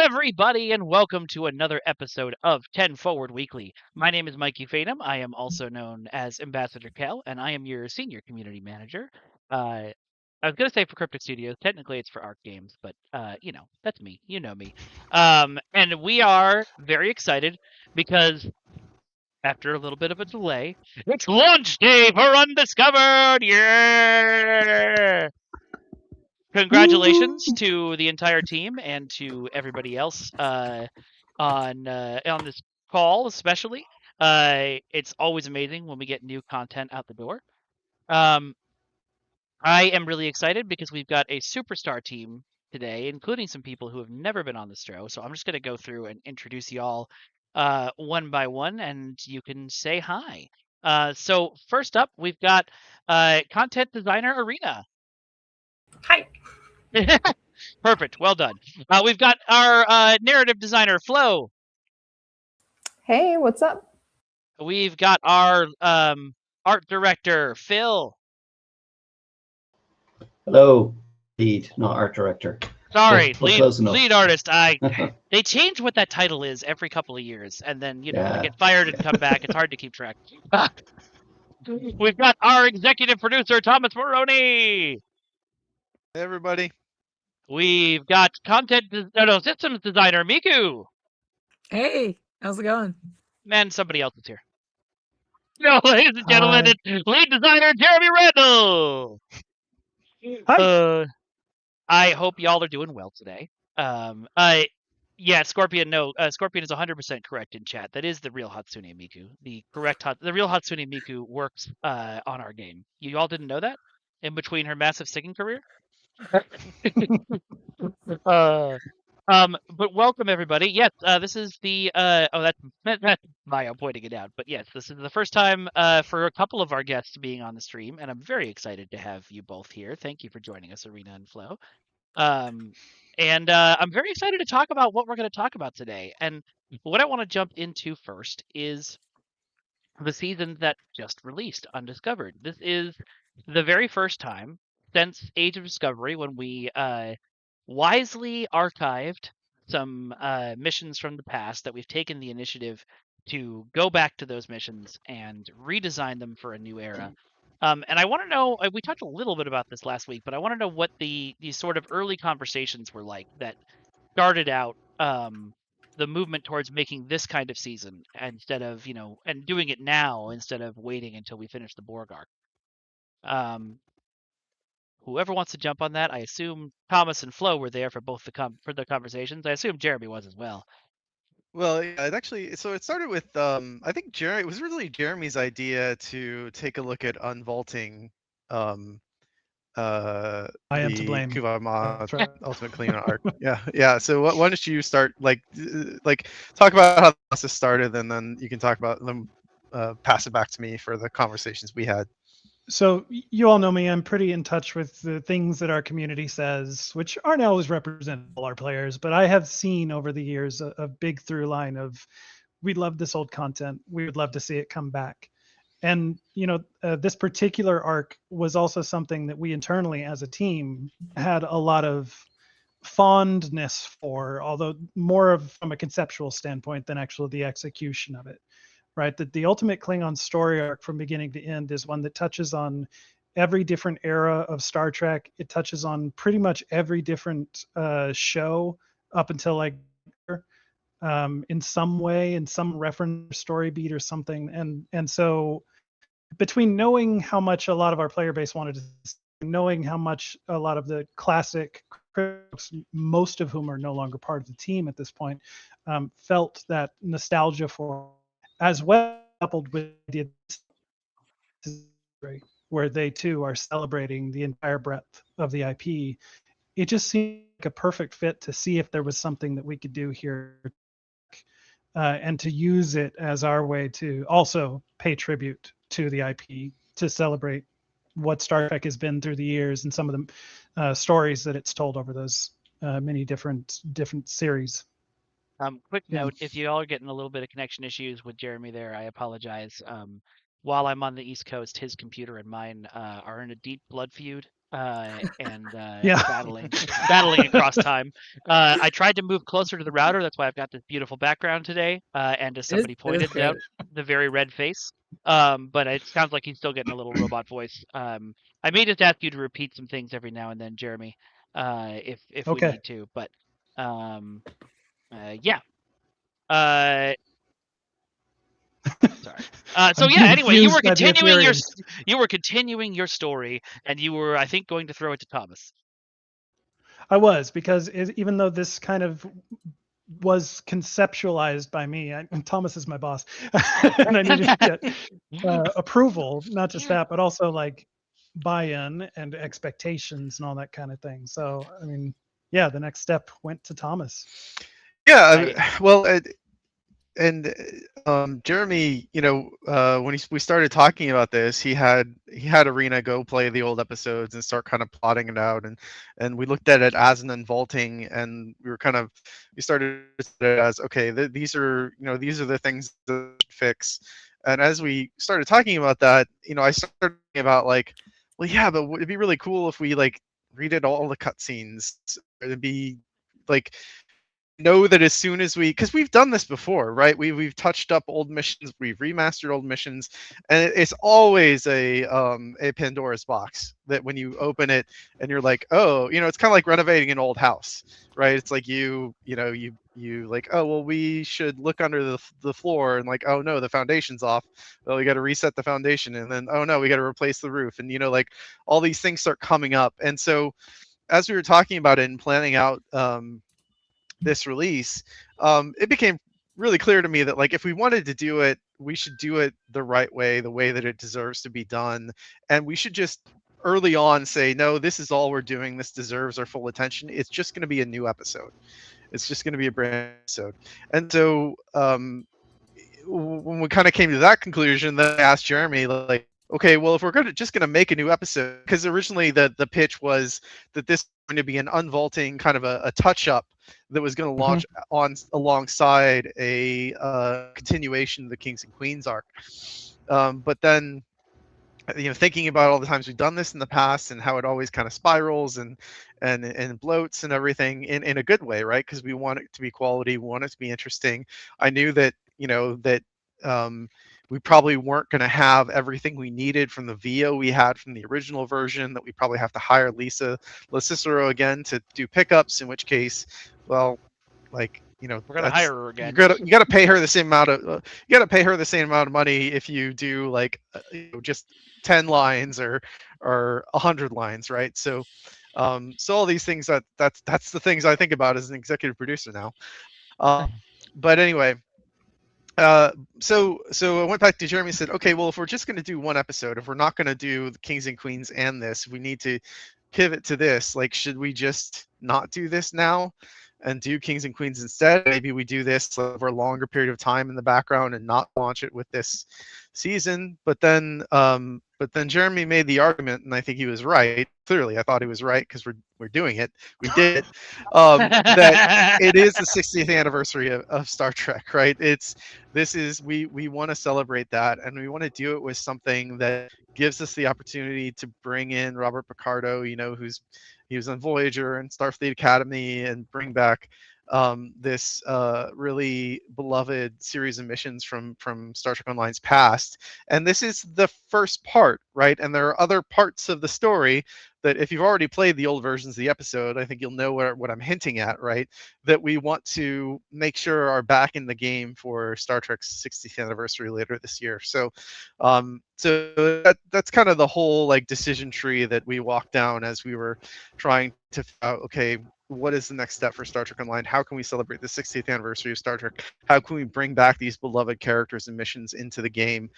everybody, and welcome to another episode of 10 Forward Weekly. My name is Mikey Fatum. I am also known as Ambassador Kel, and I am your senior community manager. I was going to say for Cryptic Studios. Technically, it's for Arc Games, but, that's me. You know me. And we are very excited because after a little bit of a delay, it's launch day for Undiscovered! Yeah! Congratulations to the entire team and to everybody else on this call, especially. It's always amazing when we get new content out the door. Um, I am really excited because we've got a superstar team today, including some people who have never been on the show. So I'm just going to go through and introduce you all one by one, and you can say hi. So first up, we've got content designer Arena. Hi. Perfect. Well done. We've got our narrative designer, Flo. Hey, what's up? We've got our art director, Phil. Hello, lead, not art director. Sorry, We're close enough. lead artist. They change what that title is every couple of years, and then I Yeah. get fired and come back. It's hard to keep track. We've got our executive producer, Thomas Maroney. Hey, everybody. We've got systems designer, Miku. Hey, how's it going? Man, somebody else is here. No, ladies and gentlemen, it's lead designer Jeremy Randall. Hi. I hope y'all are doing well today. Scorpion. No, Scorpion is 100% correct in chat. That is the real Hatsune Miku. The real Hatsune Miku works on our game. You all didn't know that? In between her massive singing career. But welcome everybody. Yes, this is the that's Mayo pointing it out. But yes, this is the first time for a couple of our guests being on the stream, and I'm very excited to have you both here. Thank you for joining us, Arena and Flo. I'm very excited to talk about what we're going to talk about today. And what I want to jump into first is the season that just released, Undiscovered. This is the very first time since Age of Discovery when we wisely archived some missions from the past that we've taken the initiative to go back to those missions and redesign them for a new era. And I want to know, we talked a little bit about this last week, but I want to know what the sort of early conversations were like that started out the movement towards making this kind of season instead of, and doing it now instead of waiting until we finish the Borg arc. Whoever wants to jump on that, I assume Thomas and Flo were there for both for the conversations. I assume Jeremy was as well. Well, yeah, it started with I think it was really Jeremy's idea to take a look at unvaulting I am to blame. Kuvama Right. Ultimate Clean Art. Yeah. So why don't you start like talk about how the process started, and then you can talk about them, pass it back to me for the conversations we had. So you all know me. I'm pretty in touch with the things that our community says, which aren't always represent all our players. But I have seen over the years a big through line of, we love this old content. We would love to see it come back. And this particular arc was also something that we internally as a team had a lot of fondness for, although more of from a conceptual standpoint than actually the execution of it. Right, that the ultimate Klingon story arc from beginning to end is one that touches on every different era of Star Trek. It touches on pretty much every different show up until in some way, in some reference story beat or something. And so between knowing how much a lot of our player base wanted to see, knowing how much a lot of the classic critics, most of whom are no longer part of the team at this point, felt that nostalgia for, as well coupled with the where they too are celebrating the entire breadth of the IP, it just seemed like a perfect fit to see if there was something that we could do here and to use it as our way to also pay tribute to the IP, to celebrate what Star Trek has been through the years and some of the stories that it's told over those many different series. Quick note, if you all are getting a little bit of connection issues with Jeremy there, I apologize. While I'm on the East Coast, his computer and mine are in a deep blood feud. and Yeah. battling across time. I tried to move closer to the router. That's why I've got this beautiful background today. And as somebody pointed out, the very red face. But it sounds like he's still getting a little robot voice. I may just ask you to repeat some things every now and then, Jeremy, if we Okay. need to. But yeah. Sorry. So I'm yeah. being Anyway, you were confused by the appearance. continuing your story, and you were, I think, going to throw it to Thomas. I was, because even though this kind of was conceptualized by me, and Thomas is my boss, and I needed to get approval, not just that, but also like buy-in and expectations and all that kind of thing. So, I mean, yeah, the next step went to Thomas. Yeah, well, and Jeremy, when we started talking about this, he had Arena go play the old episodes and start kind of plotting it out, and we looked at it as an unvaulting, and we started it as, okay, these are the things that should fix. And as we started talking about that, I started thinking about like, well, yeah, but it'd be really cool if we like redid all the cutscenes. It'd be like, know that as soon as because we've done this before, right? We've touched up old missions, we've remastered old missions, and it's always a Pandora's box that when you open it and you're like, oh, it's kind of like renovating an old house, right? It's like you like, oh, well, we should look under the floor, and like, oh no, the foundation's off. Well, we got to reset the foundation, and then, oh no, we got to replace the roof, and like all these things start coming up. And so as we were talking about it and planning out this release, it became really clear to me that like if we wanted to do it, we should do it the right way, the way that it deserves to be done, and we should just early on say, no, this is all we're doing, this deserves our full attention. It's just going to be a new episode. It's just going to be a brand new episode. And so when we kind of came to that conclusion, then I asked Jeremy, like, okay, well, if we're just going to make a new episode, because originally the pitch was that this was going to be an unvaulting kind of a touch up that was going to launch on alongside a continuation of the Kings and Queens arc. But then, thinking about all the times we've done this in the past and how it always kind of spirals and bloats and everything in a good way, right? Because we want it to be quality, we want it to be interesting. I knew that we probably weren't going to have everything we needed from the VO we had from the original version, that we probably have to hire Lisa LaCicero again to do pickups, in which case, well, like, we're gonna hire her again. You gotta pay her the same amount of money if you do like just 10 lines or 100 lines, right? So so all these things that's the things I think about as an executive producer now. But anyway, so I went back to Jeremy and said, okay, well, if we're just going to do one episode, if we're not going to do the Kings and Queens and this, we need to pivot to this. Like, should we just not do this now and do Kings and Queens instead? Maybe we do this over a longer period of time in the background and not launch it with this season. But then Jeremy made the argument, and I think he was right. Clearly, I thought he was right because we're doing it. We did it. That it is the 60th anniversary of Star Trek, right? We want to celebrate that, and we want to do it with something that gives us the opportunity to bring in Robert Picardo, he was on Voyager and Starfleet Academy, and bring back this really beloved series of missions from Star Trek Online's past. And this is the first part, right? And there are other parts of the story that if you've already played the old versions of the episode, I think you'll know what I'm hinting at, right? That we want to make sure are back in the game for Star Trek's 60th anniversary later this year. So that's kind of the whole like decision tree that we walked down as we were trying to okay, what is the next step for Star Trek Online? How can we celebrate the 60th anniversary of Star Trek? How can we bring back these beloved characters and missions into the game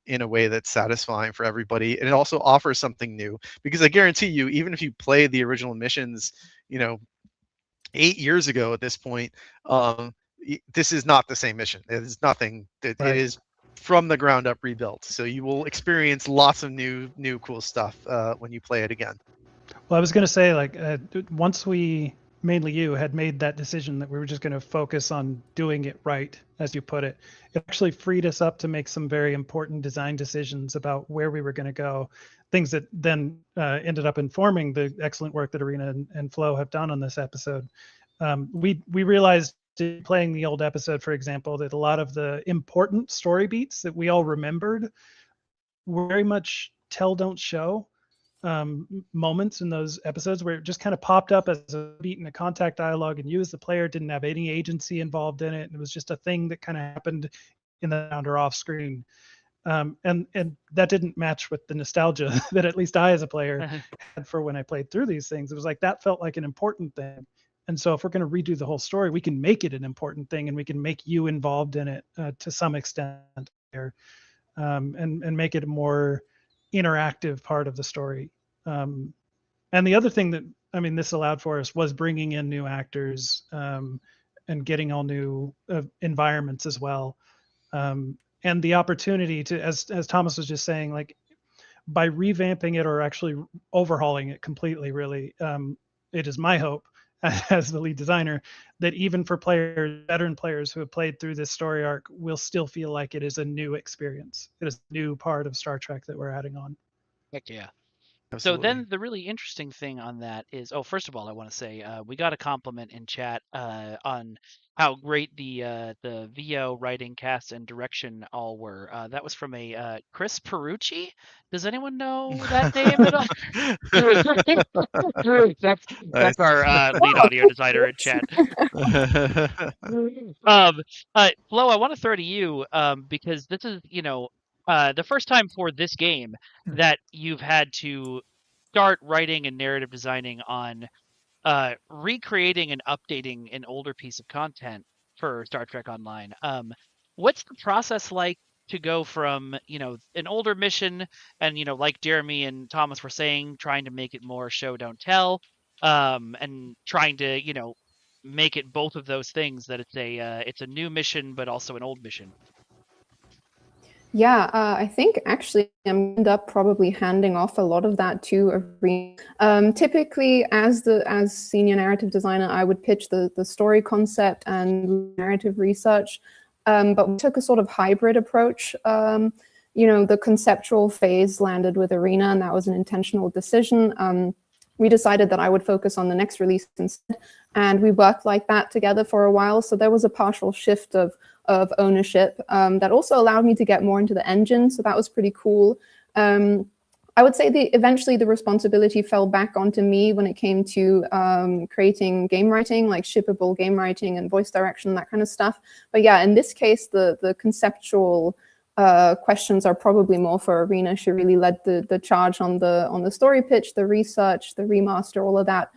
in a way that's satisfying for everybody? And it also offers something new, because I guarantee you, even if you played the original missions, 8 years ago at this point, this is not the same mission. It is nothing. It is from the ground up rebuilt. So you will experience lots of new cool stuff when you play it again. Well, I was going to say, like, once we mainly you, had made that decision that we were just going to focus on doing it right, as you put it. It actually freed us up to make some very important design decisions about where we were going to go, things that then ended up informing the excellent work that Arena and Flo have done on this episode. We realized playing the old episode, for example, that a lot of the important story beats that we all remembered were very much tell, don't show moments in those episodes where it just kind of popped up as a beat in a contact dialogue, and you as the player didn't have any agency involved in it. And it was just a thing that kind of happened in the background or off screen. And that didn't match with the nostalgia that at least I as a player had for when I played through these things. It was like that felt like an important thing. And so if we're going to redo the whole story, we can make it an important thing, and we can make you involved in it to some extent, and make it a more interactive part of the story. And the other thing that this allowed for us was bringing in new actors and getting all new environments as well. And the opportunity to, as Thomas was just saying, like by revamping it or actually overhauling it completely, really, it is my hope as the lead designer that even for players, veteran players who have played through this story arc, will still feel like it is a new experience. It is a new part of Star Trek that we're adding on. Heck yeah. Absolutely. So then the really interesting thing on that is, first of all, I want to say we got a compliment in chat on how great the VO writing, cast, and direction all were. That was from a Chris Perucci. Does anyone know that name at all? That's our lead audio designer in chat. Flo, I want to throw to you because this is, the first time for this game that you've had to start writing and narrative designing on recreating and updating an older piece of content for Star Trek Online. What's the process like to go from, an older mission and, like Jeremy and Thomas were saying, trying to make it more show, don't tell, and trying to, make it both of those things, that it's a new mission, but also an old mission. Yeah, I think actually I'm end up probably handing off a lot of that to Arena. Typically, as senior narrative designer, I would pitch the story concept and narrative research, but we took a sort of hybrid approach. The conceptual phase landed with Arena, and that was an intentional decision. We decided that I would focus on the next release instead, and we worked like that together for a while. So there was a partial shift of ownership that also allowed me to get more into the engine. So that was pretty cool. I would say eventually the responsibility fell back onto me when it came to creating game writing, like shippable game writing and voice direction, that kind of stuff. But yeah, in this case, the conceptual questions are probably more for Arena. She really led the charge on the story pitch, the research, the remaster, all of that.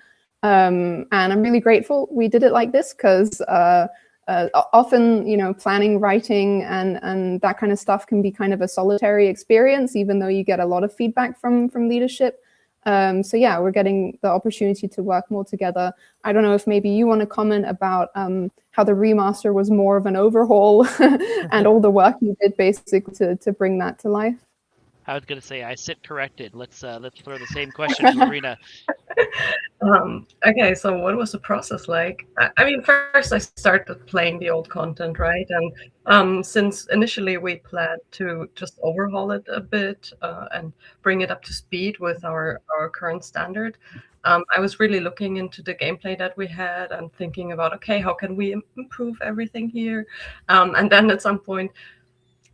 And I'm really grateful we did it like this, because often, planning, writing, and that kind of stuff can be kind of a solitary experience, even though you get a lot of feedback from leadership. So yeah, we're getting the opportunity to work more together. I don't know if maybe you want to comment about how the remaster was more of an overhaul and all the work you did basically to bring that to life. I was going to say, I sit corrected. Let's throw the same question to Arena. Okay, so what was the process like? I mean, first I started playing the old content, right? And since initially we planned to just overhaul it a bit and bring it up to speed with our current standard, I was really looking into the gameplay that we had and thinking about, okay, how can we improve everything here? And then at some point,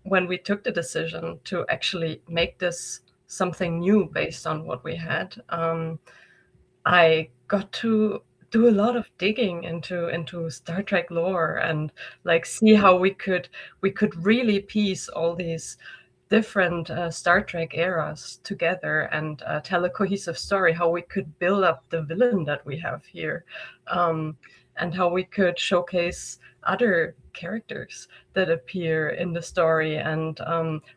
when we took the decision to actually make this something new based on what we had, I got to do a lot of digging into Star Trek lore and like see how we could really piece all these different Star Trek eras together and tell a cohesive story, how we could build up the villain that we have here, and how we could showcase other characters that appear in the story and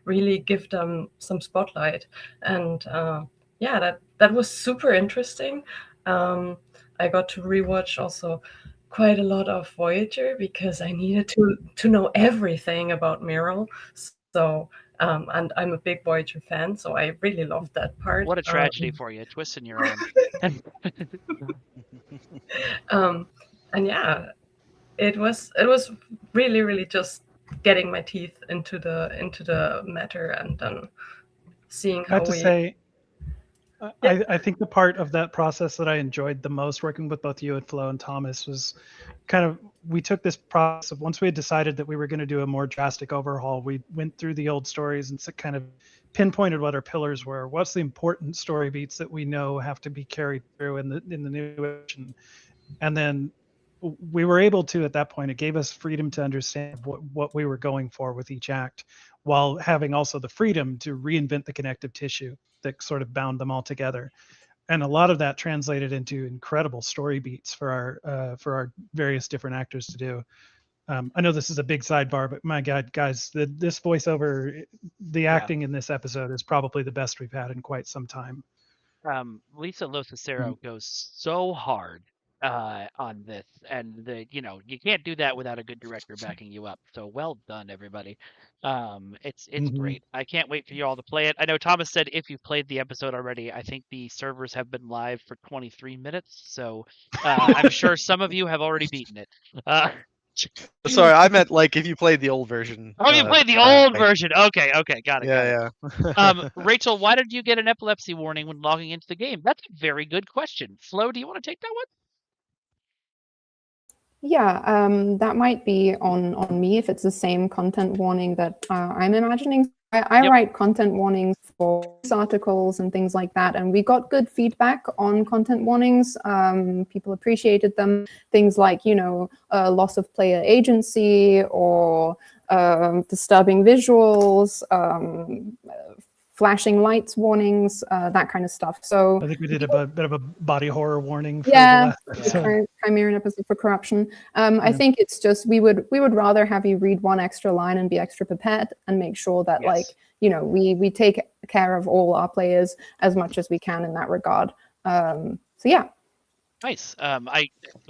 really give them some spotlight. And yeah, that was super interesting. I got to rewatch also quite a lot of Voyager because I needed to know everything about Meryl. So and I'm a big Voyager fan, so I really loved that part. What a tragedy for you, twisting your own. And yeah, it was really, really just getting my teeth into the matter, and then seeing I have how to we. say, Yeah. I think the part of that process that I enjoyed the most working with both you and Flo and Thomas was kind of, we took this process of, once we had decided that we were going to do a more drastic overhaul, we went through the old stories and kind of pinpointed what our pillars were. What's the important story beats that we know have to be carried through in the new edition? And then we were able to, at that point, it gave us freedom to understand what we were going for with each act, while having also the freedom to reinvent the connective tissue that sort of bound them all together. And a lot of that translated into incredible story beats for our various different actors to do. I know this is a big sidebar, but my God, guys, this voiceover, the Yeah. acting in this episode is probably the best we've had in quite some time. Lisa Locicero goes so hard on this, and you can't do that without a good director backing you up. So well done, everybody. It's Mm-hmm. great. I can't wait for you all to play it. I know Thomas said if you've played the episode already, I think the servers have been live for 23 minutes, so I'm sure some of you have already beaten it. Uh, Sorry, I meant like if you played the old version. oh, you played the old Back. version. Okay, got it. Yeah, yeah. Rachel, why did you get an epilepsy warning when logging into the game? That's a very good question. Flo, do you want to take that one? Yeah, that might be on me if it's the same content warning that I'm imagining. I Yep. write content warnings for news articles and things like that, and we got good feedback on content warnings. People appreciated them. Things like, loss of player agency, or disturbing visuals, flashing lights warnings, that kind of stuff. So I think we did a bit of a body horror warning for yeah, the last episode. Chimerian episode for corruption. I think it's just we would rather have you read one extra line and be extra prepared, and make sure that Yes. we take care of all our players as much as we can in that regard. So yeah. Nice.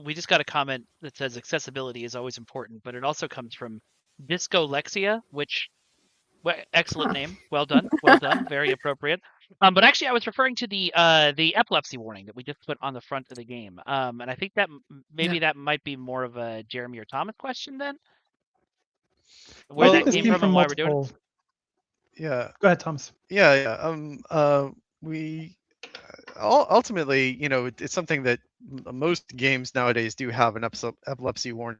We just got a comment that says accessibility is always important, but it also comes from Discolexia, which excellent Huh. name. Well done. Very appropriate. But actually, I was referring to the epilepsy warning that we just put on the front of the game. And I think that maybe that might be more of a Jeremy or Thomas question then, where I Well, think that this came came from from and why we're doing it. multiple. Yeah, Go ahead, Thomas. yeah. We ultimately, it's something that most games nowadays do have an epilepsy warning.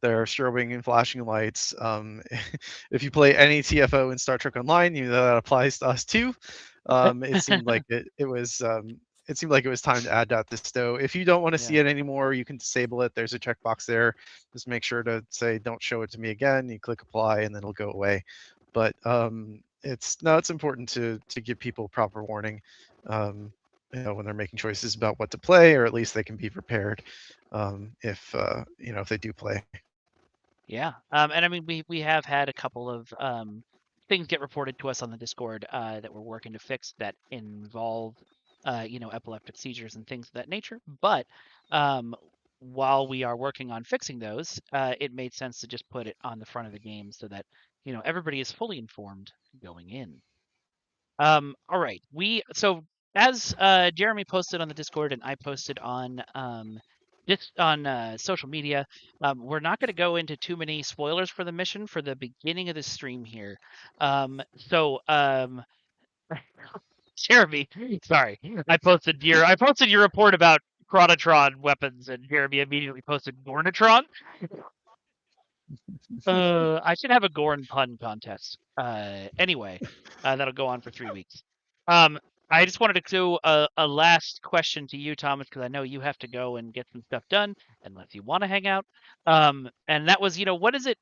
There are strobing and flashing lights. If you play any TFO in Star Trek Online, you know that applies to us too. It seemed like it was. It seemed like it was time to add that to Stowe. If you don't want to see Yeah. it anymore, you can disable it. There's a checkbox there. Just make sure to say "Don't show it to me again." You click apply, and then it'll go away. But it's important to give people proper warning. When they're making choices about what to play, or at least they can be prepared if if they do play. Yeah. And I mean, we have had a couple of things get reported to us on the Discord that we're working to fix that involve epileptic seizures and things of that nature. But while we are working on fixing those, it made sense to just put it on the front of the game so that everybody is fully informed going in. All right. So as Jeremy posted on the Discord and I posted on social media, we're not going to go into too many spoilers for the mission for the beginning of the stream here. So Jeremy, sorry, I posted your report about Chronotron weapons, and Jeremy immediately posted Gornatron. I should have a Gorn pun contest. Anyway, that'll go on for 3 weeks. I just wanted to do a last question to you, Thomas, because I know you have to go and get some stuff done, unless you want to hang out. And that was, what does it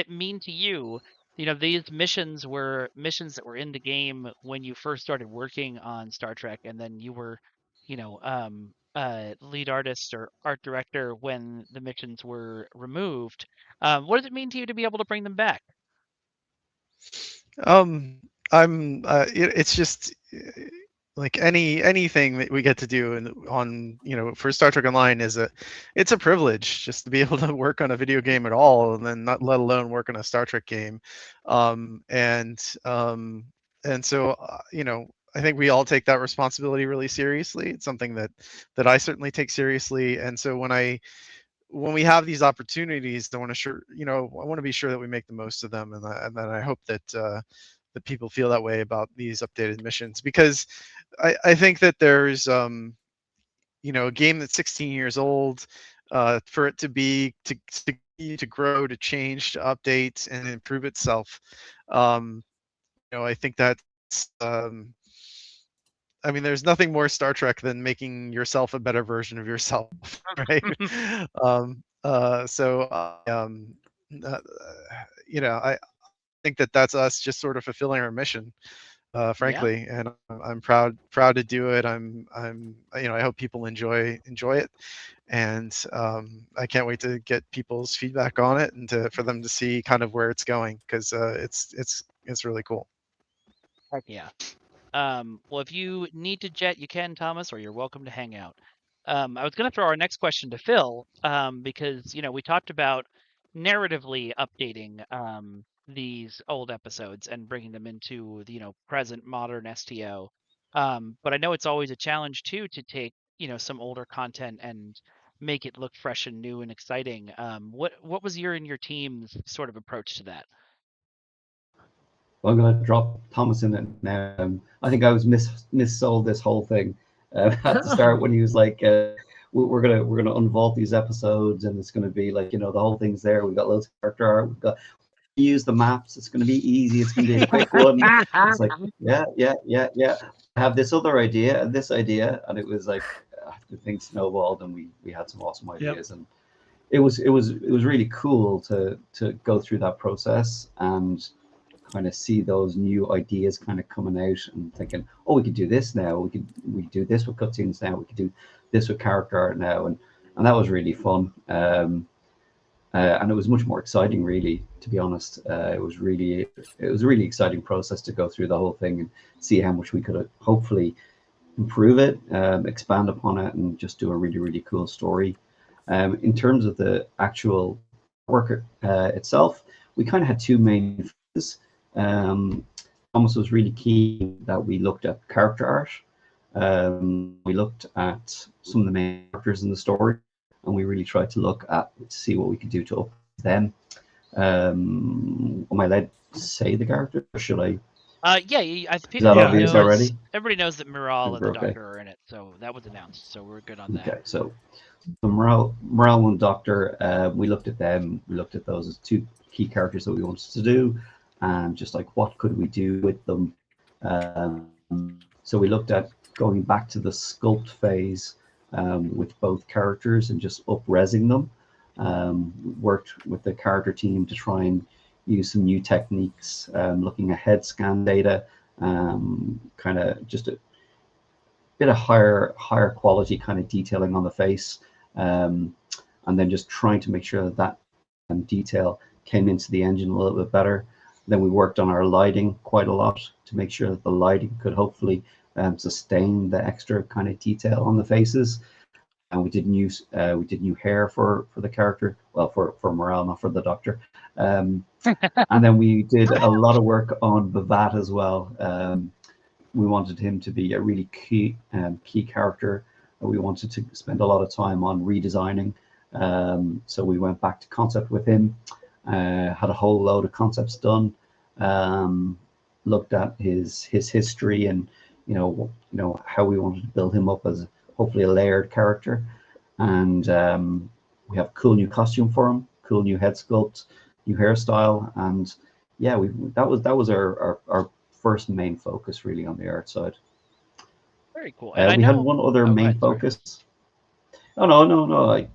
mean to you? These missions were missions that were in the game when you first started working on Star Trek, and then you were, lead artist or art director when the missions were removed. What does it mean to you to be able to bring them back? I'm it's just like anything that we get to do on for Star Trek Online it's a privilege just to be able to work on a video game at all, and then not let alone work on a Star Trek game. And so I think we all take that responsibility really seriously. It's something that I certainly take seriously. And so when we have these opportunities, I want to be sure that we make the most of them, and then I hope that people feel that way about these updated missions, because I think that there's a game that's 16 years old, for it to be to grow, to change, to update, and improve itself. I think that's I mean, there's nothing more Star Trek than making yourself a better version of yourself, right? So uh, I think that that's us just sort of fulfilling our mission, Yeah. frankly, and I'm proud to do it. I hope people enjoy it, and I can't wait to get people's feedback on it, and for them to see kind of where it's going, because it's really cool. Heck yeah. Well, if you need to jet, you can, Thomas, or you're welcome to hang out. I was going to throw our next question to Phil, because we talked about narratively updating these old episodes and bringing them into the present modern STO. But I know it's always a challenge too to take some older content and make it look fresh and new and exciting. What was your and your team's sort of approach to that? Well, I'm going to drop Thomas in it now. I think I was missold this whole thing at the start when he was like, we're gonna unvault these episodes, and it's gonna be like, the whole thing's there. We've got loads of character art. We've got use the maps. It's gonna be easy. It's gonna be a quick one. It's like, yeah. I have this other idea and this idea, and it was like the thing snowballed, and we had some awesome ideas, and it was really cool to go through that process and kind of see those new ideas kind of coming out, and thinking, oh, we could do this now. We do this with cutscenes now. We could do this with character art now, and that was really fun. And it was much more exciting, really, to be honest. It was a really exciting process to go through the whole thing and see how much we could hopefully improve it, expand upon it, and just do a really, really cool story. In terms of the actual work itself, we kind of had two main focuses. Thomas was really keen that we looked at character art. We looked at some of the main characters in the story, and we really tried to look at see what we could do to up them. Am I allowed to say the character, or should I? Yeah, Is that obvious already? Everybody knows that Miral and the Okay. Doctor are in it, so that was announced. So we're good on that. Okay, so Miral and Doctor, we looked at them. We looked at those as two key characters that we wanted to do, and just like what could we do with them. So we looked at going back to the sculpt phase with both characters and just up-resing them. Worked with the character team to try and use some new techniques, looking at head scan data, kind of just a bit of higher quality kind of detailing on the face, and then just trying to make sure that detail came into the engine a little bit better. Then we worked on our lighting quite a lot to make sure that the lighting could hopefully sustain the extra kind of detail on the faces. And we did new hair for the character, well, for Miral, not for the Doctor. And then we did a lot of work on Vivat as well. We wanted him to be a really key character. We wanted to spend a lot of time on redesigning. So we went back to concept with him. Had a whole load of concepts done, looked at his history, and how we wanted to build him up as hopefully a layered character. And we have a cool new costume for him, cool new head sculpt, new hairstyle, and yeah, that was our first main focus really on the art side. Very cool. And we had one other main focus. Oh no.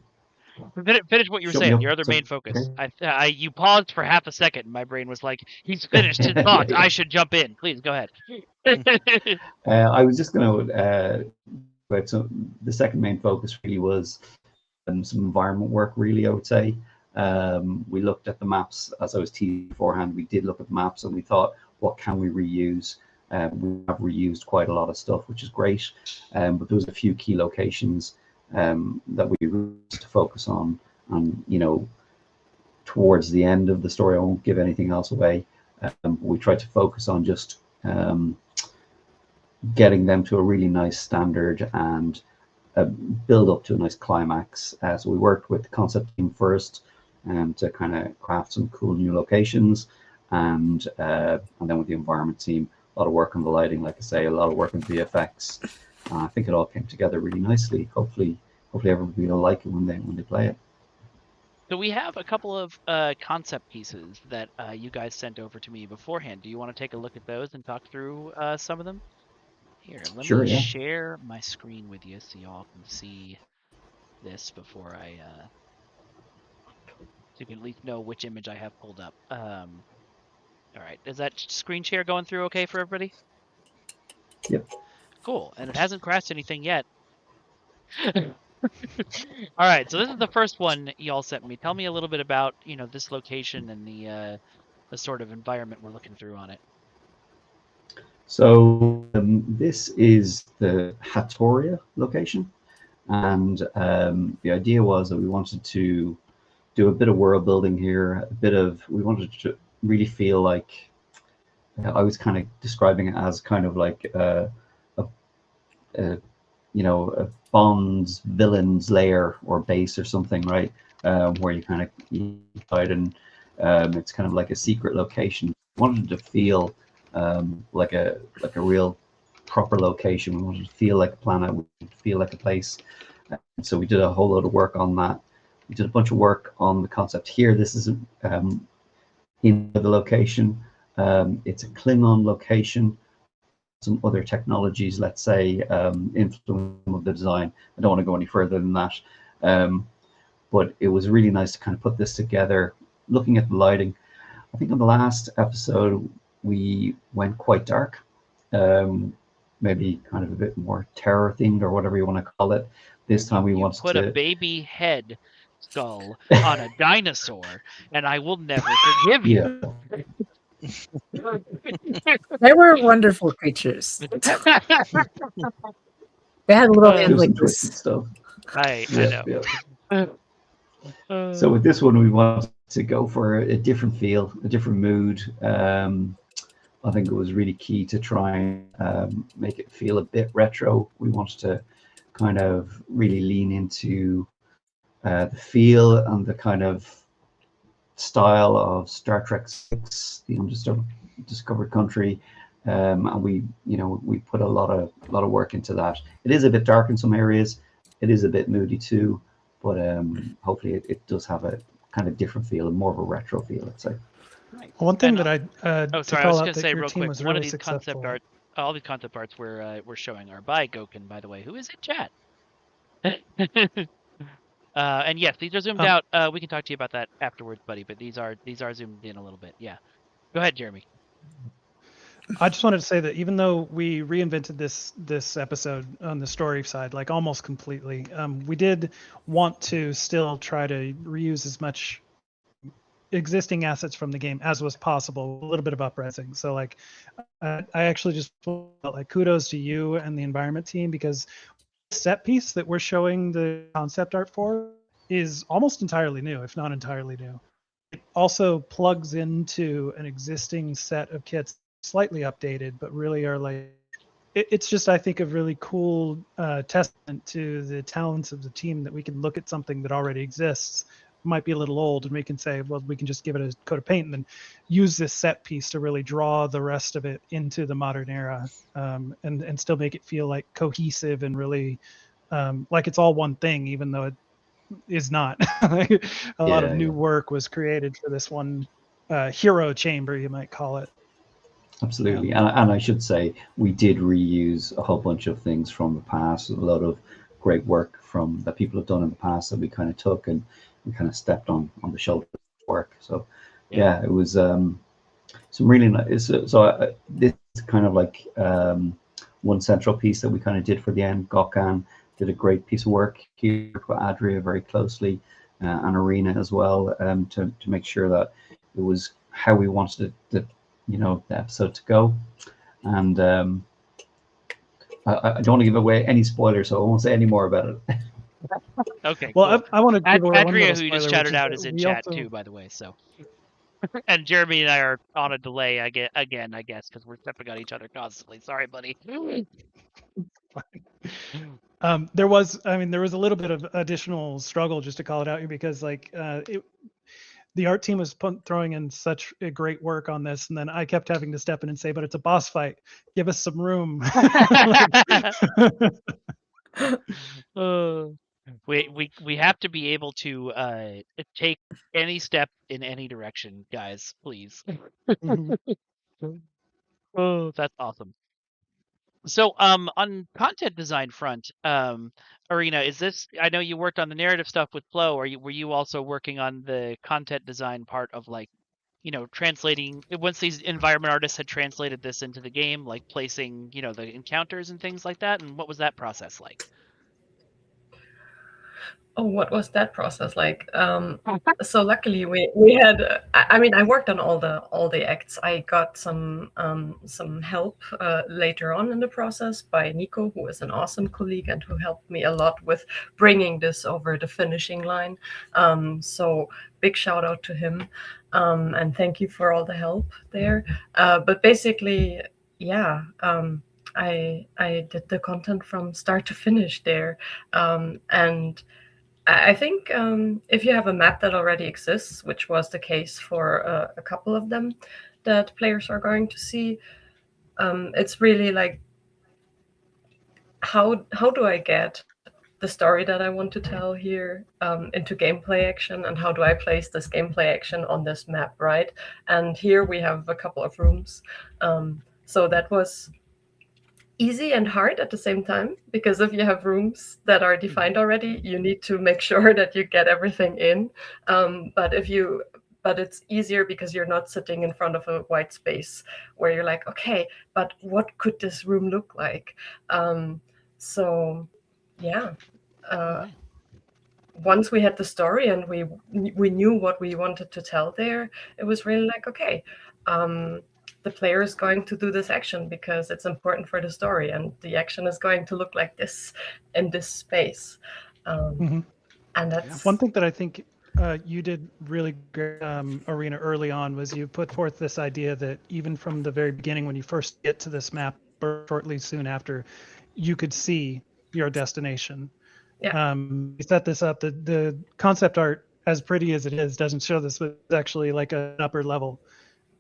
Finish what you were saying. Your other main focus. Okay. You paused for half a second. And my brain was like, "He's finished his thoughts. Yeah. I should jump in. Please go ahead." I was just going to. So the second main focus really was some environment work. Really, I would say we looked at the maps as I was teasing beforehand. We did look at the maps and we thought, what can we reuse? We have reused quite a lot of stuff, which is great. But there was a few key locations that we used to focus on, and towards the end of the story, I won't give anything else away. We tried to focus on just getting them to a really nice standard and build up to a nice climax. So we worked with the concept team first to kind of craft some cool new locations, and then with the environment team, a lot of work on the lighting, like I say, a lot of work on VFX. I think it all came together really nicely. Hopefully everybody will like it when they play it. So we have a couple of concept pieces that you guys sent over to me beforehand. Do you want to take a look at those and talk through some of them? Here, let Sure, me yeah. share my screen with you so y'all can see this before so you can at least know which image I have pulled up. All right, is that screen share going through okay for everybody? Yep. Cool, and it hasn't crashed anything yet. All right, so this is the first one y'all sent me. Tell me a little bit about this location and the sort of environment we're looking through on it. So this is the Hattoria location, and the idea was that we wanted to do a bit of world building here, we wanted to really feel like, I was kind of describing it as kind of like a Bond's villain's lair or base or something, right? Where you kind of hide, and it's kind of like a secret location. We wanted to feel like a real proper location. We wanted to feel like a planet. We wanted to feel like a place. So we did a whole load of work on that. We did a bunch of work on the concept here. This is in the location. It's a Klingon location. Some other technologies, let's say, influence of the design. I don't want to go any further than that. But it was really nice to kind of put this together, looking at the lighting. I think on the last episode, we went quite dark, maybe kind of a bit more terror themed or whatever you want to call it. This time we wanted to put a baby head skull on a dinosaur, and I will never forgive you. They were wonderful creatures. They had little hands like this. Stuff. I know. Yeah. So with this one, we wanted to go for a different feel, a different mood. I think it was really key to try and make it feel a bit retro. We wanted to kind of really lean into the feel and the kind of style of Star Trek VI, the Undiscovered Country, and we put a lot of work into that. It is a bit dark in some areas. It is a bit moody too, but hopefully it does have a kind of different feel, and more of a retro feel, let's say. One thing that I I was going to say real quick, one of these successful. concept art, all these concept arts we're showing are by Goken, by the way, who is in chat. And yes, these are zoomed out. We can talk to you about that afterwards, buddy. But these are zoomed in a little bit. Yeah, go ahead, Jeremy. I just wanted to say that even though we reinvented this episode on the story side, like almost completely, we did want to still try to reuse as much existing assets from the game as was possible, a little bit of upresing. So like I actually just felt like kudos to you and the environment team, because the set piece that we're showing the concept art for is almost entirely new, if not entirely new. It also plugs into an existing set of kits, slightly updated, but really are like, it's just, I think, a really cool testament to the talents of the team that we can look at something that already exists, might be a little old, and we can say, well, we can just give it a coat of paint and then use this set piece to really draw the rest of it into the modern era, and still make it feel like cohesive and really like it's all one thing, even though it is not. A lot of new work was created for this one hero chamber, you might call it. Absolutely, and I should say we did reuse a whole bunch of things from the past, a lot of great work from that people have done in the past that we kind of took and we kind of stepped on the shoulder work. So yeah, it was some really nice. So this is kind of like one central piece that we kind of did for the end. Gokhan did a great piece of work here with Adria very closely, and Arena as well, to make sure that it was how we wanted the episode to go. And I don't want to give away any spoilers, so I won't say any more about it. Okay. Well, cool. I want to give away one Adria, little who you just spoiler, shouted out, is in chat too, by the way. So And Jeremy and I are on a delay I guess, because we're stepping on each other constantly. Sorry, buddy. There was a little bit of additional struggle, just to call it out here, because the art team was throwing in such a great work on this, and then I kept having to step in and say, but it's a boss fight, give us some room. We have to be able to take any step in any direction, guys, please. Mhm. Oh, that's awesome. So, on content design front, Arena, is this? I know you worked on the narrative stuff with Flow. Were you also working on the content design part of, like, translating once these environment artists had translated this into the game, like placing, the encounters and things like that? And what was that process like? Oh, what was that process like? So luckily we had. I mean, I worked on all the acts. I got some help later on in the process by Nico, who is an awesome colleague and who helped me a lot with bringing this over the finishing line. So big shout out to him, and thank you for all the help there. But basically, yeah. I did the content from start to finish there, and I think if you have a map that already exists, which was the case for a couple of them that players are going to see, it's really like, how do I get the story that I want to tell here into gameplay action, and how do I place this gameplay action on this map, right? And here we have a couple of rooms. So that was easy and hard at the same time, because if you have rooms that are defined already, you need to make sure that you get everything in. But it's easier because you're not sitting in front of a white space where you're like, okay, but what could this room look like? So yeah. Once we had the story and we knew what we wanted to tell there, it was really like, okay, the player is going to do this action because it's important for the story, and the action is going to look like this in this space. And that's one thing that I think you did really great, Arena, early on, was you put forth this idea that even from the very beginning, when you first get to this map, or shortly soon after, you could see your destination. Yeah. You set this up. The concept art, as pretty as it is, doesn't show this, but it's actually like an upper level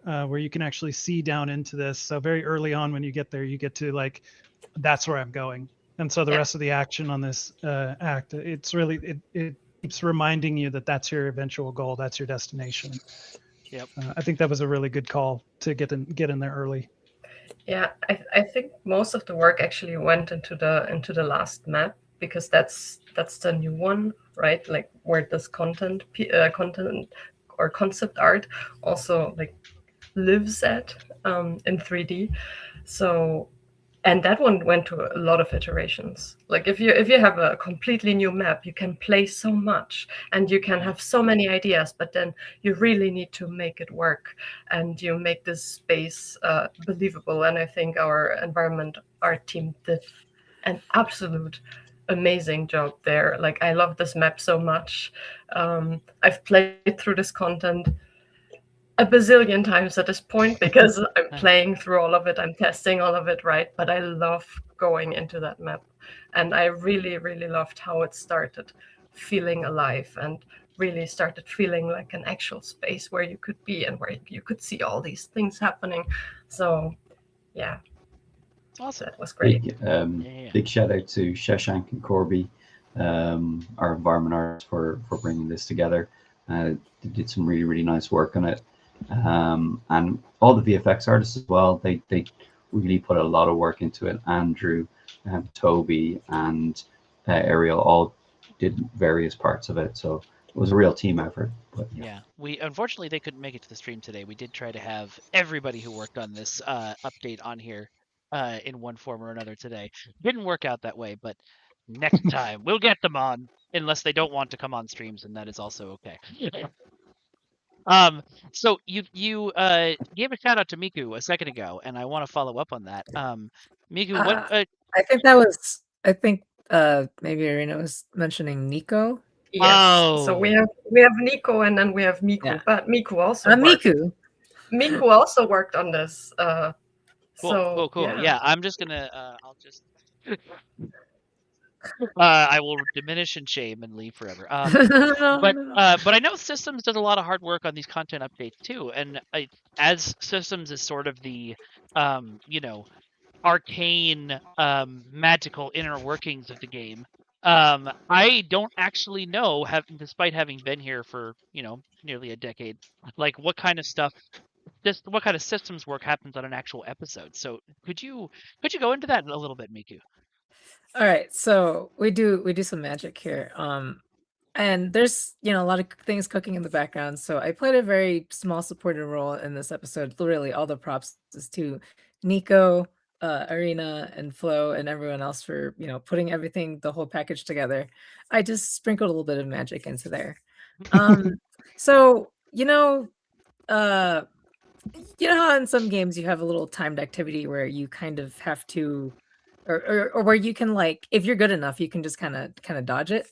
where you can actually see down into this. So very early on, when you get there, you get to like, that's where I'm going. And so the rest of the action on this act, it's really, it keeps reminding you that that's your eventual goal, that's your destination. Yep. I think that was a really good call to get in there early. Yeah, I think most of the work actually went into the last map, because that's the new one, right? Like where this content or concept art also like lives at in 3D. So, and that one went to a lot of iterations. Like if you have a completely new map, you can play so much and you can have so many ideas, but then you really need to make it work, and you make this space believable. And I think our environment art team did an absolute amazing job there. Like, I love this map so much. I've played through this content a bazillion times at this point, because I'm playing through all of it, I'm testing all of it, right? But I love going into that map, and I really, really loved how it started feeling alive and really started feeling like an actual space where you could be and where you could see all these things happening. So yeah, Awesome. that was great. Big shout out to Shashank and Corby, our environment artists, for bringing this together. They did some really, really nice work on it. And all the VFX artists as well, they really put a lot of work into it. Andrew, Toby, and Ariel all did various parts of it, so it was a real team effort. But yeah, we unfortunately they couldn't make it to the stream today. We did try to have everybody who worked on this update on here in one form or another today. Didn't work out that way, but next time we'll get them on, unless they don't want to come on streams, and that is also okay. So you gave a shout out to Miku a second ago, and I want to follow up on that. Miku, what? I think that was. I think maybe Irina was mentioning Nico. Yes. So we Oh, have Nico and then we have Miku, Yeah. but Miku also worked on this. cool, So cool, cool. yeah. Yeah, I'm just gonna. I'll just. I will diminish and shame and leave forever. But I know Systems does a lot of hard work on these content updates too, and as Systems is sort of the, you know, arcane, magical inner workings of the game. I don't actually know, despite having been here for nearly a decade, like what kind of stuff, what kind of systems work happens on an actual episode. So could you go into that a little bit, Miku? All right, so we do some magic here. And there's a lot of things cooking in the background. So I played a very small supporting role in this episode. Literally, all the props is to Nico, Arena, and Flo, and everyone else for putting everything, the whole package together. I just sprinkled a little bit of magic into there. So uh, how in some games you have a little timed activity where you kind of have to, or where you can, like, if you're good enough, you can just kind of dodge it.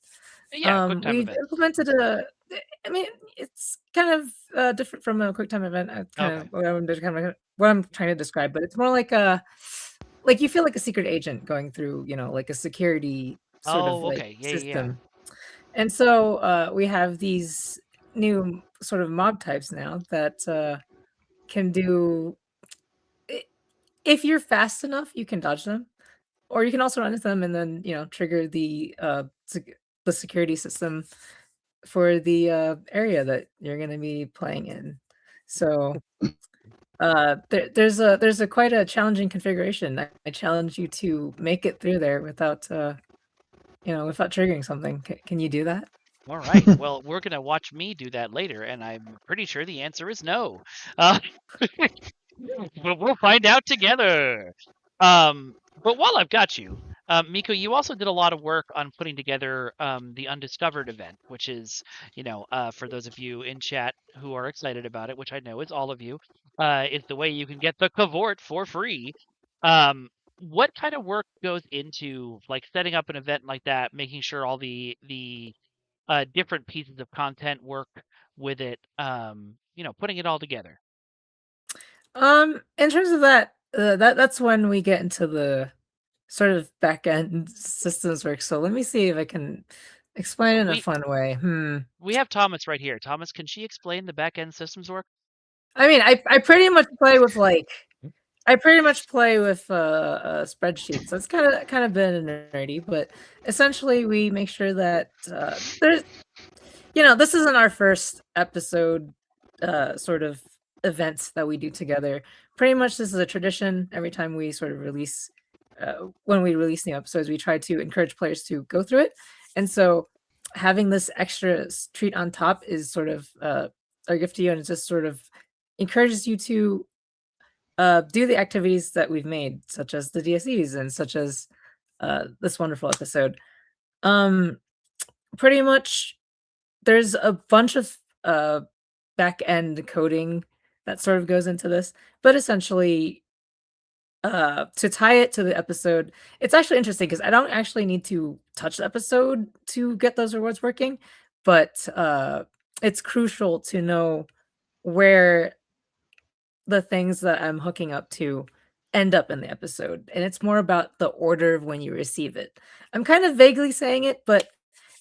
Yeah, quick time We've event. implemented I mean, it's kind of different from a quick time event. Okay. What I'm trying to describe, but it's more like you feel like a secret agent going through, like a security sort of Oh, like okay. Yeah, yeah, yeah. system. And so we have these new sort of mob types now that can do. If you're fast enough, you can dodge them, or you can also run into them and then trigger the the security system for the area that you're going to be playing in. So there's a quite a challenging configuration. I challenge you to make it through there without without triggering something. Can you do that? All right. Well, we're gonna watch me do that later, and I'm pretty sure the answer is no. Uh, but we'll find out together. But while I've got you, Miko, you also did a lot of work on putting together the Undiscovered event, which is, for those of you in chat who are excited about it, which I know is all of you, is the way you can get the cavort for free. What kind of work goes into like setting up an event like that, making sure all the different pieces of content work with it, putting it all together? In terms of that, that's when we get into the sort of back end systems work. So let me see if I can explain it in a We fun way. we have Thomas right here. Thomas, can she explain the back end systems work? I mean, I pretty much play with spreadsheets. That's kind of been nerdy, but essentially we make sure that there's this isn't our first episode sort of events that we do together. Pretty much this is a tradition. Every time we sort of release when we release new episodes, we try to encourage players to go through it. And so having this extra treat on top is sort of our gift to you, and it just sort of encourages you to do the activities that we've made, such as the DSEs and such as this wonderful episode. Pretty much there's a bunch of back end coding that sort of goes into this, but essentially to tie it to the episode, it's actually interesting because I don't actually need to touch the episode to get those rewards working, but it's crucial to know where the things that I'm hooking up to end up in the episode, and it's more about the order of when you receive it. I'm kind of vaguely saying it, but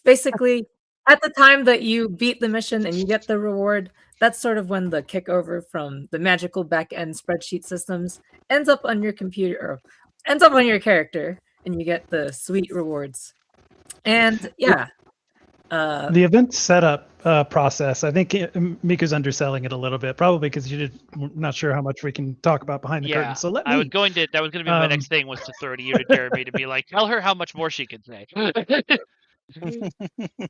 basically at the time that you beat the mission and you get the reward, that's sort of when the kickover from the magical back-end spreadsheet systems ends up on your computer, or ends up on your character, and you get the sweet rewards. And yeah, The event setup process, I think Miko's underselling it a little bit, probably because not sure how much we can talk about behind the curtain. So That was going to be my next thing, was to throw to you, to Jeremy, to be like, tell her how much more she can say.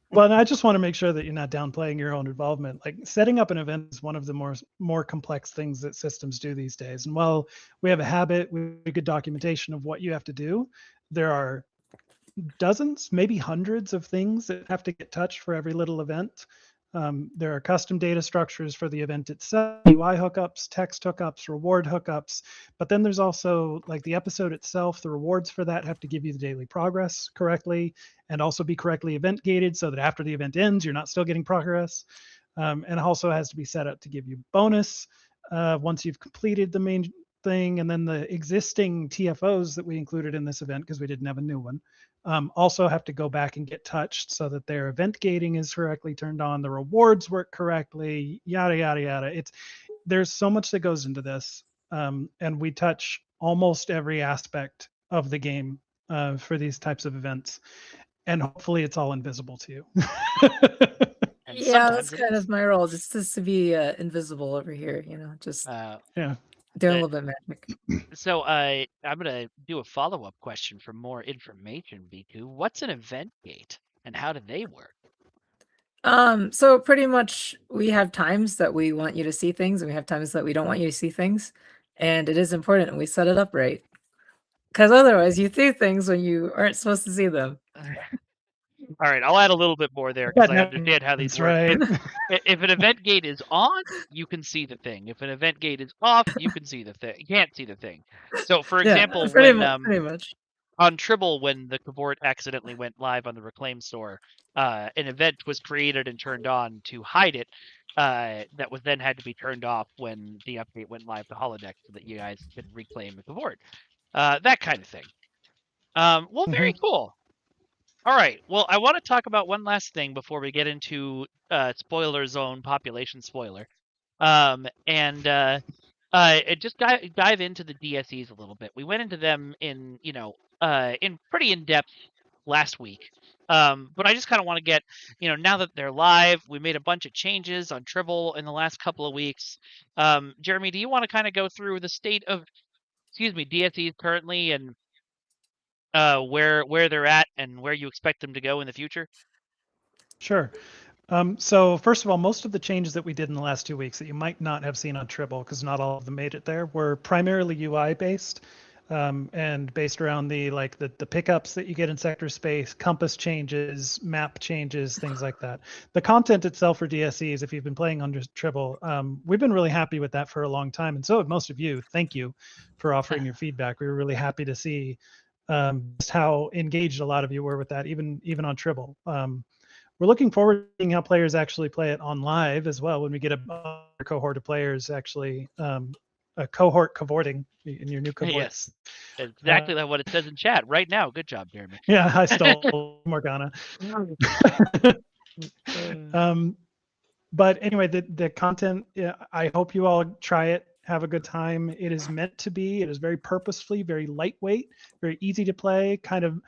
Well, and I just want to make sure that you're not downplaying your own involvement. Like, setting up an event is one of the more complex things that systems do these days. And while we have a habit, we have good documentation of what you have to do, there are dozens, maybe hundreds of things that have to get touched for every little event. There are custom data structures for the event itself, UI hookups, text hookups, reward hookups. But then there's also like the episode itself. The rewards for that have to give you the daily progress correctly and also be correctly event gated so that after the event ends, you're not still getting progress. And it also has to be set up to give you bonus once you've completed the main thing. And then the existing TFOs that we included in this event, because we didn't have a new one, also have to go back and get touched so that their event gating is correctly turned on, the rewards work correctly, yada, yada, yada. There's so much that goes into this. And we touch almost every aspect of the game for these types of events. And hopefully it's all invisible to you. And Yeah, that's sometimes it kind is. of my role, just to be invisible over here, just Uh, Yeah. doing a little bit of magic. so I'm gonna do a follow-up question for more information, B2. What's an event gate and how do they work? So pretty much we have times that we want you to see things and we have times that we don't want you to see things. And it is important and we set it up right. Because otherwise you see things when you aren't supposed to see them. All right, I'll add a little bit more there because I understand how these That's work. right. If an event gate is on, you can see the thing. If an event gate is off, you can see the thing. You can't see the thing. So, for Yeah, example, pretty when much. on Tribble, when the cavort accidentally went live on the Reclaim store, an event was created and turned on to hide it. That was then had to be turned off when the update went live to Holodeck, so that you guys could reclaim the cavort. That kind of thing. Well, very cool. All right. Well, I want to talk about one last thing before we get into spoiler zone, population spoiler, and just dive into the DSEs a little bit. We went into them in in pretty in depth last week, but I just kind of want to get now that they're live, we made a bunch of changes on Tribble in the last couple of weeks. Jeremy, do you want to kind of go through the state of DSEs currently and where they're at and where you expect them to go in the future? Sure. So first of all, most of the changes that we did in the last 2 weeks that you might not have seen on Tribble, because not all of them made it there, were primarily UI based and based around the pickups that you get in sector space, compass changes, map changes, things like that. The content itself for DSEs, if you've been playing under Tribble, we've been really happy with that for a long time, and so have most of you. Thank you for offering your feedback. We were really happy to see just how engaged a lot of you were with that, even on Tribble. We're looking forward to seeing how players actually play it on live as well when we get a cohort of players actually a cohort cavorting in your new cohorts. Yes, exactly like what it says in chat right now. Good job, Jeremy. Yeah, I stole Morgana. But anyway, the content, I hope you all try it, have a good time. It is meant to be. It is very purposefully, very lightweight, very easy to play, kind of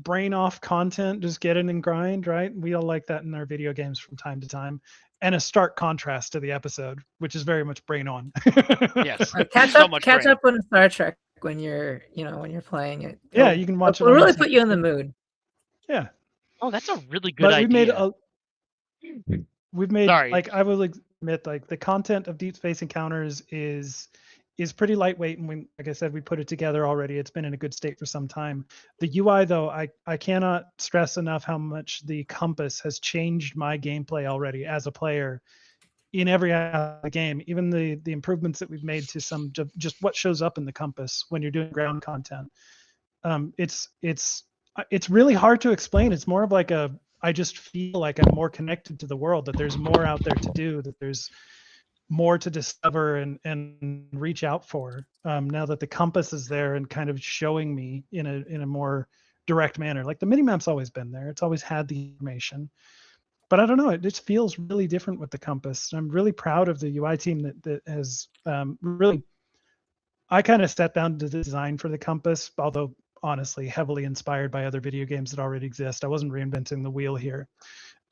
brain off content, just get in and grind, right? We all like that in our video games from time to time. And a stark contrast to the episode, which is very much brain on. Yes. Catch so up much catch brain. up on Star Trek when you're when you're playing it. Yeah, you can watch it. It'll really put you in the mood. Yeah. Oh, that's a really good idea. We've made Sorry. like, I will admit, like the content of Deep Space Encounters is pretty lightweight, and like I said, we put it together already. It's been in a good state for some time. The UI though, I cannot stress enough how much the compass has changed my gameplay already as a player in every aspect of the game. Even the improvements that we've made to some just what shows up in the compass when you're doing ground content. It's really hard to explain. It's more of like I just feel like I'm more connected to the world, that there's more out there to do, that there's more to discover and reach out for now that the compass is there and kind of showing me in a more direct manner. Like the minimap's always been there. It's always had the information. But I don't know, it just feels really different with the compass. I'm really proud of the UI team that has really, I kind of sat down to design for the compass, although honestly heavily inspired by other video games that already exist. I wasn't reinventing the wheel here.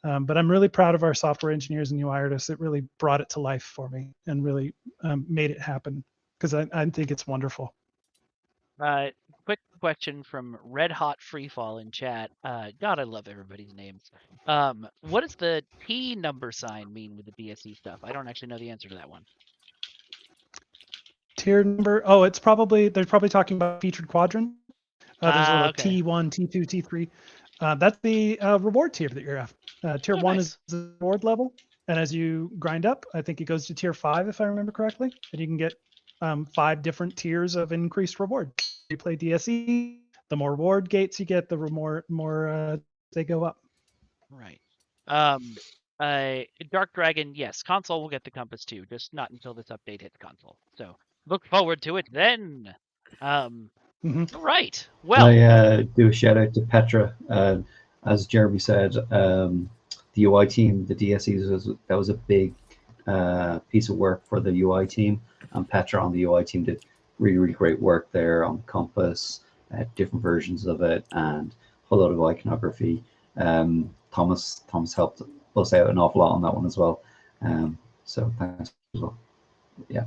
But I'm really proud of our software engineers and UI artists that really brought it to life for me and really made it happen, because I think it's wonderful. Quick question from Red Hot Freefall in chat. God, I love everybody's names. What does the T number sign mean with the DSE stuff? I don't actually know the answer to that one. Tier number? Oh, they're probably talking about featured quadrant. There's a little okay. T1, T2, T3. That's the reward tier that you're after. Tier 1 nice. is the reward level. And as you grind up, I think it goes to tier 5, if I remember correctly, and you can get 5 different tiers of increased reward. You play DSE, the more reward gates you get, the more they go up. Right. Dark Dragon, yes, console will get the compass too, just not until this update hits console. So look forward to it then. Right. Well, I do a shout out to Petra. As Jeremy said, the UI team, the DSEs, that was a big piece of work for the UI team, and Petra on the UI team did really great work there on the compass, different versions of it, and a whole lot of iconography. Thomas helped us out an awful lot on that one as well. So thanks as well. Yeah,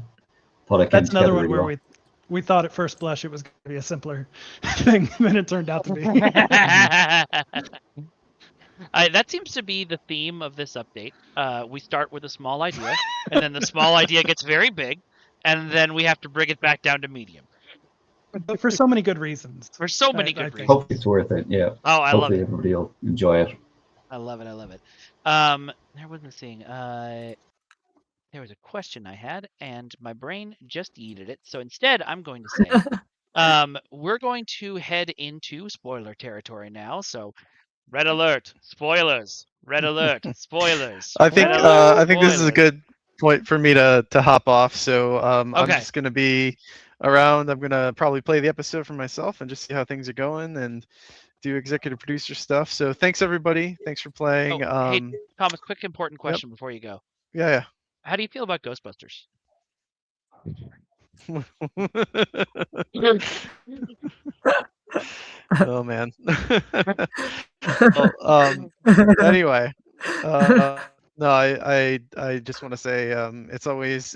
thought it came That's another together one really where well. we thought at first blush it was going to be a simpler thing than it turned out to be. That seems to be the theme of this update. We start with a small idea, and then the small idea gets very big, and then we have to bring it back down to medium. For so many good reasons. For so many I good think. reasons. Hopefully it's worth it. Yeah. Oh, I love Hopefully it. everybody will enjoy it. I love it. I love it. There wasn't a thing. There was a question I had, and my brain just yeeted it. So instead, I'm going to say, we're going to head into spoiler territory now. So, red alert, spoilers. Red alert, spoilers. I think Red alert, I think this is a spoilers. good point for me to hop off. So I'm Okay. just gonna be around. I'm gonna probably play the episode for myself and just see how things are going and do executive producer stuff. So thanks everybody. Thanks for playing. Oh, hey, Thomas, quick important question before you go. Yeah. How do you feel about Ghostbusters? Oh man. Well, anyway, no, I just want to say it's always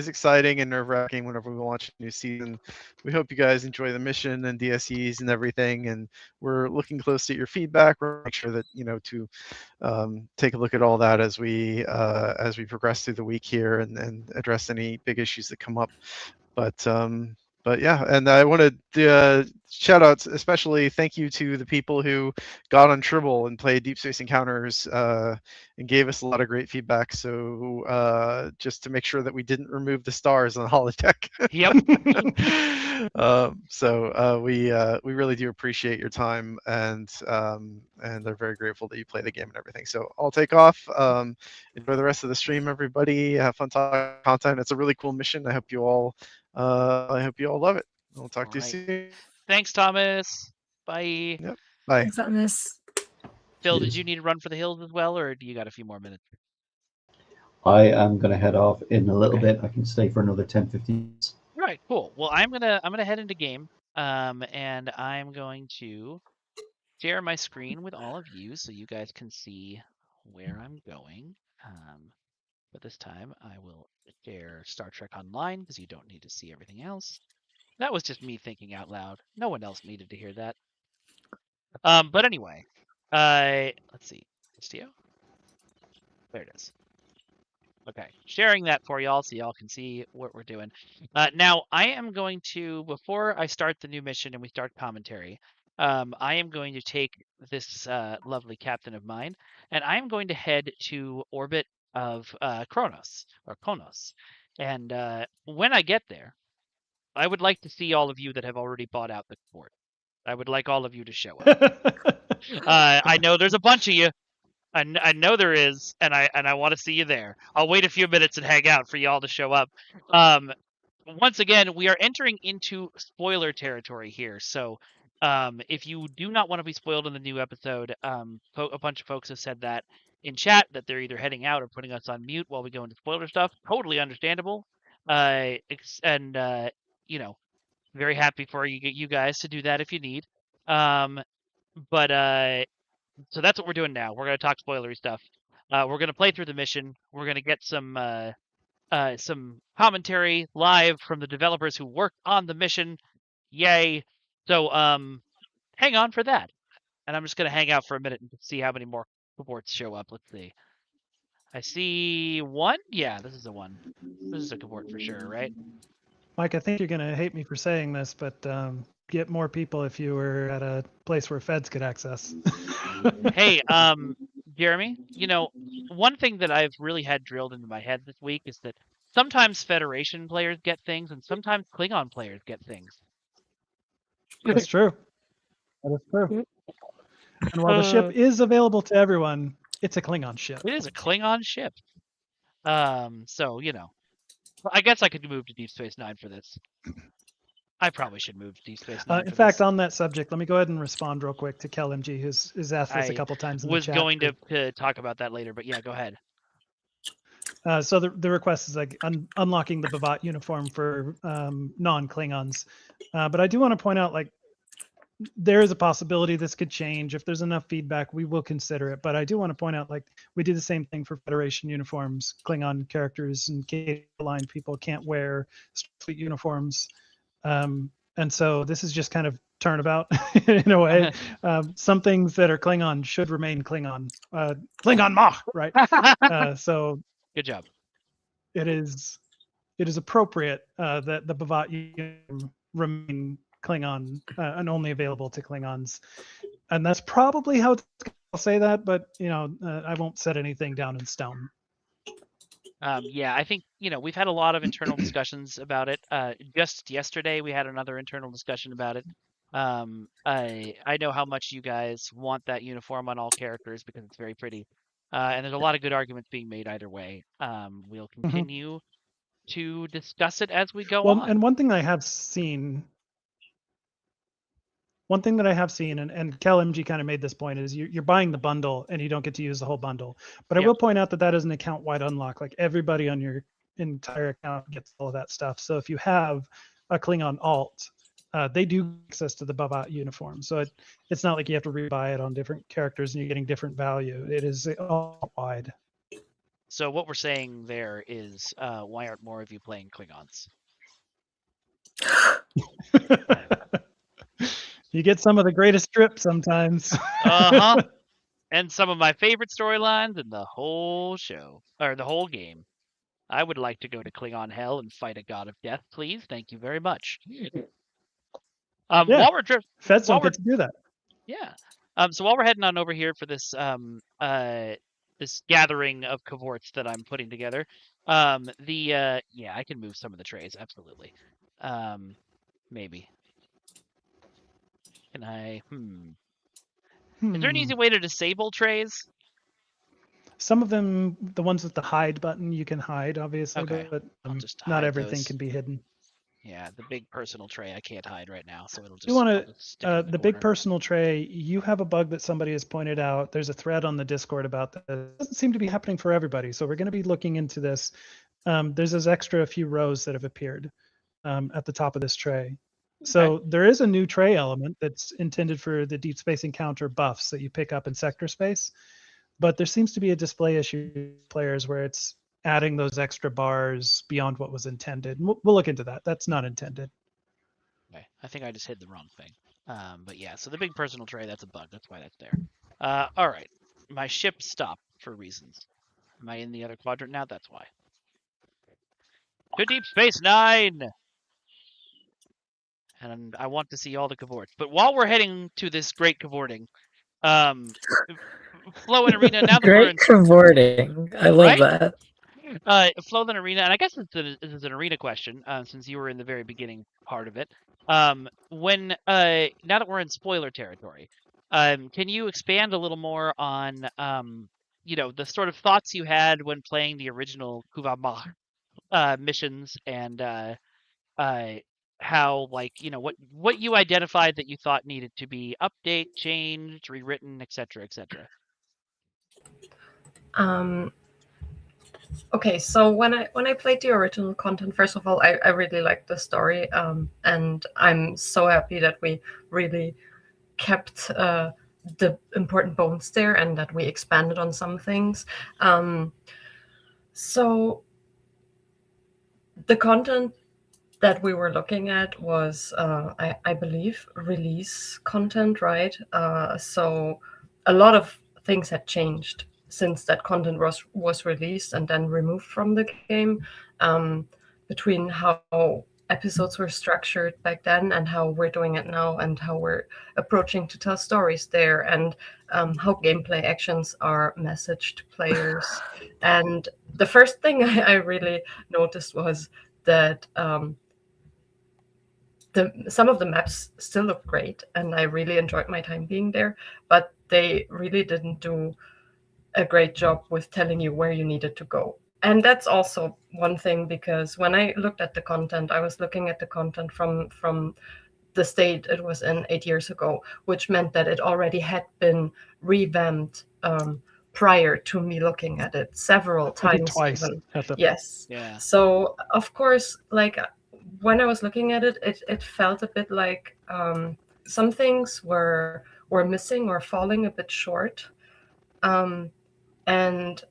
exciting and nerve-wracking whenever we launch a new season. We hope you guys enjoy the mission and DSEs and everything, and we're looking closely at your feedback. We'll make sure that to take a look at all that as we progress through the week here and address any big issues that come up. But yeah, and I wanted to shout outs, especially thank you to the people who got on Tribble and played Deep Space Encounters and gave us a lot of great feedback. So just to make sure that we didn't remove the stars on the holodeck. Yep. So we really do appreciate your time and they're very grateful that you play the game and everything. So I'll take off. Enjoy the rest of the stream, everybody. Have fun talking content. It's a really cool mission. I hope you all love it. We'll talk to you soon. Thanks, Thomas. Bye. Yep. Bye. Thanks, Thomas. Phil, did you need to run for the hills as well, or do you got a few more minutes? I am going to head off in a little bit. I can stay for another 10, 15 minutes. Right, cool. Well, I'm gonna head into game, and I'm going to share my screen with all of you so you guys can see where I'm going. But this time I will share Star Trek Online because you don't need to see everything else. That was just me thinking out loud. No one else needed to hear that. But anyway, let's see. Istio? There it is. Okay, sharing that for y'all so y'all can see what we're doing. Now, I am going to, before I start the new mission and we start commentary, I am going to take this lovely captain of mine, and I am going to head to orbit of Kronos. And when I get there, I would like to see all of you that have already bought out the port. I would like all of you to show up. I know there's a bunch of you. I know there is, and I want to see you there. I'll wait a few minutes and hang out for y'all to show up. Once again, we are entering into spoiler territory here, so if you do not want to be spoiled in the new episode, a bunch of folks have said that in chat that they're either heading out or putting us on mute while we go into spoiler stuff. Totally understandable, and very happy for you guys to do that if you need. But so that's what we're doing now. We're going to talk spoilery stuff. We're going to play through the mission. We're going to get some commentary live from the developers who worked on the mission. Yay! So hang on for that. And I'm just going to hang out for a minute and see how many more reports show up. Let's see. I see one. Yeah, this is the one. This is a report for sure, right? Mike, I think you're going to hate me for saying this, but get more people if you were at a place where feds could access. Hey, Jeremy, one thing that I've really had drilled into my head this week is that sometimes Federation players get things, and sometimes Klingon players get things. That's true. That is true. And while the ship is available to everyone, it's a Klingon ship. It is a Klingon ship. So I guess I could move to Deep Space Nine for this. I probably should move to Deep Space Nine. In fact, on that subject, let me go ahead and respond real quick to Kel MG, who's asked this a couple times in the chat. Was going to talk about that later, but yeah, go ahead. So the request is like unlocking the Bavat uniform for non-Klingons. But I do want to point out, like, there is a possibility this could change. If there's enough feedback, we will consider it. But I do want to point out, like, we do the same thing for Federation uniforms. Klingon characters and K-line people can't wear Starfleet uniforms. And so this is just kind of turnabout in a way. Some things that are Klingon should remain Klingon. Klingon Ma, right? So good job. It is appropriate that the Bavat uniform remain Klingon and only available to Klingons. And that's probably how I'll say that, but I won't set anything down in stone. Yeah, I think we've had a lot of internal discussions about it. Just yesterday, we had another internal discussion about it. I know how much you guys want that uniform on all characters because it's very pretty, and there's a lot of good arguments being made either way. We'll continue to discuss it as we go on. And one thing I have seen. One thing that I have seen, and Kel MG kind of made this point, is you're buying the bundle and you don't get to use the whole bundle. But I will point out that is an account-wide unlock. Like, everybody on your entire account gets all of that stuff. So if you have a Klingon alt, they do get access to the Bavat uniform. So it's not like you have to rebuy it on different characters and you're getting different value. It is all wide. So what we're saying there is, why aren't more of you playing Klingons? You get some of the greatest strips sometimes. And some of my favorite storylines in the whole show, or the whole game. I would like to go to Klingon Hell and fight a god of death, please. Thank you very much. While we're Feds don't get to do that. Yeah. So while we're heading on over here for this this gathering of cohorts that I'm putting together, I can move some of the trays, absolutely. Maybe. Can I? Is there an easy way to disable trays? Some of them, the ones with the hide button, you can hide, obviously, but not everything can be hidden. Yeah, the big personal tray I can't hide right now, so it'll just. You want to the big personal tray? You have a bug that somebody has pointed out. There's a thread on the Discord about that. It doesn't seem to be happening for everybody, so we're going to be looking into this. There's those extra few rows that have appeared at the top of this tray. So there is a new tray element that's intended for the deep space encounter buffs that you pick up in sector space, but there seems to be a display issue with players where it's adding those extra bars beyond what was intended. We'll look into that. That's not intended. Okay, I think I just hid the wrong thing. But yeah, so the big personal tray, that's a bug. That's why that's there. All right, my ship stopped for reasons. Am I in the other quadrant now? That's why. To Deep Space Nine! And I want to see all the cavorts. But while we're heading to this great cavorting, Flo and Arena, now that we're in... cavorting. I love that. Flo and Arena, and I guess this is an Arena question, since you were in the very beginning part of it. Now that we're in spoiler territory, can you expand a little more on, the sort of thoughts you had when playing the original Kuvama missions and how, what you identified that you thought needed to be changed, rewritten, etc., etc. Okay, so when I played the original content, first of all, I really liked the story, and I'm so happy that we really kept the important bones there and that we expanded on some things. So the content that we were looking at was, I believe, release content, right? So a lot of things had changed since that content was released and then removed from the game, between how episodes were structured back then and how we're doing it now and how we're approaching to tell stories there, and how gameplay actions are messaged to players. And the first thing I really noticed was that some of the maps still look great, and I really enjoyed my time being there, but they really didn't do a great job with telling you where you needed to go. And that's also one thing, because when I looked at the content, I was looking at the content from the state it was in 8 years ago, which meant that it already had been revamped prior to me looking at it several I think times. twice Even. at the Yes. Yeah. So of course, like when I was looking at it, it felt a bit like some things were missing or falling a bit short. And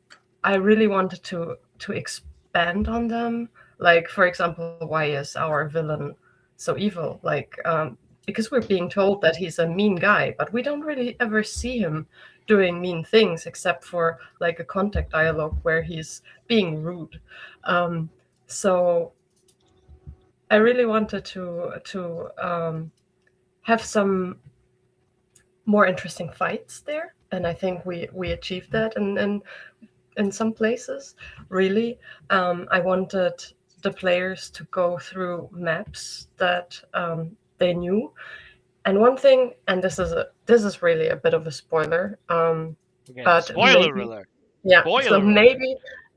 I really wanted to expand on them. Like, for example, why is our villain so evil? Like, because we're being told that he's a mean guy, but we don't really ever see him doing mean things except for like a contact dialogue where he's being rude. So I really wanted to have some more interesting fights there, and I think we achieved that. And in some places, really, I wanted the players to go through maps that they knew. And one thing, and this is really a bit of a spoiler, Again, but spoiler maybe, alert. yeah. Spoiler So alert.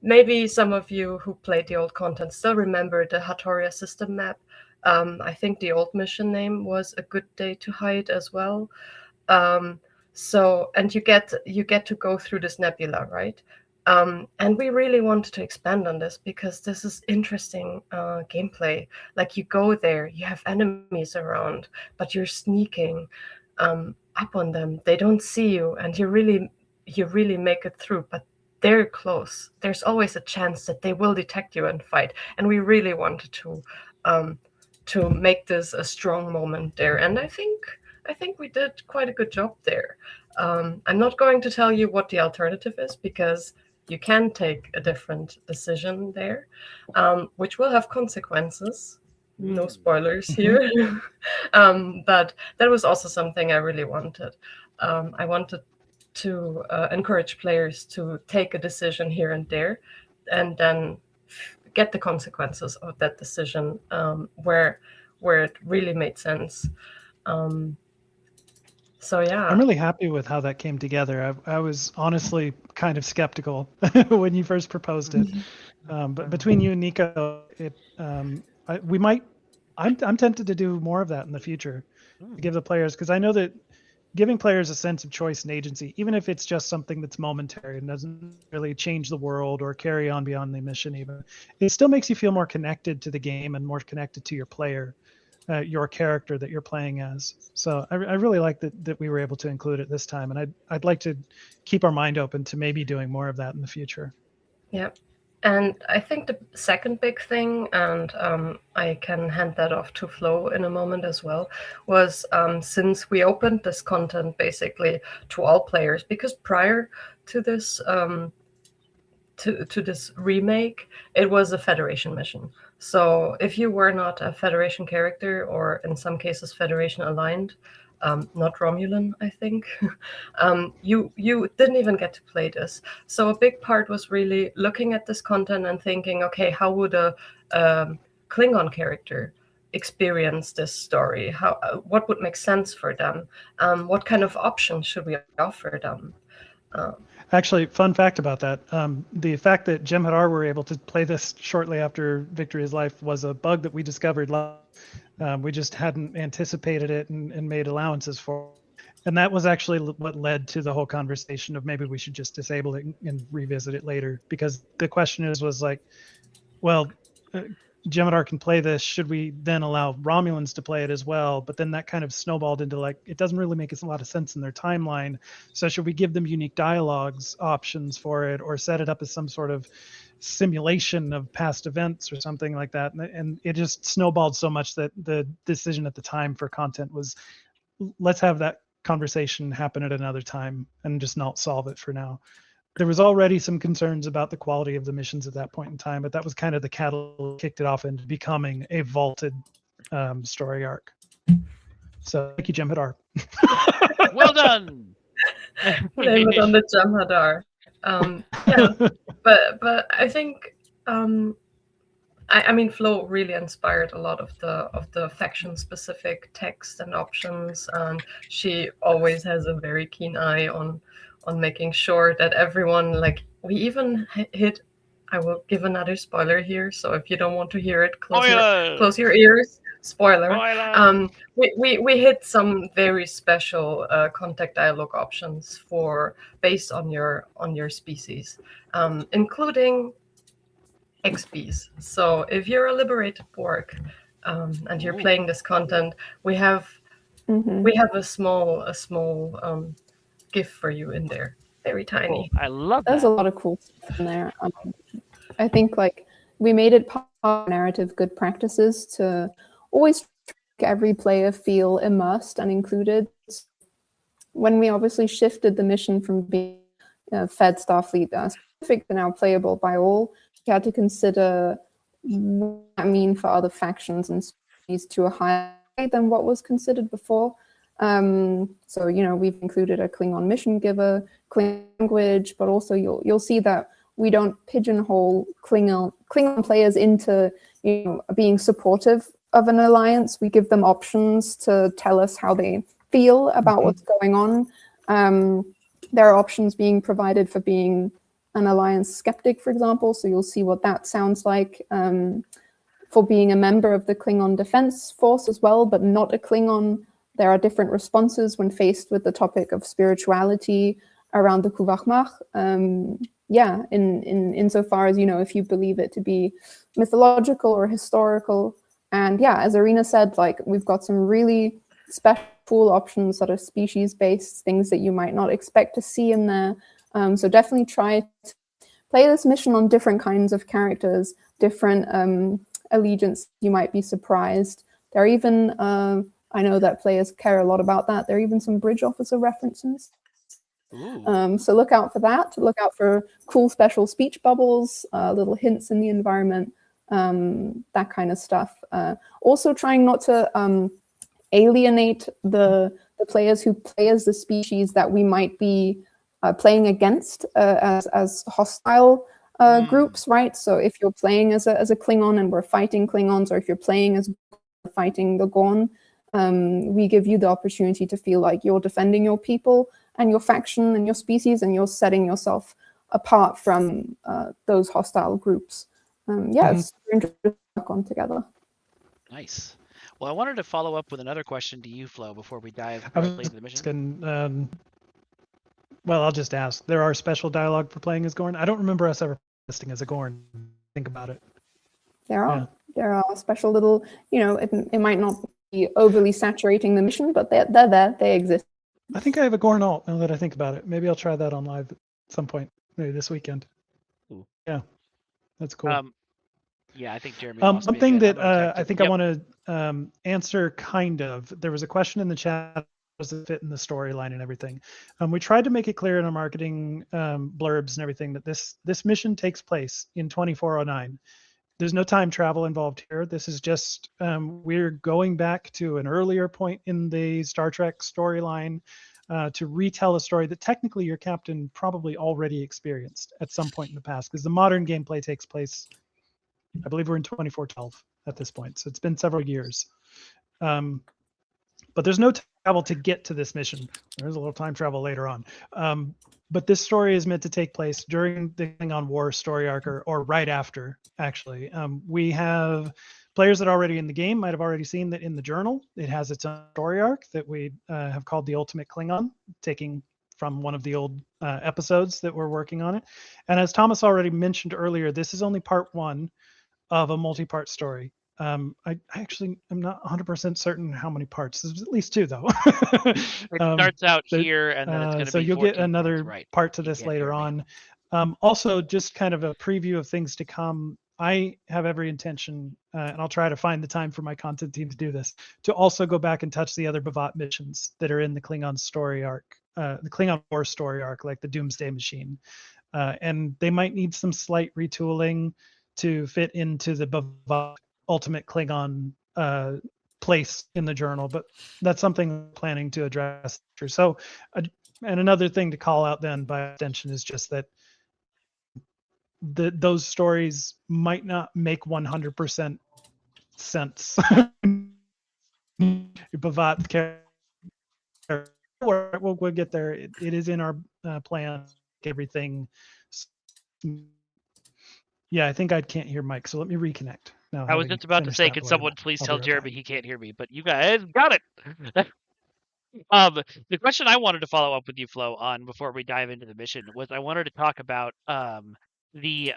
maybe some of you who played the old content still remember the Hattoria system map. I think the old mission name was A Good Day to Hide as well. So, and you get to go through this nebula, right? And we really wanted to expand on this because this is interesting gameplay. Like, you go there, you have enemies around, but you're sneaking up on them. They don't see you, and you really make it through. But they're close. There's always a chance that they will detect you and fight. And we really wanted to make this a strong moment there. And I think we did quite a good job there. I'm not going to tell you what the alternative is, because you can take a different decision there, which will have consequences. No spoilers here. But that was also something I really wanted. I wanted to encourage players to take a decision here and there, and then get the consequences of that decision where it really made sense. So yeah, I'm really happy with how that came together. I was honestly kind of skeptical when you first proposed it, but between you and Nico, we might. I'm tempted to do more of that in the future, to give the players, because I know that giving players a sense of choice and agency, even if it's just something that's momentary and doesn't really change the world or carry on beyond the mission, even, it still makes you feel more connected to the game and more connected to your player. Your character that you're playing as. So I really like that we were able to include it this time, and I'd like to keep our mind open to maybe doing more of that in the future. Yeah. And I think the second big thing, and I can hand that off to Flo in a moment as well, was since we opened this content basically to all players, because prior to this to this remake, it was a Federation mission. So if you were not a Federation character, or in some cases Federation aligned, not Romulan, I think, you didn't even get to play this. So a big part was really looking at this content and thinking, okay, how would a Klingon character experience this story? What would make sense for them? What kind of options should we offer them? Actually, fun fact about that. The fact that Jem'Hadar were able to play this shortly after Victory is Life was a bug that we discovered. We just hadn't anticipated it and made allowances for it. And that was actually what led to the whole conversation of maybe we should just disable it and revisit it later. Because the question was like, well, Jem'Hadar can play this. Should we then allow Romulans to play it as well? But then that kind of snowballed into like, it doesn't really make a lot of sense in their timeline. So should we give them unique dialogues options for it, or set it up as some sort of simulation of past events or something like that? And it just snowballed so much that the decision at the time for content was, let's have that conversation happen at another time and just not solve it for now. there was already some concerns about the quality of the missions at that point in time, but that was kind of the catalyst kicked it off into becoming a vaulted story arc. So thank you, Jim Hadar. Well done. Blame it on the Jamhadar. Yeah, but I think I mean Flo really inspired a lot of the faction specific text and options, and she always has a very keen eye on making sure that everyone, like, we even hit. I will give another spoiler here, so if you don't want to hear it, close your ears. Spoiler. We hit some very special contact dialogue options for based on your species, including XPs. So if you're a liberated Borg and you're playing this content, we have a small gift for you in there, very tiny. Cool. I love There's that. a lot of cool stuff in there. I think like we made it part of narrative good practices to always make every player feel immersed and included. When we obviously shifted the mission from being fed Starfleet specific to now playable by all, we had to consider what that mean for other factions and species to a higher rate than what was considered before. So we've included a Klingon mission giver, Klingon language, but also you'll see that we don't pigeonhole Klingon players into being supportive of an alliance. We give them options to tell us how they feel about what's going on. There are options being provided for being an alliance skeptic, for example. So you'll see what that sounds like. For being a member of the Klingon Defense Force as well, but not a Klingon. There are different responses when faced with the topic of spirituality around the Kuvachmach. Insofar as, if you believe it to be mythological or historical. And as Arena said, like, we've got some really special cool options that are species-based, things that you might not expect to see in there. So definitely try to play this mission on different kinds of characters, different allegiance. You might be surprised. There are even, I know that players care a lot about that. There are even some bridge officer references. So look out for that. Look out for cool special speech bubbles, little hints in the environment, that kind of stuff. Also trying not to alienate the players who play as the species that we might be playing against as hostile groups, right? So if you're playing as a Klingon and we're fighting Klingons, or if you're playing as fighting the Gorn, we give you the opportunity to feel like you're defending your people and your faction and your species, and you're setting yourself apart from those hostile groups. It's super interesting to work on together. Nice. Well, I wanted to follow up with another question to you, Flo, before we dive directly into the mission. Well, I'll just ask. There are special dialogue for playing as Gorn. I don't remember us ever listing as a Gorn. Think about it. There are special little, it might not be overly saturating the mission, but they're there. They exist. I think I have a Gorn alt now that I think about it. Maybe I'll try that on live at some point, maybe this weekend. Ooh. Yeah, that's cool. I think Jeremy. One thing that I think I want to answer, kind of. There was a question in the chat. Does it fit in the storyline and everything? We tried to make it clear in our marketing blurbs and everything that this mission takes place in 2409. There's no time travel involved here. This is just we're going back to an earlier point in the Star Trek storyline to retell a story that technically your captain probably already experienced at some point in the past, because the modern gameplay takes place, I believe we're in 2412 at this point, so it's been several years. But there's no travel to get to this mission. There's a little time travel later on. But this story is meant to take place during the Klingon War story arc, or right after, actually. We have players that are already in the game might have already seen that in the journal. It has its own story arc that we have called The Ultimate Klingon, taking from one of the old episodes that we're working on it. And as Thomas already mentioned earlier, this is only part one of a multi-part story. I actually am not 100% certain how many parts. There's at least two, though. It starts out here, and then it's going to be. So you'll get another part to this later on. Also, just kind of a preview of things to come. I have every intention, and I'll try to find the time for my content team to do this, to also go back and touch the other Bavat missions that are in the Klingon story arc, the Klingon War story arc, like the Doomsday Machine. and they might need some slight retooling to fit into the Bavat Ultimate Klingon place in the journal, but that's something I'm planning to address. So, and another thing to call out then by extension is just that those stories might not make 100% sense. Bavat character, we'll get there. It is in our plan. Everything. Yeah, I think I can't hear Mike, so let me reconnect. Now, I was just about to say, can someone please tell Jeremy he can't hear me? But you guys got it. The question I wanted to follow up with you, Flo, on before we dive into the mission was I wanted to talk about the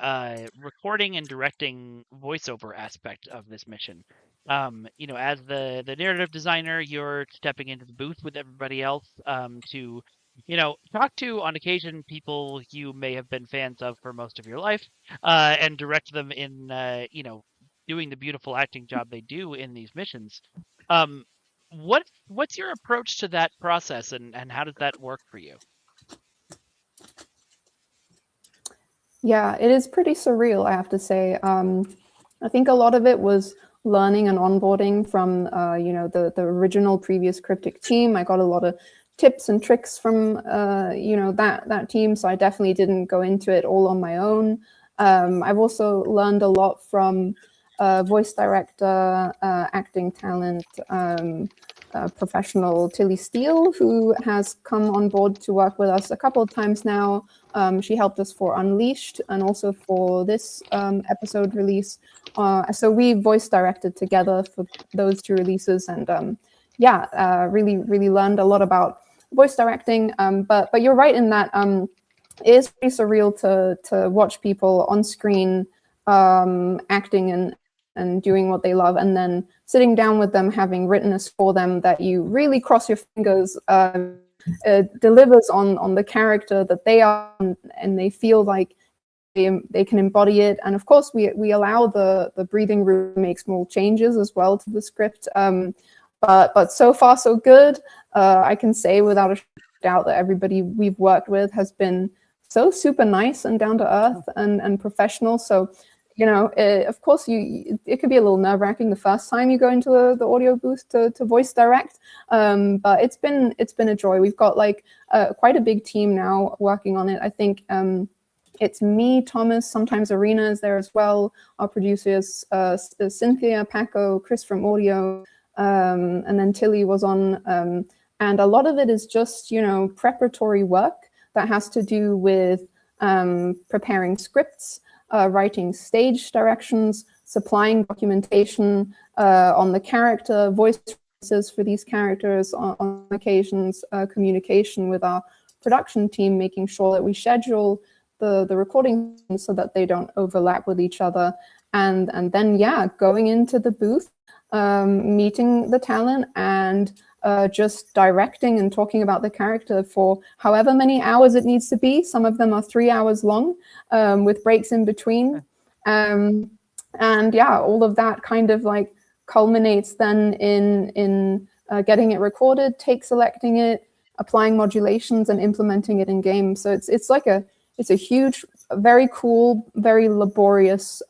recording and directing voiceover aspect of this mission. As the narrative designer, you're stepping into the booth with everybody else to, talk to on occasion people you may have been fans of for most of your life, and direct them in, doing the beautiful acting job they do in these missions. What's your approach to that process, and how does that work for you? Yeah, it is pretty surreal, I have to say. I think a lot of it was learning and onboarding from the original previous Cryptic team. I got a lot of tips and tricks from that team, so I definitely didn't go into it all on my own. I've also learned a lot from voice director, acting talent, professional Tilly Steele, who has come on board to work with us a couple of times now. She helped us for Unleashed and also for this episode release. So we voice directed together for those two releases, and really, really learned a lot about voice directing. But you're right in that it is pretty surreal to watch people on screen acting and doing what they love, and then sitting down with them, having written a score them that you really cross your fingers delivers on the character that they are, and they feel like they can embody it. And of course, we allow the breathing room to make small changes as well to the script. But so far so good. I can say without a doubt that everybody we've worked with has been so super nice and down to earth and professional. So, of course, it could be a little nerve-wracking the first time you go into the audio booth to voice direct, but it's been a joy. We've got quite a big team now working on it. I think it's me, Thomas, sometimes Arena is there as well. Our producers, Cynthia, Paco, Chris from audio, and then Tilly was on. And a lot of it is just preparatory work that has to do with preparing scripts, writing stage directions, supplying documentation on the character, voice for these characters on occasions, communication with our production team, making sure that we schedule the recording so that they don't overlap with each other. And then, going into the booth, meeting the talent and just directing and talking about the character for however many hours it needs to be. Some of them are 3 hours long with breaks in between. And all of that kind of culminates then in getting it recorded, selecting it, applying modulations and implementing it in game. So it's a huge, very cool, very laborious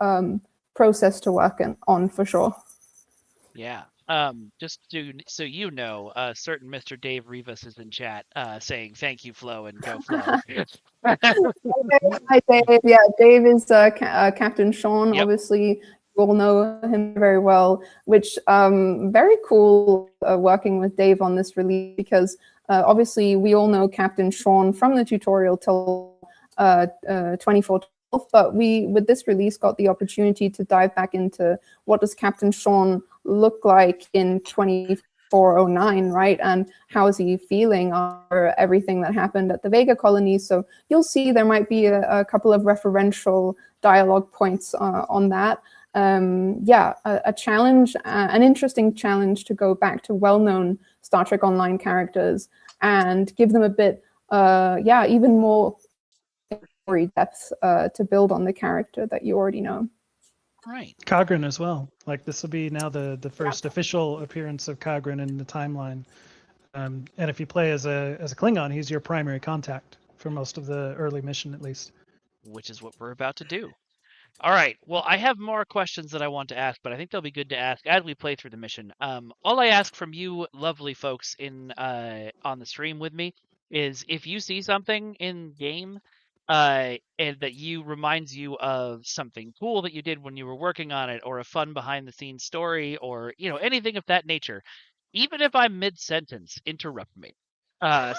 process to work on for sure. Yeah. Just so certain Mr. Dave Rivas is in chat saying thank you, Flo, and go Flo. Hi, Dave. Yeah, Dave is Captain Sean. Yep. Obviously, you all know him very well, which very cool working with Dave on this release, because obviously we all know Captain Sean from the tutorial till 2412, but we, with this release, got the opportunity to dive back into what does Captain Sean look like in 2409, right? And how is he feeling after everything that happened at the Vega colony? So you'll see there might be a couple of referential dialogue points on that. A challenge, an interesting challenge to go back to well-known Star Trek Online characters and give them a bit, even more story depth to build on the character that you already know. Right. Kagran as well. This will be now the first official appearance of Kagran in the timeline. And if you play as a Klingon, he's your primary contact for most of the early mission, at least. which is what we're about to do. All right. Well, I have more questions that I want to ask, but I think they'll be good to ask as we play through the mission. All I ask from you, lovely folks in on the stream with me, is if you see something in game, and that reminds you of something cool that you did when you were working on it, or a fun behind the scenes story, or anything of that nature, even if I'm mid sentence, interrupt me,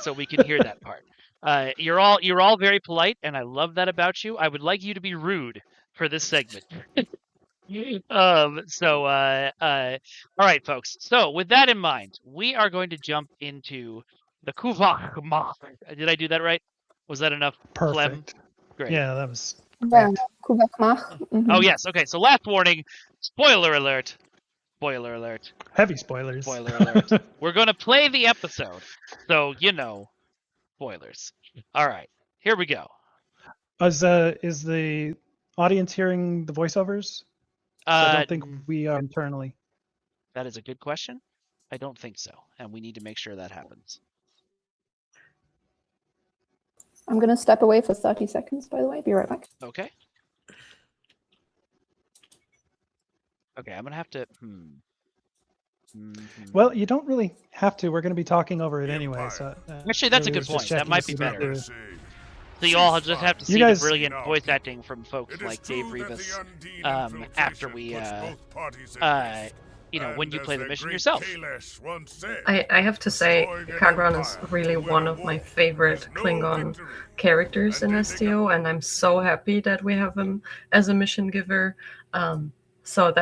so we can hear that part. You're all very polite, and I love that about you. I would like you to be rude for this segment. All right, folks. So with that in mind, we are going to jump into the Kuvak. Did I do that right? Was that enough phlegm? Perfect. Great. Yeah, that was Yeah, great. Kuvak Mach. Oh yes. Okay. So last warning. Spoiler alert. Spoiler alert. Heavy spoilers. Spoiler alert. We're going to play the episode, so spoilers. All right. Here we go. Is the audience hearing the voiceovers? I don't think we are internally. That is a good question. I don't think so, and we need to make sure that happens. I'm going to step away for 30 seconds, by the way. Be right back. Okay. Okay, I'm going to have to... Well, you don't really have to. We're going to be talking over it anyway. So actually, that's a really good was just point. That checking might to be see better. the- So you all just have to see You guys- the brilliant voice acting from folks like Dave Rivas after we, when you play the mission yourself. I have to say, Kagran is really one of my favorite Klingon characters in STO, and I'm so happy that we have him as a mission giver. So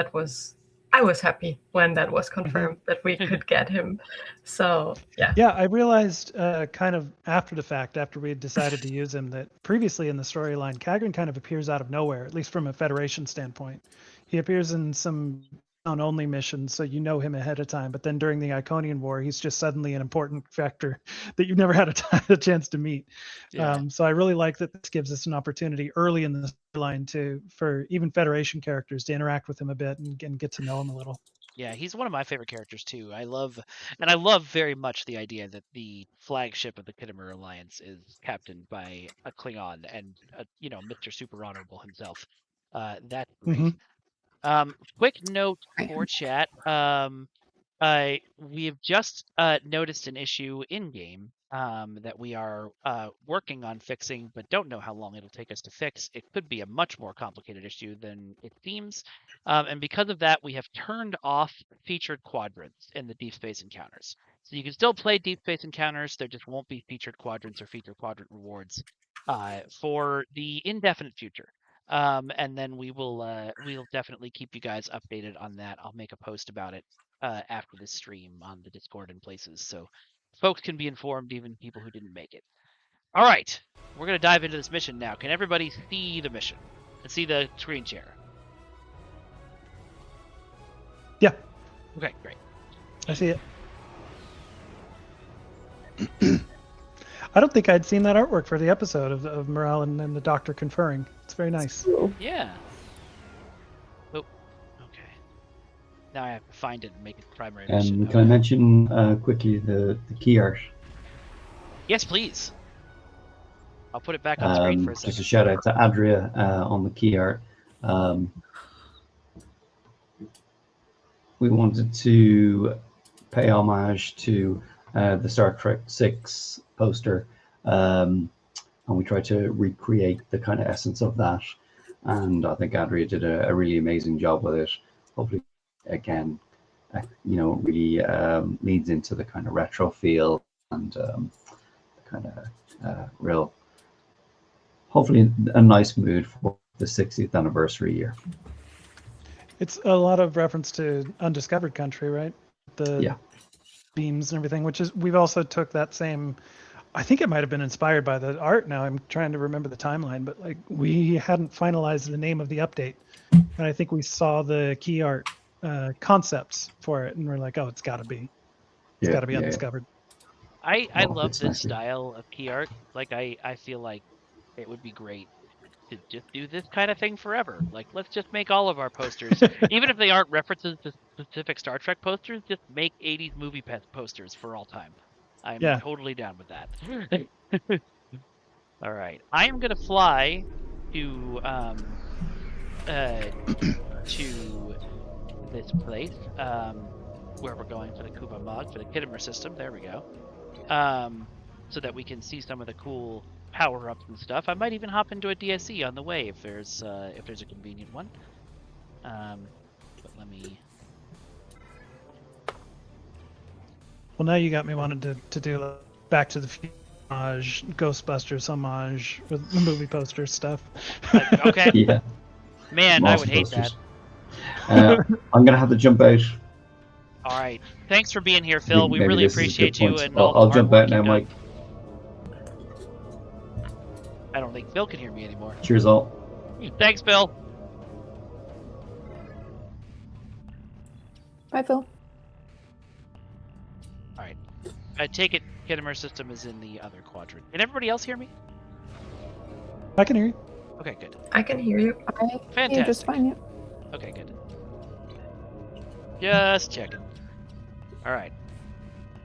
I was happy when that was confirmed that we could get him. So yeah. Yeah, I realized kind of after the fact, after we had decided to use him, that previously in the storyline, Kagran kind of appears out of nowhere, at least from a Federation standpoint. He appears in some only missions, so you know him ahead of time. But then during the Iconian War, he's just suddenly an important factor that you've never had a chance to meet. Yeah. So I really like that this gives us an opportunity early in the storyline for even Federation characters to interact with him a bit and get to know him a little. Yeah, he's one of my favorite characters too. I love very much the idea that the flagship of the Khitomer Alliance is captained by a Klingon and Mr. Super Honorable himself. That's great. Quick note for chat. We have just noticed an issue in game that we are working on fixing, but don't know how long it'll take us to fix. It could be a much more complicated issue than it seems. And because of that, we have turned off featured quadrants in the Deep Space Encounters. So you can still play Deep Space Encounters. There just won't be featured quadrants or featured quadrant rewards for the indefinite future. And then we'll definitely keep you guys updated on that. I'll make a post about it after this stream on the Discord and places, so folks can be informed, even people who didn't make it. All right, we're gonna dive into this mission now. Can everybody see the mission and see the screen share? Yeah. Okay, great. I see it. I don't think I'd seen that artwork for the episode of Morale and the Doctor conferring. It's very nice. Yeah. Oh, okay. Now I have to find it and make it the primary mission. Can I mention quickly the key art? Yes, please. I'll put it back on screen for a second. Just a shout out to Adria on the key art. We wanted to pay homage to the Star Trek VI poster, and we tried to recreate the kind of essence of that. And I think Adria did a really amazing job with it. Hopefully, again, really leads into the kind of retro feel and the kind of real, hopefully, a nice mood for the 60th anniversary year. It's a lot of reference to Undiscovered Country, right? The beams and everything, which is, we've also took that same, I think it might have been inspired by the art. Now I'm trying to remember the timeline, but like we hadn't finalized the name of the update, and I think we saw the key art concepts for it, and we're like, oh, it's got to be Undiscovered. I love this style of key art. Like I feel like it would be great to just do this kind of thing forever. Like, let's just make all of our posters, even if they aren't references to specific Star Trek posters, just make 80s movie posters for all time. I'm totally down with that. All right. I am going to fly to this place where we're going for the Kuba mod for the Kittimer system. There we go. So that we can see some of the cool power-ups and stuff. I might even hop into a DSE on the way if there's a convenient one. But let me. Well, now you got me wanting to do a Back to the Future homage, Ghostbusters homage with the movie poster stuff. Okay. Yeah. Man, I would hate that. I'm gonna have to jump out. All right. Thanks for being here, Phil. We Maybe really this is a appreciate good you point. and all the I'll hard jump work out now, you've done. Mike. I don't think Phil can hear me anymore. Cheers, all. Thanks, Phil. Bye, Phil. All right. I take it Kittimer system is in the other quadrant. Can everybody else hear me? I can hear you. Okay, good. I can hear you. I hear you Fantastic. just fine. Yeah. Okay, good. Just checking. All right.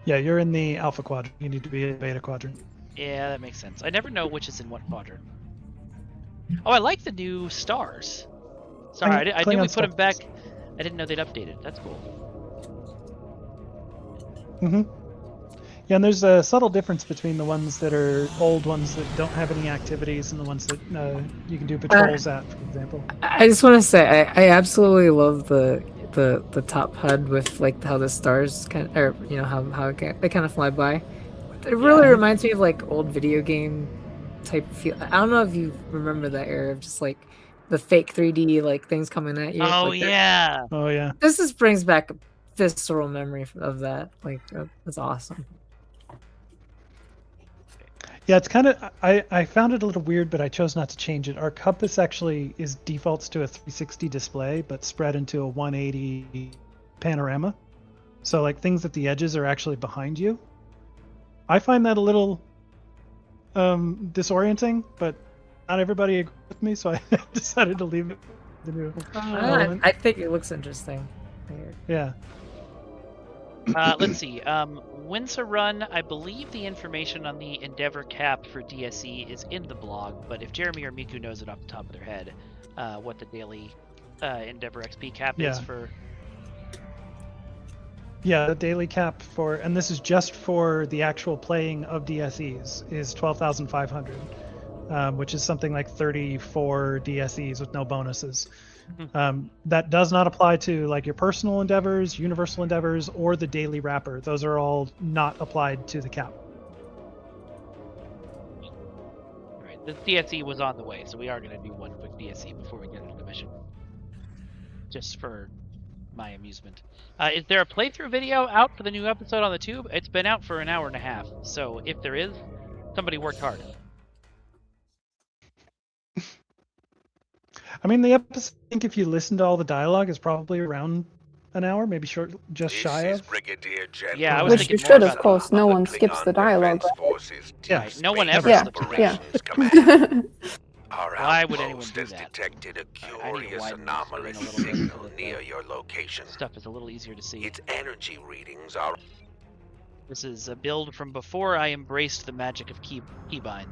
Yeah, you're in the alpha quadrant. You need to be in the beta quadrant. Yeah, that makes sense. I never know which is in what quadrant. Oh, I like the new stars. Sorry, I knew we put them back. I didn't know they'd updated. That's cool. Mm-hmm. Yeah, and there's a subtle difference between the ones that are old ones that don't have any activities and the ones that you can do patrols at, for example. I just want to say I absolutely love the top HUD with like how the stars kind of, or how they kind of fly by. It really reminds me of like old video game type feel. I don't know if you remember that era of just like the fake 3D like things coming at you. Oh like yeah. Oh yeah. This just brings back a visceral memory of that. Like that's awesome. Yeah, it's kind of, I found it a little weird, but I chose not to change it. Our compass actually is defaults to a 360 display, but spread into a 180 panorama. So like things at the edges are actually behind you. I find that a little disorienting, but not everybody agrees with me, so I decided to leave it. The new I think it looks interesting. Yeah. Let's see. Windsor Run, I believe the information on the Endeavor cap for DSE is in the blog, but if Jeremy or Miku knows it off the top of their head, what the daily Endeavor XP cap is for... Yeah, the daily cap for, and this is just for the actual playing of DSEs, is 12,500, which is something like 34 DSEs with no bonuses. That does not apply to like your personal endeavors, universal endeavors, or the daily wrapper. Those are all not applied to the cap. All right, the DSE was on the way, so we are going to do one quick DSE before we get into the mission. Just for my amusement. Is there a playthrough video out for the new episode on the tube? It's been out for an hour and a half, so if there is, somebody worked hard. I mean, the episode, I think if you listen to all the dialogue, is probably around an hour, maybe short, just shy of. Yeah, I was Which thinking you should, more of course. No one skips the dialogue. Yeah, Right, no one ever Yeah, slips through yeah. that. Our Why would anyone outpost do has that? detected a I need to curious widen the screen anomalous a little bit signal so that near the your location. stuff is a little easier to see. Its energy readings are This is a build from before I embraced the magic of keybinds.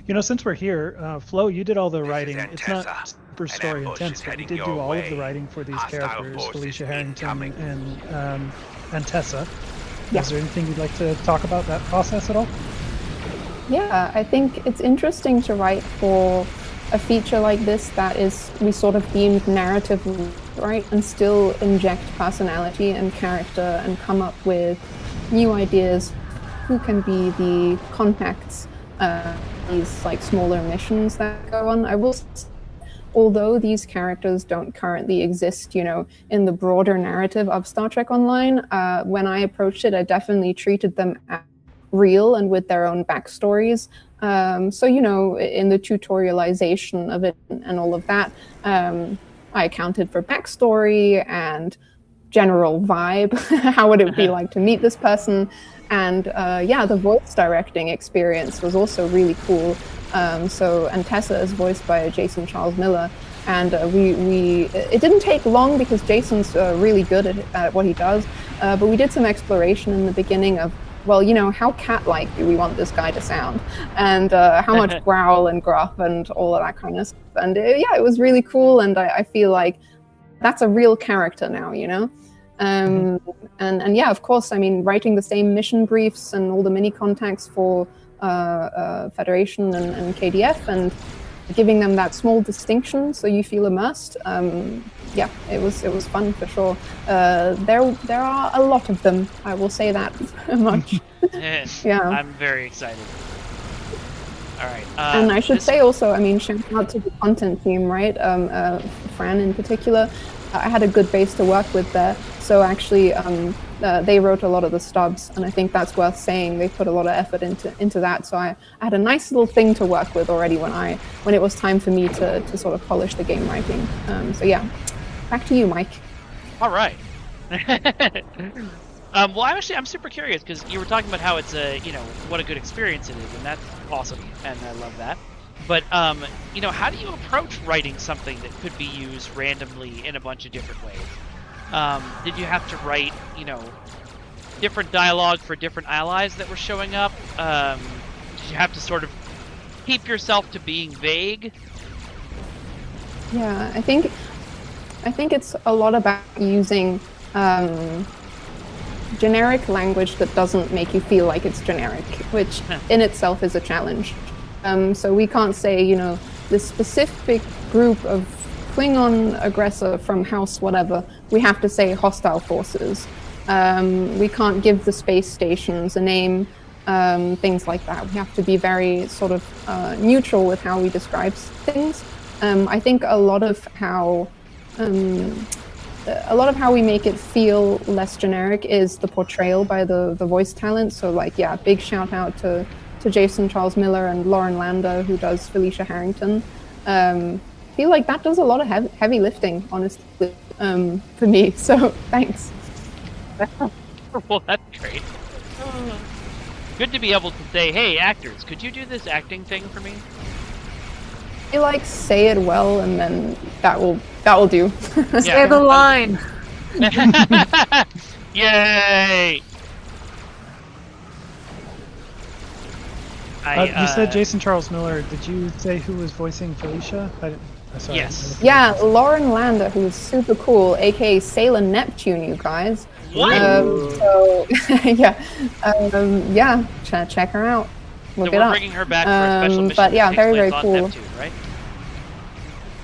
You know, since we're here, Flo, you did all the This is writing. It's not Antessa. super An story ambush intense, is but you heading did do your all of the way. writing for these Hostile characters, forces Felicia Harrington incoming. and Tessa. Yeah. Is there anything you'd like to talk about that process at all? Yeah, I think it's interesting to write for a feature like this that is, we sort of deemed narrative, right? And still inject personality and character and come up with new ideas. Who can be the contacts, these like smaller missions that go on? I will say, although these characters don't currently exist, you know, in the broader narrative of Star Trek Online, when I approached it, I definitely treated them as real and with their own backstories. So, you know, in the tutorialization of it and all of that, I accounted for backstory and general vibe. How would it be like to meet this person? And yeah, the voice directing experience was also really cool. And Tessa is voiced by Jason Charles Miller. And it didn't take long because Jason's really good at what he does. But we did some exploration in the beginning of well, you know, how cat-like do we want this guy to sound, and how much growl and gruff and all of that kind of stuff. And yeah, it was really cool, and I feel like that's a real character now, you know. And yeah, of course, I mean, writing the same mission briefs and all the mini contacts for Federation and KDF, and giving them that small distinction so you feel immersed. Yeah, it was fun for sure. There are a lot of them. I will say that much. Yeah, I'm very excited. All right. And I should say also, I mean, shout out to the content team, right? Fran in particular. I had a good base to work with there. So actually, they wrote a lot of the stubs, and I think that's worth saying. They put a lot of effort into that. So I had a nice little thing to work with already when it was time for me to sort of polish the game writing. So yeah, back to you, Mike. All right. Well, I'm super curious because you were talking about how it's what a good experience it is, and that's awesome, and I love that. But how do you approach writing something that could be used randomly in a bunch of different ways? Did you have to write, different dialogue for different allies that were showing up? Did you have to sort of keep yourself to being vague? Yeah, I think it's a lot about using generic language that doesn't make you feel like it's generic, which in itself is a challenge. So we can't say, this specific group of Klingon aggressor from House whatever. We have to say hostile forces. We can't give the space stations a name, things like that. We have to be very sort of neutral with how we describe things. I think a lot of how we make it feel less generic is the portrayal by the voice talent. So big shout out to Jason Charles Miller and Lauren Landa, who does Felicia Harrington. I feel like that does a lot of heavy lifting, honestly, for me. So thanks. Well, that's great. Good to be able to say, hey, actors, could you do this acting thing for me? You say it well, and then that will do. Say the line. Yay! You said Jason Charles Miller. Did you say who was voicing Felicia? Sorry, yes. Yeah, Lauren Landa, who's super cool, aka Sailor Neptune, you guys. What? So yeah, check her out. So we're bringing her back for a special mission. But yeah, very, very cool. Neptune, right?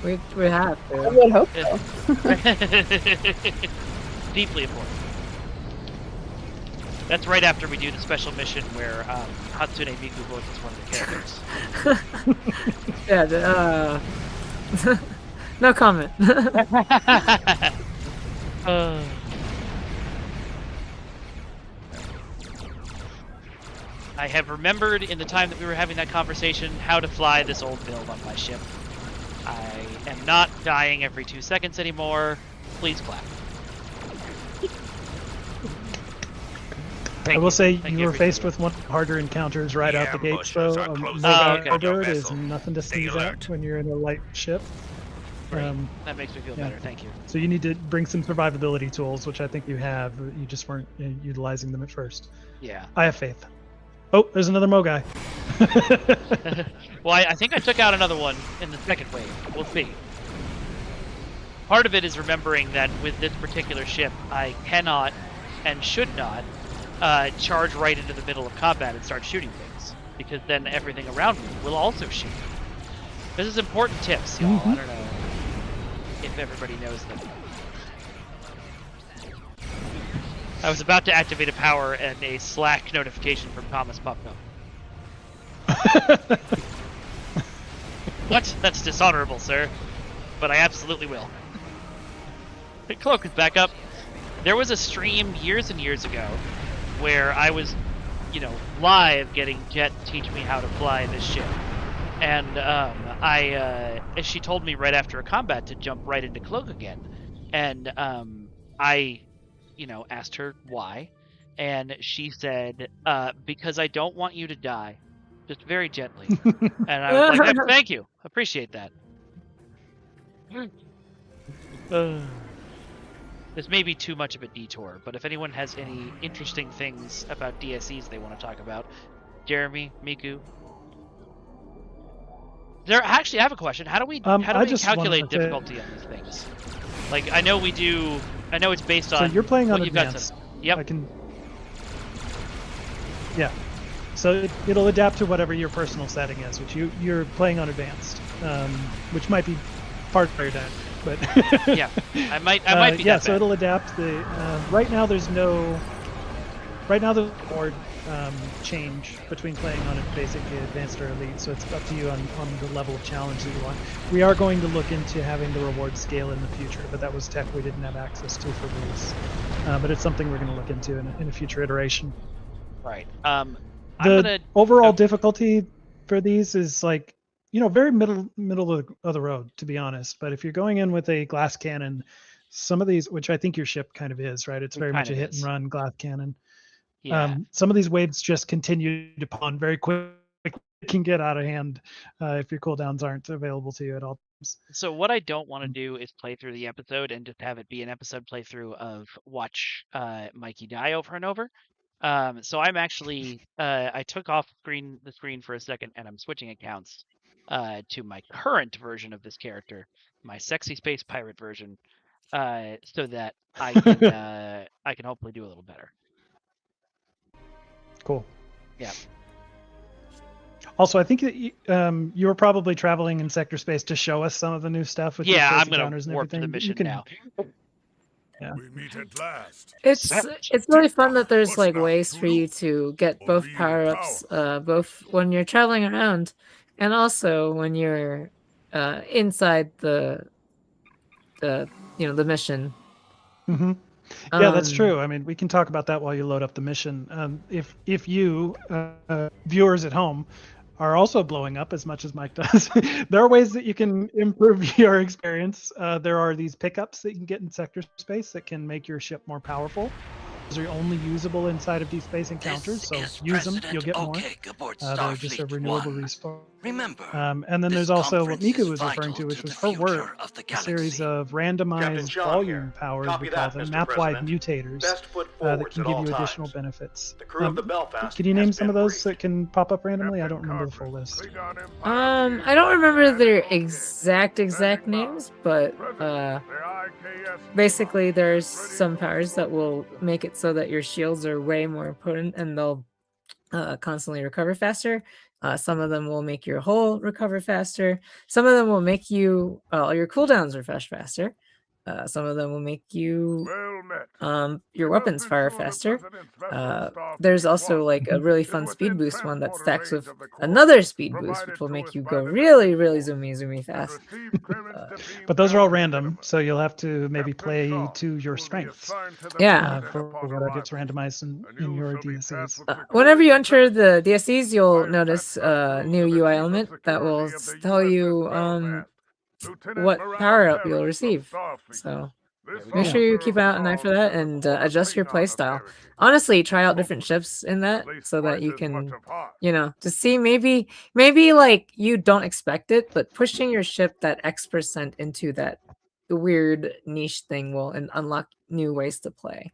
We have to. I would hope so. Deeply important. That's right after we do the special mission where Hatsune Miku voices one of the characters. Yeah, no comment. I have remembered in the time that we were having that conversation how to fly this old build on my ship. I am not dying every 2 seconds anymore. Please clap. I will say you were faced with one of the harder encounters right out the gates, though. Overboard is nothing to sneeze at when you're in a light ship. That makes me feel better. Thank you. So you need to bring some survivability tools, which I think you have. You just weren't utilizing them at first. Yeah. I have faith. Oh, there's another Mo guy. Well, I think I took out another one in the second wave. We'll see. Part of it is remembering that with this particular ship, I cannot and should not charge right into the middle of combat and start shooting things, because then everything around me will also shoot. This is important tips, y'all. I don't know if everybody knows them. I was about to activate a power and a Slack notification from Thomas popped up. What? That's dishonorable, sir. But I absolutely will. The cloak is back up. There was a stream years and years ago where I was, live getting Jet to teach me how to fly this ship. And she told me right after a combat to jump right into cloak again. And I asked her why. And she said, because I don't want you to die. Just very gently. And I was like, thank you. Appreciate that. this may be too much of a detour, but if anyone has any interesting things about DSEs they want to talk about, Jeremy, Miku. Actually, I have a question. How do we calculate difficulty on these things? Like, I know we do. I know it's based on. So you're playing on what you've got advanced. Yep. I can. Yeah. So it'll adapt to whatever your personal setting is, which you're playing on advanced, which might be part of your deck, but yeah, I might be. Yeah, so it'll adapt. Right now there's no. Right now the board change between playing on a basic, advanced, or elite, so it's up to you on the level of challenge that you want. We are going to look into having the reward scale in the future, but that was tech we didn't have access to for release. But it's something we're going to look into in a future iteration. Right. The overall difficulty for these is like, very middle of the road, to be honest. But if you're going in with a glass cannon, some of these, which I think your ship kind of is, right? It's very much a hit and run glass cannon. Yeah. Some of these waves just continue to pawn very quick. It can get out of hand if your cooldowns aren't available to you at all times. So what I don't want to do is play through the episode and just have it be an episode playthrough of watch Mikey die over and over. So I'm actually I took off the screen for a second, and I'm switching accounts to my current version of this character, my sexy space pirate version, so that I can hopefully do a little better. Cool. Yeah. Also, I think that you were probably traveling in sector space to show us some of the new stuff with I'm going to warp to the mission now. Yeah. We meet at last. It's really fun that there's like ways for you to get both power-ups, both when you're traveling around, and also when you're inside the mission. Mm-hmm. Yeah, that's true. I mean, we can talk about that while you load up the mission. If you viewers at home are also blowing up as much as Mike does, there are ways that you can improve your experience. There are these pickups that you can get in sector space that can make your ship more powerful. Those are only usable inside of deep space encounters, so use them, you'll get more. They're just a renewable resource. Remember, and then there's also what Miku was referring to, which was her work, a series of randomized volume powers, we call them, map-wide mutators, that can give you additional benefits. Can you name some of those that can pop up randomly? I don't remember the full list. I don't remember their exact names, but basically there's some powers that will make it so that your shields are way more potent and they'll constantly recover faster. Some of them will make your hull recover faster. Some of them will make you your cooldowns refresh faster. Some of them will make you your weapons fire faster. There's also like a really fun speed boost one that stacks with another speed boost, which will make you go really, really zoomy fast. But those are all random, so you'll have to maybe play to your strengths. Yeah. For what gets randomized in your DSEs. Whenever you enter the DSEs, you'll notice a new UI element that will tell you what power up you'll receive. So make sure you keep out an eye for that and adjust your playstyle. Honestly, try out different ships in that so that you can, to see maybe like you don't expect it, but pushing your ship that X% into that weird niche thing will unlock new ways to play.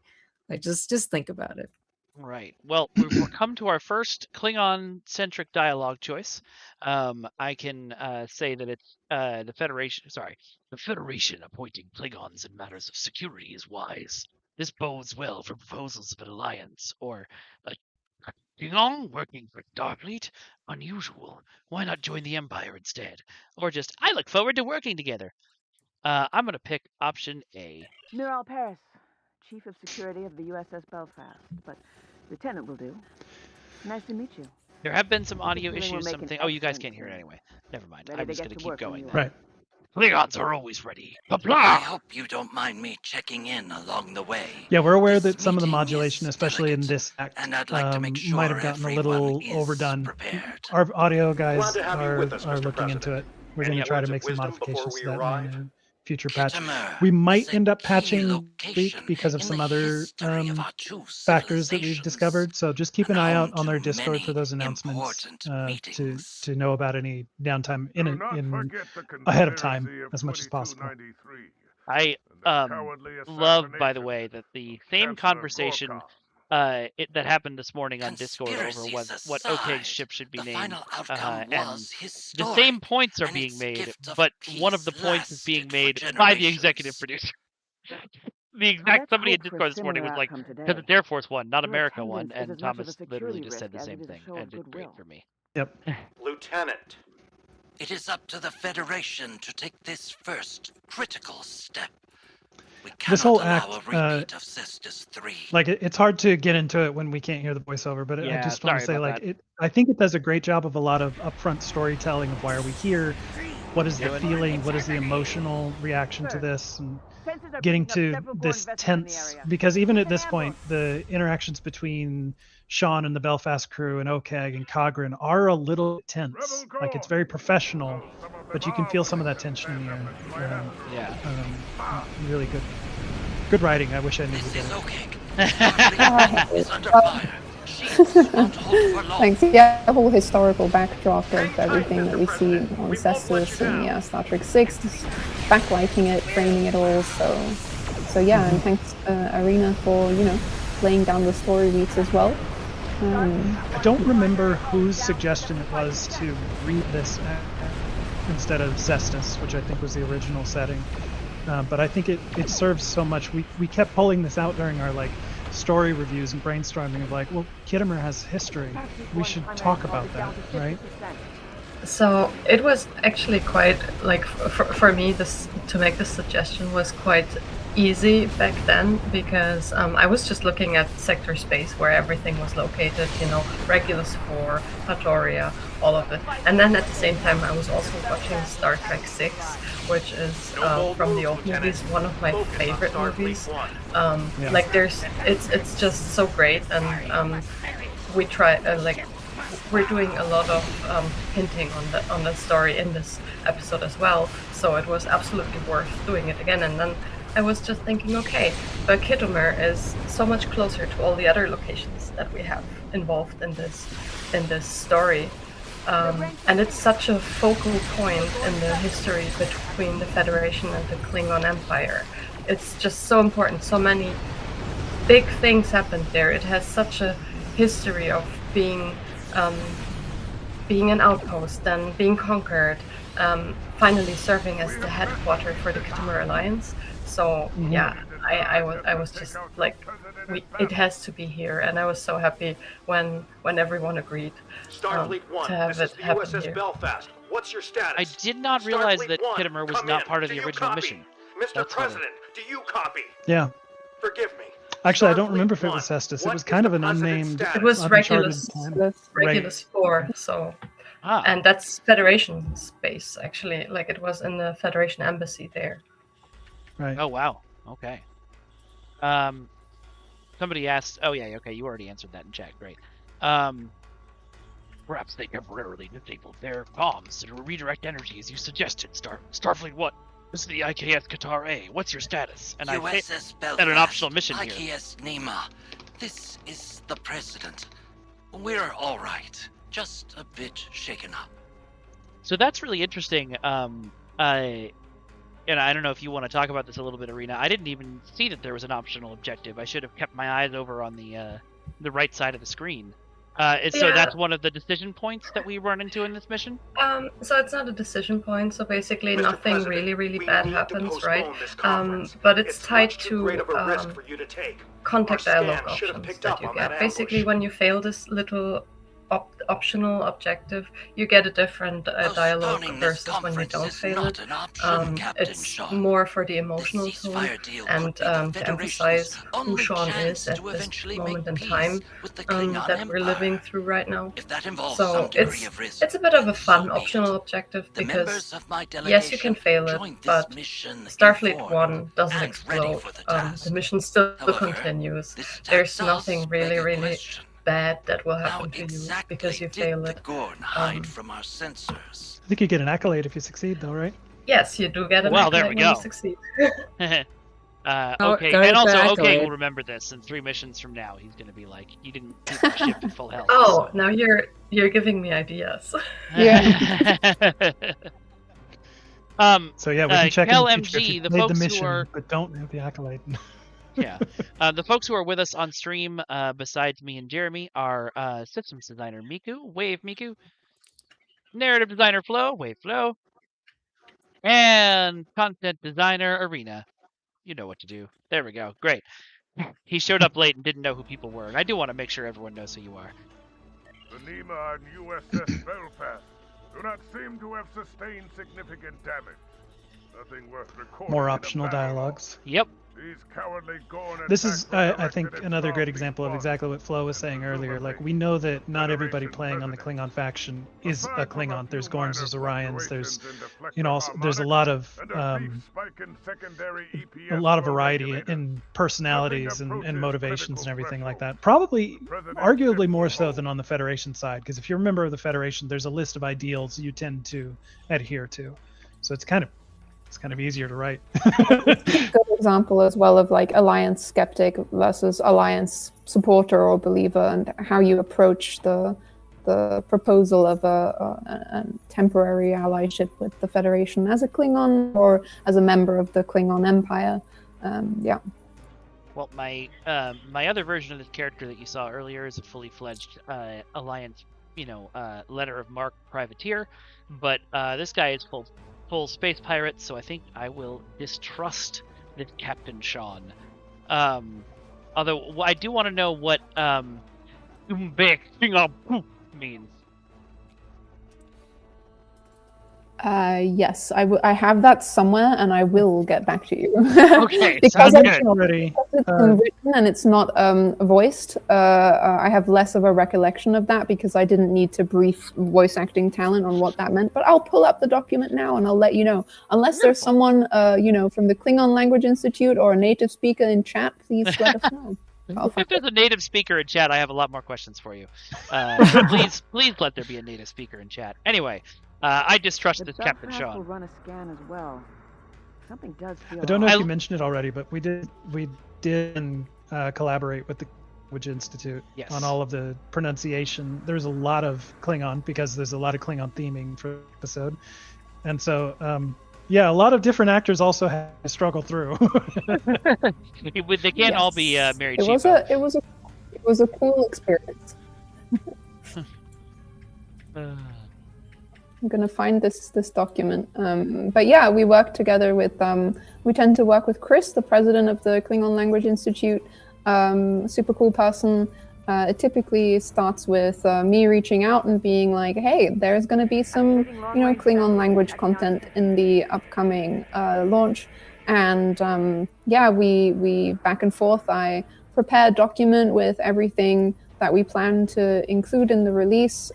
Like just think about it. Right. Well, we've come to our first Klingon-centric dialogue choice. I can say that it's the Federation. Sorry, the Federation appointing Klingons in matters of security is wise. This bodes well for proposals of an alliance, or a Klingon working for Starfleet. Unusual. Why not join the Empire instead? Or just, I look forward to working together. I'm gonna pick option A. Miral Paris, Chief of Security of the USS Belfast, but Lieutenant will do. Nice to meet you. There have been some audio issues, something. Oh, you guys can't hear it anyway. Never mind. I'm just gonna keep going. Right. Klingons are always ready. I hope you don't mind me checking in along the way. Yeah, we're aware that some of the modulation, especially in this act, and I'd like to make sure might have gotten a little overdone. Prepared. Our audio guys are looking into it. We're going to try to make some modifications to that in a future patch. We might end up patching Leak because of some other factors that we've discovered. So just keep an eye out on their Discord for those announcements to know about any downtime in ahead of time as much as possible. I love, by the way, that the same conversation that happened this morning on Discord over what OK's ship should be named, and the same points are being made, but one of the points is being made by the executive producer. The exact somebody in Discord this morning was like, because it's Air Force One, not America One, and Thomas literally just said the same thing and did great for me. Yep. Lieutenant. It is up to the Federation to take this first critical step. We cannot This whole allow act, a repeat of Cestus 3. like it's hard to get into it when we can't hear the voiceover, but I just want to say, like, I think it does a great job of a lot of upfront storytelling of why are we here, what is the feeling, what is the emotional reaction to this, and getting to this tense, because even at this point, the interactions between Sean and the Belfast crew and OKAG and Cogran are a little tense. Like, it's very professional, but you can feel some of that tension in the air. Really good writing. I wish I knew who did it. Thanks. Yeah, the whole historical backdrop of everything that we see on Cestus and Star Trek 6, just backlighting it, framing it all. So yeah, and thanks Arena for laying down the story beats as well. I don't remember whose suggestion it was to read this instead of Cestus, which I think was the original setting. But I think it serves so much. We kept pulling this out during our story reviews and brainstorming of well, Kittimer has history. We should talk about that, right? So it was actually quite for me, this to make this suggestion was quite easy back then, because I was just looking at sector space where everything was located, Regulus 4, Patoria, all of it. And then at the same time I was also watching Star Trek 6, which is from the old movies, one of my favorite movies. It's just so great, and we try we're doing a lot of hinting on the story in this episode as well, so it was absolutely worth doing it again. And then I was just thinking, okay, but Kittimer is so much closer to all the other locations that we have involved in this story. And it's such a focal point in the history between the Federation and the Klingon Empire. It's just so important. So many big things happened there. It has such a history of being an outpost, then being conquered, finally serving as the headquarters for the Kittimer Alliance. So yeah, I was just it has to be here, and I was so happy when everyone agreed to have it happen here. Belfast. What's your status? I did not realize that Kittimer was not part of the original mission. Mr. President, do you copy? Yeah. Forgive me. Actually, I don't remember if it was Cestus. It was kind of an unnamed. It was Regulus 4, so. And that's Federation space, actually. It was in the Federation embassy there. Right. Oh, wow. Okay. Somebody asked... Oh, yeah, okay, you already answered that in chat. Great. Perhaps they temporarily disabled their comms to redirect energy as you suggested. Starfleet 1. This is the IKS Qatar A. What's your status? And USS Belfast, an optional mission here. IKS Nema. This is the President. We're all right. Just a bit shaken up. So that's really interesting. And I don't know if you want to talk about this a little bit, Arena. I didn't even see that there was an optional objective. I should have kept my eyes over on the right side of the screen. So that's one of the decision points that we run into in this mission? So it's not a decision point. So basically nothing really bad happens, right? But it's tied to contact dialogue options that you get. Basically, when you fail this little optional objective, you get a different dialogue versus when you don't fail it. It's more for the emotional tone and to emphasize who Sean is at this moment in time that we're living through right now. So it's a bit of a fun optional objective, because yes, you can fail it, but Starfleet 1 doesn't explode. The mission still continues. There's nothing really bad that will happen to you because you fail it. From our sensors. I think you get an accolade if you succeed, though, right? Yes, you do get an accolade when you succeed. Okay, and also will remember this. In 3 missions from now, he's going to be like, "You didn't keep the ship at full health." Oh, so. Now you're giving me ideas. Yeah. So yeah, we can check in Kel the future if MG, you the made the folks mission, who are but don't have the accolade. yeah, the folks who are with us on stream, besides me and Jeremy, are systems designer Miku, wave Miku, narrative designer Flo, wave Flo, and content designer Arena. You know what to do. There we go. Great. He showed up late and didn't know who people were, and I do want to make sure everyone knows who you are. The Nema and USS Belfast do not seem to have sustained significant damage. Nothing worth recording. More in a optional battle log. dialogues. Yep. These cowardly Gorn This is, attacks were I think, directed at another great Starfleet example of One. exactly what Flo was saying earlier. Like, we know that not everybody playing on the Klingon faction is a Klingon. There's Gorns, there's Orions, there's, there's a lot of variety in personalities and motivations and everything like that. Probably, arguably more so than on the Federation side, because if you're a member of the Federation, there's a list of ideals you tend to adhere to. So it's kind of easier to write. Good example as well of like alliance skeptic versus alliance supporter or believer, and how you approach the proposal of a temporary allyship with the Federation as a Klingon or as a member of the Klingon Empire. Yeah. Well, my other version of this character that you saw earlier is a fully fledged alliance, letter of marque privateer, but this guy is full space pirate, so I think I will distrust this Captain Sean. Although I do want to know what means. Yes, I have that somewhere, and I will get back to you. Okay, because sounds good. Already. it's been written and it's not voiced. I have less of a recollection of that because I didn't need to brief voice acting talent on what that meant. But I'll pull up the document now and I'll let you know. Unless there's someone, from the Klingon Language Institute or a native speaker in chat, please let us know. If there's a native speaker in chat, I have a lot more questions for you. Please let there be a native speaker in chat. Anyway. I distrust this Captain Sean. Will run a scan as well. Something does feel. I don't know if you mentioned it already, but we did collaborate with the Language Institute on all of the pronunciation. There's a lot of Klingon because there's a lot of Klingon theming for the episode, and so a lot of different actors also have to struggle through. They can't all be married. It was a cool experience. I'm gonna find this document. But yeah, we work together with. We tend to work with Chris, the president of the Klingon Language Institute. Super cool person. It typically starts with me reaching out and being like, "Hey, there's gonna be some, Klingon language content in the upcoming launch," and we back and forth. I prepare a document with everything that we plan to include in the release,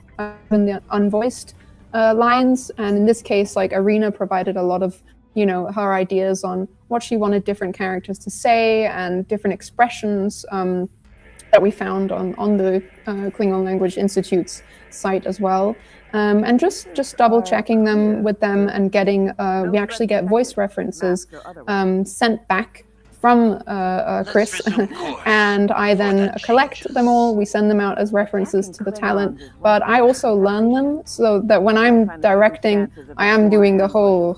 in the unvoiced lines, and in this case, like Arena provided a lot of her ideas on what she wanted different characters to say and different expressions that we found on the Klingon Language Institute's site as well, and just double checking them with them and getting we actually get voice references sent back from Chris, and I then collect them all. We send them out as references to the talent, but I also learn them so that when I'm directing, I am doing the whole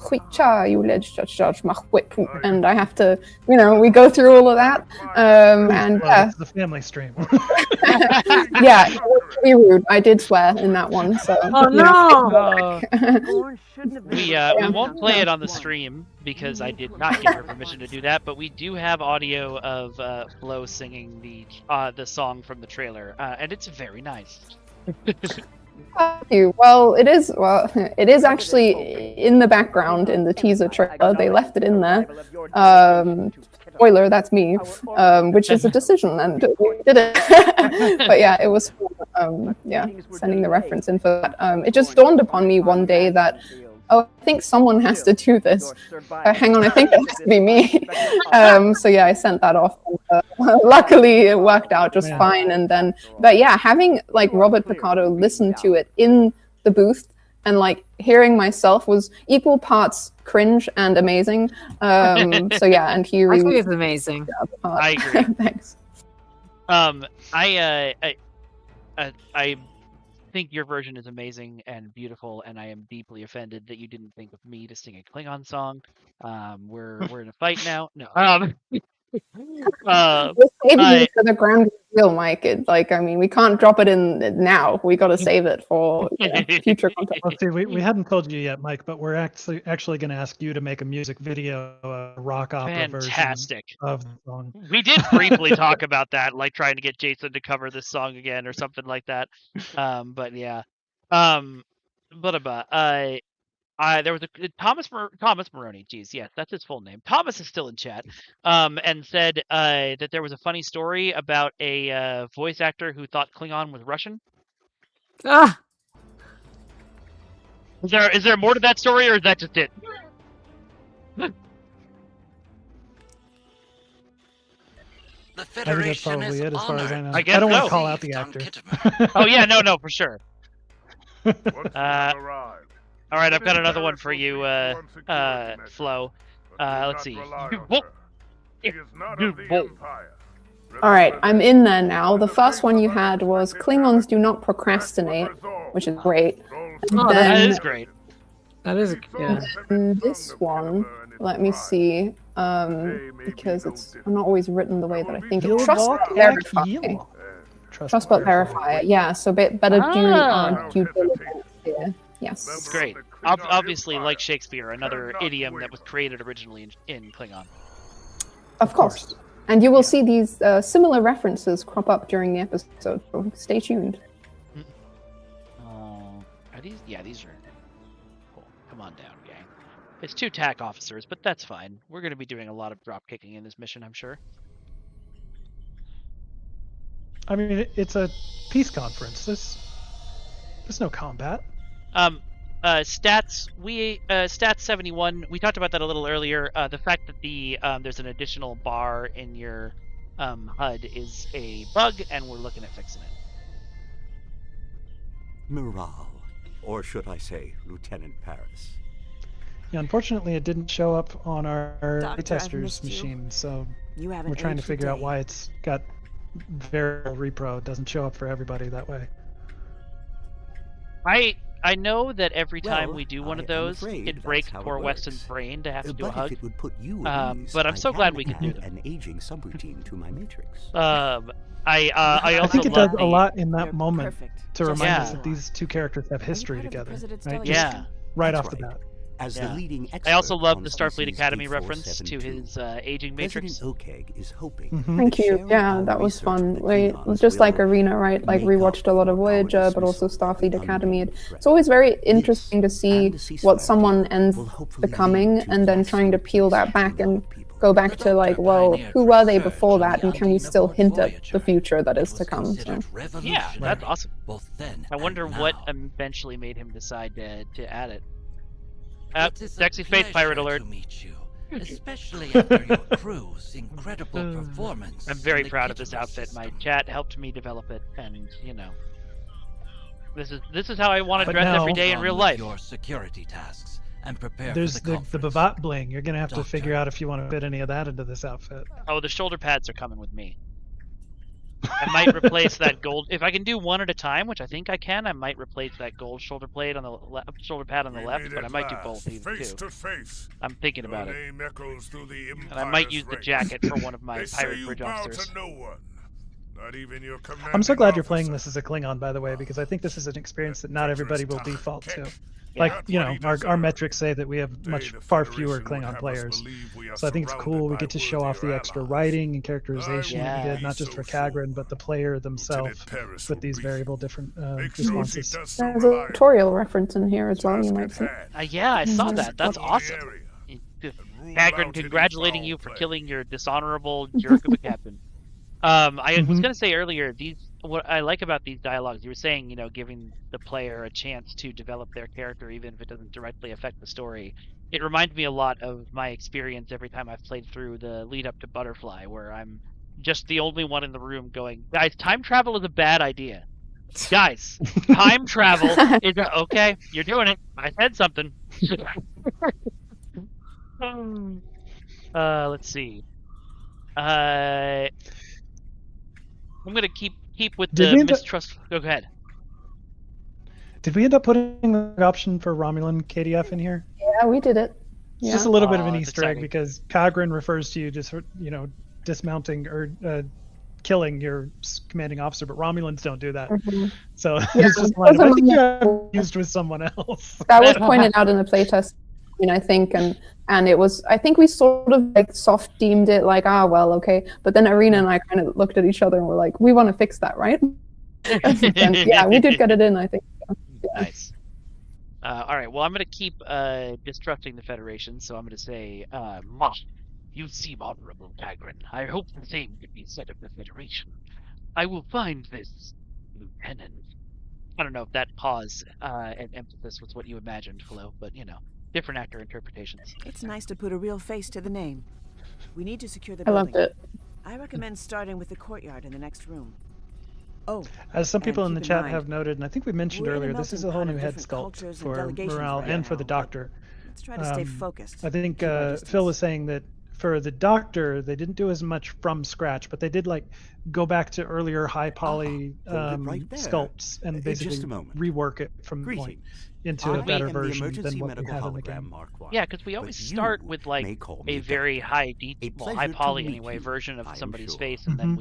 and I have to, we go through all of that. And it's the family stream. Yeah, it was pretty rude. I did swear in that one. So. Oh no! We won't play it on the stream because I did not give her permission to do that, but we do have audio of Flo singing the song from the trailer, and it's very nice. Thank you. Well, it is actually in the background in the teaser trailer. They left it in there. Spoiler, that's me, which is a decision, and we did it. But yeah, it was fun, sending the reference in for that. It just dawned upon me one day that, I think someone has to do this. Hang on, I think it has to be me. So yeah, I sent that off. Luckily, it worked out just fine. And then, but yeah, having like Robert Picardo listen to it in the booth and like hearing myself was equal parts cringe and amazing. So yeah, and he really. I think it's amazing. I agree. Thanks. I think your version is amazing and beautiful, and I am deeply offended that you didn't think of me to sing a Klingon song. We're in a fight now. No. We're saving I- it for the grand reveal, Mike. I mean, we can't drop it in now. We got to save it for future content. Well, see, we hadn't told you yet, Mike, but we're actually going to ask you to make a music video, a rock opera Fantastic. version of the song. We did briefly talk about that, like trying to get Jason to cover this song again or something like that. But yeah. There was a Thomas Maroney. Geez, yes, that's his full name. Thomas is still in chat. And said that there was a funny story about a voice actor who thought Klingon was Russian. Ah, Is there more to that story, or is that just it? The I think that's Federation probably is it, as far as I know. I guess I don't want so. to call out the actor. Oh yeah, no, for sure. Once you have arrived, All right, I've it got is another one Paris for will you, meet on security measures, Flo. but do Let's not see. rely on Whoa. her. She is not You of the whoa. Empire. All right, Remember I'm that. in there now. The In first one face you of had was unexpected Klingons do damage, not act with procrastinate, resolve. which is great. Roll Oh, That Then- is great. that is yeah. This one, let me see, because it's not always written the way that I think You'll it. Trust walk but like verify. you. Trust but verify. Yeah, so better Ah. due diligence here. Yes. It's great. Obviously, like Shakespeare, another idiom that was created originally in Klingon. Of course. And you will see these similar references crop up during the episode, so stay tuned. Are these? Yeah, these are cool. Come on down, gang. It's 2 TAC officers, but that's fine. We're going to be doing a lot of drop kicking in this mission, I'm sure. I mean, it's a peace conference. There's no combat. Stats. Stats 71. We talked about that a little earlier. The fact that there's an additional bar in your HUD is a bug, and we're looking at fixing it. Morale, or should I say, Lieutenant Paris. Yeah, unfortunately, it didn't show up on our Doctor, I've testers missed you. machine, so You haven't we're trying to aged a figure out day. why it's got variable repro. It doesn't show up for everybody that way. I know that every time Well, we do one of I am those, afraid it that's breaks how it poor Weston's works. brain to have to do a But hug. if it would put you at ease, But I'm I so glad we can do add them. an aging subroutine to my matrix. I I also think it love does a lot in that You're moment perfect. to Just remind Yeah. us that these two characters have Are you history part of the together, President's right? delegation? Yeah. Right That's off the right. bat. As Yeah. the leading expert I also love on the Starfleet species Academy reference to 3472, his aging matrix. President Okeg is hoping Mhm. Thank that you. sharing Yeah, our that was research fun. with the We Klingons just like will Arena, right? Like make rewatched a up lot of for our Voyager, but also dismissal of Starfleet the Academy. unknown It's always very interesting to This, see and the what ceasefire someone ends will hopefully becoming, lead to and then lasting trying to peel peace that back between and our people. go back The to like, Doctor well, pioneered who were they research before on that, the and can we still unnamed hint at Voyager. the future that It is was to come? So. considered Yeah, revolutionary, that's awesome. both then I wonder and what now. eventually made him decide to add it. It is a Sexy Space Pirate pleasure alert. to meet you, especially after your crew's incredible performance. I'm very in the proud of this Kittery outfit. My system. chat helped me develop it, and this is how I want to But dress every now- day in On real with life. Your security tasks and prepare There's for the the conference. Babat bling. You're gonna have to Doctor. figure out if you want to fit any of that into this outfit. Oh, the shoulder pads are coming with me. I might replace that gold if I can do one at a time, which I think I can. I might replace that gold shoulder plate on the shoulder pad on the We left, meet but I at might do last, both of these face too. to face. I'm thinking Your about it, name echoes through the and I might Empire's use the ranks. jacket for one of my They say pirate you bridge bow officers. to no one, not even your commanding I'm so glad you're playing officer. this as a Klingon, by the way, because I think this is an experience that not everybody will default to. Yeah. Like, That's you what know, he our deserves. metrics say that we have They, much the far fewer Federation, would Klingon have us players. believe we are So I think it's cool. We surrounded get to by show off the worthier extra allies. writing and characterization I that we Yeah. did, not just for So Kagran, but the player themselves Lieutenant Paris with will these brief variable you. different Make sure she responses. does so There's a reliably. tutorial reference in here as well, you Task might at see. hand. Yeah, I saw Mhm. that. That's Control the awesome. area and rule Hagrid, out any congratulating foul you for play. killing your dishonorable jerk of a captain. I was Mhm. gonna say earlier, what I like about these dialogues, you were saying, giving the player a chance to develop their character, even if it doesn't directly affect the story. It reminds me a lot of my experience every time I've played through the lead up to Butterfly, where I'm just the only one in the room going, guys, time travel is a bad idea. Guys, time travel is okay. You're doing it. I said something. Let's see. I'm gonna keep with Did the we end up- mistrust. Go ahead. Did we end up putting the option for Romulan KDF in here? Yeah, we did it. It's Yeah. just a little bit of an That's Easter egg exciting. because Cogran refers to you just, dismounting or killing your commanding officer, but Romulans don't do that. Mhm. So Yeah, it's just that was I think you have among- used with someone else. That was pointed out in the playtest, I think, and it was. I think we sort of like soft deemed it like, well, okay. But then Arena and I kind of looked at each other and were like, we want to fix that, right? And yeah, we did get it in, I think. Yeah. Nice. All right. Well, I'm going to keep distrusting the Federation, so I'm going to say, Ma, you seem honorable, Cagran. I hope the same could be said of the Federation. I will find this lieutenant. I don't know if that pause and emphasis was what you imagined, Flo, but different actor interpretations. It's nice to put a real face to the name. We need to secure the I building. loved it. I recommend starting with the courtyard in the next room. Oh, As some people and in the keep chat mind, have noted, and I think we mentioned we're in a earlier, this is a melting whole pot new of head different sculpt cultures and for delegations Morale right and for the now, but Doctor. let's try to stay focused. I think Keep our Phil distance. was saying that for the Doctor, they didn't do as much from scratch, but they did like go back to earlier high poly hold it right there. sculpts and Just basically a moment. rework it from point Greetings. into a I better am the version emergency than what we medical have in the hologram game. Mark I. Yeah, because we always start with like a very high high pleasure poly to meet anyway you, version of I am somebody's sure. face, and then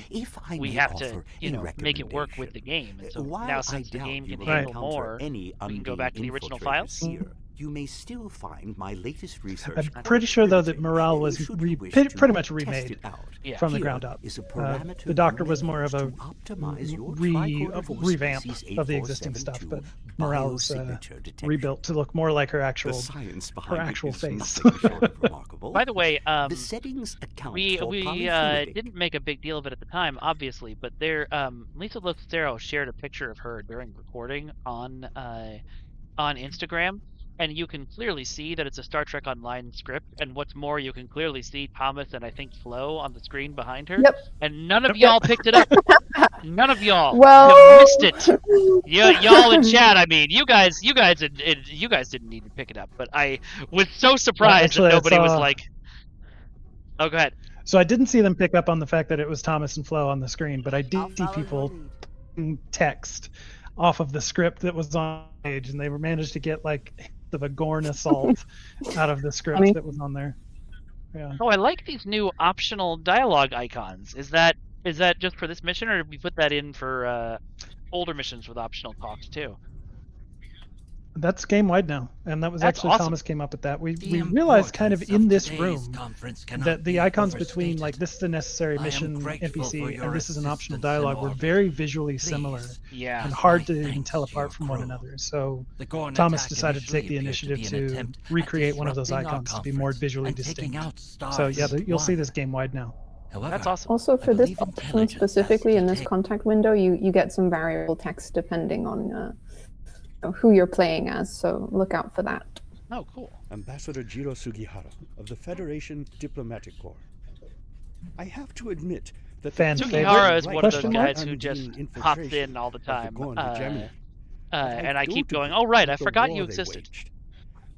If I we may have to offer a make it work with recommendation, the game. And so while now I since the doubt game you can will handle encounter more, any we can go Undine back to the original infiltrators files. here, you may still find my latest research. I'm pretty sure though that Morale was Should you wish to pretty much test remade it out. Yeah. from the Here ground up. is a parameter The Doctor you was may more of use a to optimize your tricorder force revamp species of the existing stuff, but Morale was biosignature detection. rebuilt to look more like her The actual science behind it actual is face. nothing short of remarkable. By the way, The settings account we for we polyfluidic. didn't make a big deal of it at the time, obviously, but Lisa Lucero shared a picture of her during recording on Instagram, and you can clearly see that it's a Star Trek Online script. And what's more, you can clearly see Thomas and I think Flo on the screen behind her. Yep. And none of y'all picked it up. None of y'all Well- have missed it. Y'all in chat. I mean, you guys didn't need to pick it up, but I was so surprised actually, that I nobody was saw- like. Oh, go ahead. So I didn't see them pick up on the fact that it was Thomas and Flo on the screen, but I I'll did see follow your people lead. text off of the script that was on page, and they were managed to get like of a Gorn assault out of the script Funny. that was on there. Yeah. Oh, I like these new optional dialogue icons. Is that just for this mission, or did we put that in for older missions with optional talks too? That's game wide now, and that was That's actually awesome. Thomas came up with that. We The realized kind of importance in this today's room conference cannot that the be icons between overstated. like this is a necessary I am mission grateful for NPC your and this is an optional assistance in dialogue were orbit. very visually similar Please, Yeah. and with hard my to even thanks tell to apart your from one crew. another. So The Gorn Thomas attack decided to take the initially appeared initiative to be an to attempt at recreate one of those disrupting our icons to be more conference visually and taking distinct. out Star So yeah, Fleet you'll see One. this game wide now. However, That's awesome. Also, for this believe option intelligence has specifically to in this take- contact window, you get some variable text depending on who you're playing as. So look out for that. Oh, cool. Ambassador Jiro Sugihara of the Federation Diplomatic Corps. I have to admit that Fan the favorite? Sugihara is one of those Question mark? guys who just Undine pops infiltration in all the of time. Gorn hegemony. And I keep don't going, agree oh, right, with I the forgot war you they existed. waged.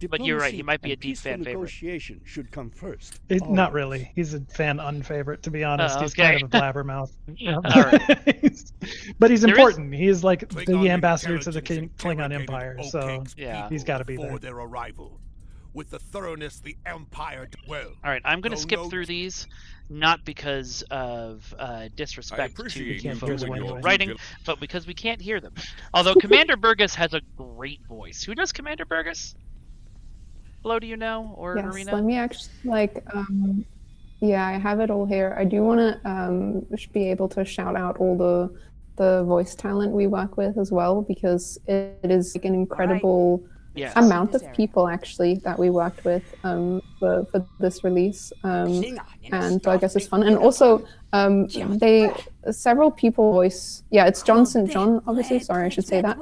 But you're right, he Diplomacy might be a and deep peaceful fan favorite. negotiation should come first. Not always. really. He's a fan unfavorite, to be honest. He's okay. kind of a blabbermouth. All right. But he's There is- important. He is like Klingon the ambassador to the intelligence Klingon interrogated Empire, Oak so King's Yeah. people he's got to be before there. their arrival, with the thoroughness the Empire well. All right, I'm going to No skip note. through these, not because of disrespect to appreciate the you folks doing who your are due writing, but because we can't hear them. Although Commander Burgess has a great voice. Who does Commander Burgess? Flo, do you know? Or Yes, Arena? let me actually yeah, I have it all here. I do want to be able to shout out all the voice talent we work with as well, because it is like an incredible Yes. amount of people actually that we worked with for this release, and so I guess it's fun. And also several people voice, yeah, it's John St. John, obviously, sorry I should say that,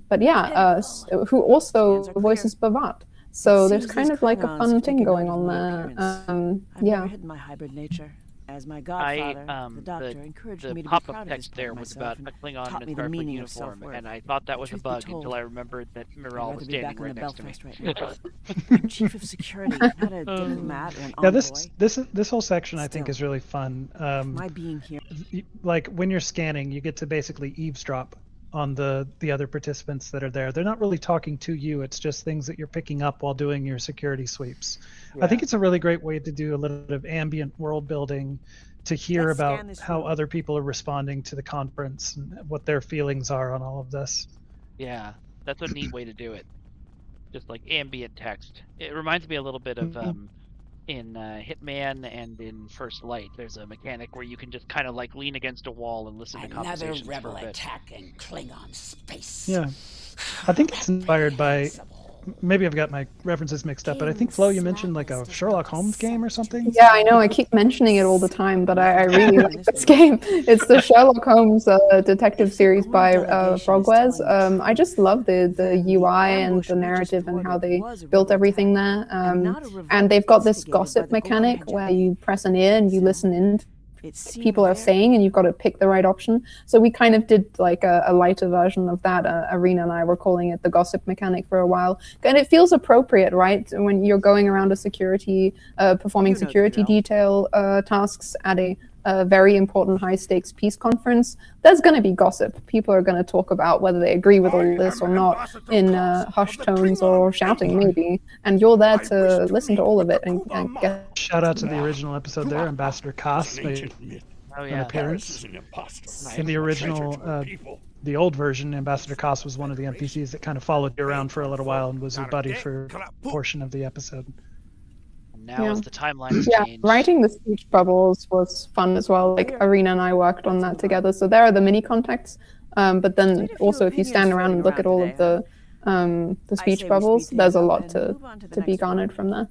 but yeah, who also voices Bavat. So there's kind of like a fun thing going on there. I've Yeah. never hidden my hybrid nature. As my godfather, the doctor encouraged the me to be pop-up proud of this text part there of was myself about a and Klingon taught in me a the Starfleet meaning of uniform, self-worth. and I thought that was a Truth be bug told, until I remembered that I'd Miral rather was be back standing in right the next to me. Belfast right now. I'm chief of security, not a diplomat or an Yeah, envoy. this whole section I think Still, is really fun. My being here. Like when you're scanning, you get to basically eavesdrop on the other participants that are there. They're not really talking to you. It's just things that you're picking up while doing your security sweeps. I think it's a really great way to do a little bit of ambient world building, to hear Let's about scan this how room. other people are responding to the conference and what their feelings are on all of this. Yeah, that's a neat way to do it. Just like ambient text. It reminds me a little bit of in Hitman and in First Light. There's a mechanic where you can just kind of like lean against a wall and listen to Another conversations for rebel a bit. attack in Klingon space. Yeah, I think it's inspired by. Maybe I've got my references mixed up, but I think Flo, you mentioned like a Sherlock Holmes game or something. Yeah, I know. I keep mentioning it all the time, but I really like this game. It's the Sherlock Holmes detective series by Frogwares. I just love the UI and the narrative and how they built everything there. And they've got this gossip mechanic where you press an ear and you listen in. People are saying, and you've got to pick the right option. So we kind of did like a lighter version of that. Arena and I were calling it the gossip mechanic for a while, and it feels appropriate, right? When you're going around a security, performing security detail tasks at a very important high-stakes peace conference, there's going to be gossip. People are going to talk about whether they agree with all this or not in hushed tones or shouting, maybe. And you're there to listen to all of it and get. Shout out to the original episode there. Ambassador Koss made an appearance. In the original, the old version, Ambassador Koss was one of the NPCs that kind of followed you around for a little while and was your buddy for a portion of the episode. Now as the timelines change. Writing the speech bubbles was fun as well. Like Arena and I worked on that together. So there are the mini contacts, but then also if you stand around and look at all of the speech bubbles, there's a lot to be garnered from there.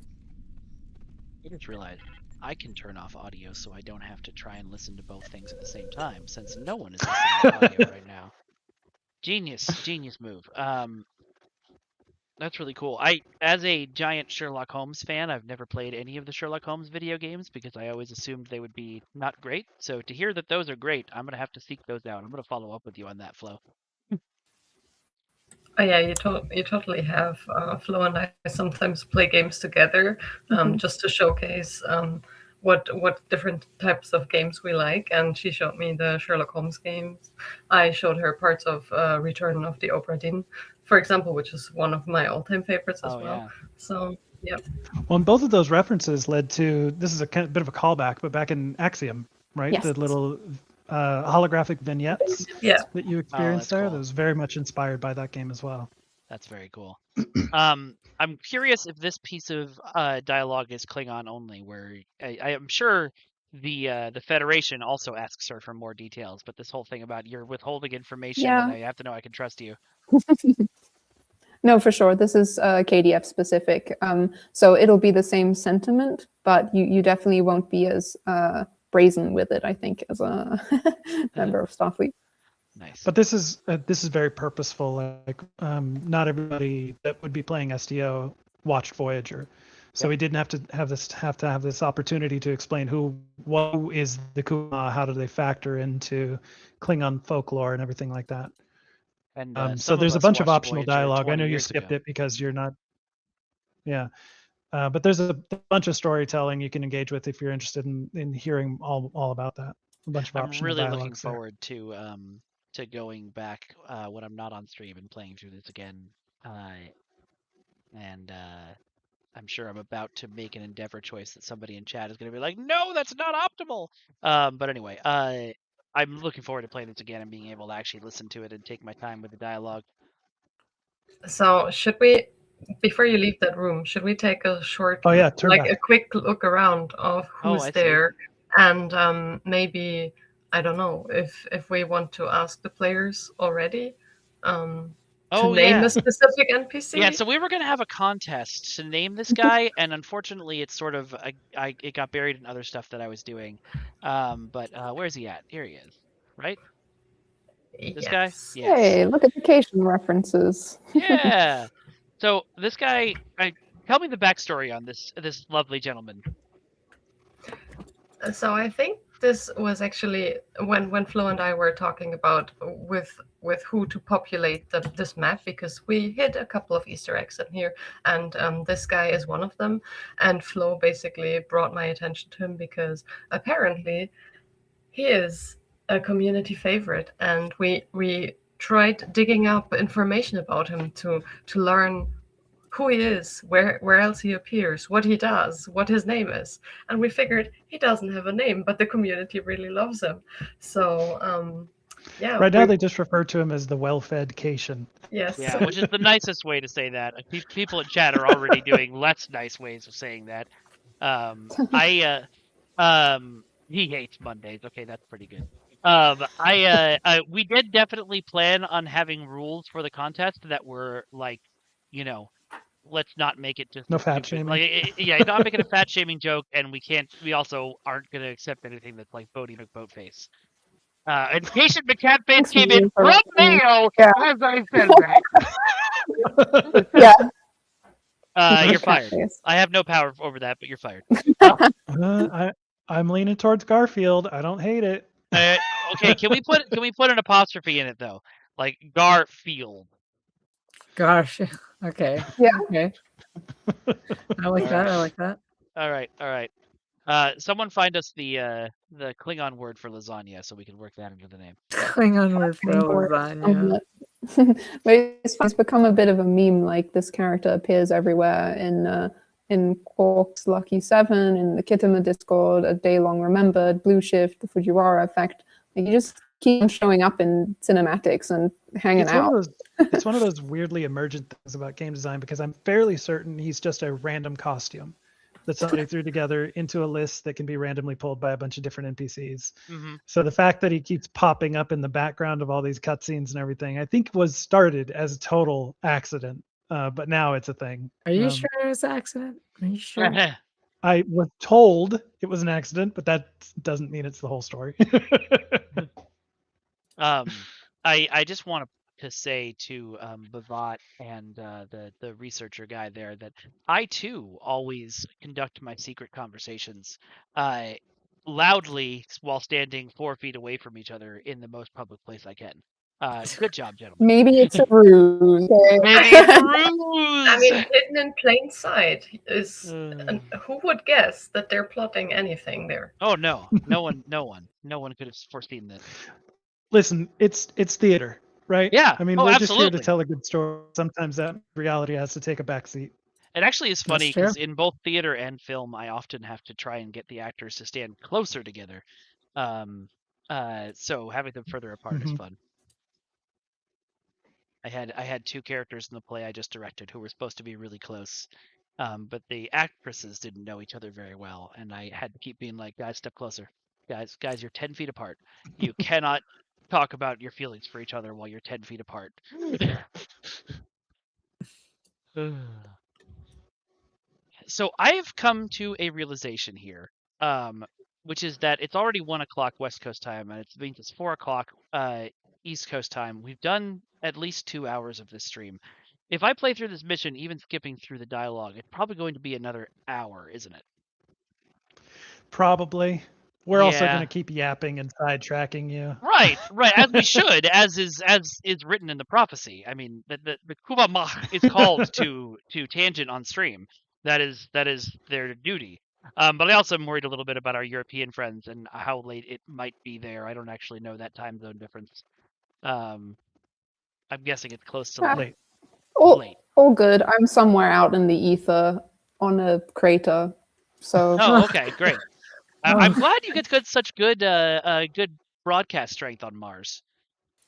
I just realized I can turn off audio so I don't have to try and listen to both things at the same time, since no one is listening to audio right now. Genius move. That's really cool. As a giant Sherlock Holmes fan, I've never played any of the Sherlock Holmes video games because I always assumed they would be not great. So to hear that those are great, I'm gonna have to seek those out. I'm gonna follow up with you on that, Flo. Oh yeah, you totally have. Flo and I sometimes play games together, just to showcase what different types of games we like. And she showed me the Sherlock Holmes games. I showed her parts of Return of the Obra Dinn, for example, which is one of my all-time favorites as well. Yeah. So yeah. Well, and both of those references led to, this is a bit of a callback, but back in Axiom, right? Yes. The little holographic vignettes that you experienced there. Cool. That was very much inspired by that game as well. That's very cool. I'm curious if this piece of dialogue is Klingon only, where I am sure the Federation also asks her for more details, but this whole thing about you're withholding information and I have to know I can trust you. No, for sure. This is KDF specific. So it'll be the same sentiment, but you definitely won't be as brazen with it, I think, as a member of Starfleet. Nice. But this is very purposeful. Like not everybody that would be playing STO watched Voyager, so we didn't have to have this opportunity to explain who is the Kuma, how do they factor into Klingon folklore and everything like that. And so there's a bunch of optional Voyager dialogue. I know you skipped it because you're not. Yeah. But there's a bunch of storytelling you can engage with if you're interested in hearing all about that. A bunch of optional I'm really looking dialogues forward to going back when I'm not on stream and playing through this again. And I'm sure I'm about to make an Endeavor choice that somebody in chat is going to be like, no, that's not optimal. But anyway, I'm looking forward to playing this again and being able to actually listen to it and take my time with the dialogue. So should we, before you leave that room, should we take a short, a quick look around of who's there? And maybe, I don't know, if we want to ask the players already to name a specific NPC. Yeah, so we were going to have a contest to name this guy, and unfortunately it's sort of, it got buried in other stuff that I was doing. But where's he at? Here he is, right? This guy? Yes. Hey, look at vacation references. Yeah. So this guy, tell me the backstory on this lovely gentleman. So I think this was actually when Flo and I were talking about with who to populate this map, because we hid a couple of Easter eggs in here, and this guy is one of them. And Flo basically brought my attention to him because apparently he is a community favorite, and we tried digging up information about him to learn who he is, where else he appears, what he does, what his name is. And we figured he doesn't have a name, but the community really loves him. So yeah. Right now they just refer to him as the well-fed Cation. Yes. Yeah, which is the nicest way to say that. People in chat are already doing less nice ways of saying that. He hates Mondays. Okay, that's pretty good. We did definitely plan on having rules for the contest that were like, you know, let's not make it just No a fat stupid, shaming. like, yeah, not make it a fat shaming joke, and we also aren't going to accept anything that's like Bodie McBoatface. And Cation McCatface Thanks, came in Mimi, for from letting me- Mayo Yeah. as I said that. Yeah. You're fired. Catface. I have no power over that, but you're fired. I'm leaning towards Garfield. I don't hate it. Okay, can we put an apostrophe in it though, like Garfield? Gosh. Okay. Yeah. Okay. I like that. I like that. All right. Someone find us the Klingon word for lasagna so we can work that into the name. Klingon word for lasagna. But it's become a bit of a meme. Like this character appears everywhere in Quark's Lucky Seven, in the Kittima Discord, A Day Long Remembered, Blue Shift, the Fujiwara Effect. Like, you just keep on showing up in cinematics and hanging out. It's one of those weirdly emergent things about game design, because I'm fairly certain he's just a random costume that somebody threw together into a list that can be randomly pulled by a bunch of different NPCs. Mm-hmm. So the fact that he keeps popping up in the background of all these cutscenes and everything, I think was started as a total accident, but now it's a thing. Are you sure it was an accident? Are you sure? I was told it was an accident, but that doesn't mean it's the whole story. I just want to say to Bavat and the researcher guy there that I too always conduct my secret conversations loudly while standing 4 feet away from each other in the most public place I can. Good job, gentlemen. Maybe it's a ruse. Okay? Maybe it's a ruse. I mean, hidden in plain sight is. Who would guess that they're plotting anything there? Oh no one could have foreseen this. Listen, it's theater, right? Yeah. I mean, we're just here to tell a good story. Sometimes that reality has to take a backseat. It actually is funny because in both theater and film, I often have to try and get the actors to stand closer together. So having them further apart is fun. I had two characters in the play I just directed who were supposed to be really close, but the actresses didn't know each other very well, and I had to keep being like, guys, step closer. Guys, you're 10 feet apart. You cannot talk about your feelings for each other while you're 10 feet apart. So I have come to a realization here, which is that it's already 1 o'clock West Coast time, and it means it's 4 o'clock East Coast time. We've done at least 2 hours of this stream. If I play through this mission, even skipping through the dialogue, it's probably going to be another hour, isn't it? Probably. We're also going to keep yapping and sidetracking you. Right, as we should, as is written in the prophecy. I mean, the Kubamach is called to tangent on stream. That is their duty. But I also am worried a little bit about our European friends and how late it might be there. I don't actually know that time zone difference. I'm guessing it's close to late. All good. I'm somewhere out in the ether on a crater. So. Oh, okay, great. I'm glad you get such good broadcast strength on Mars.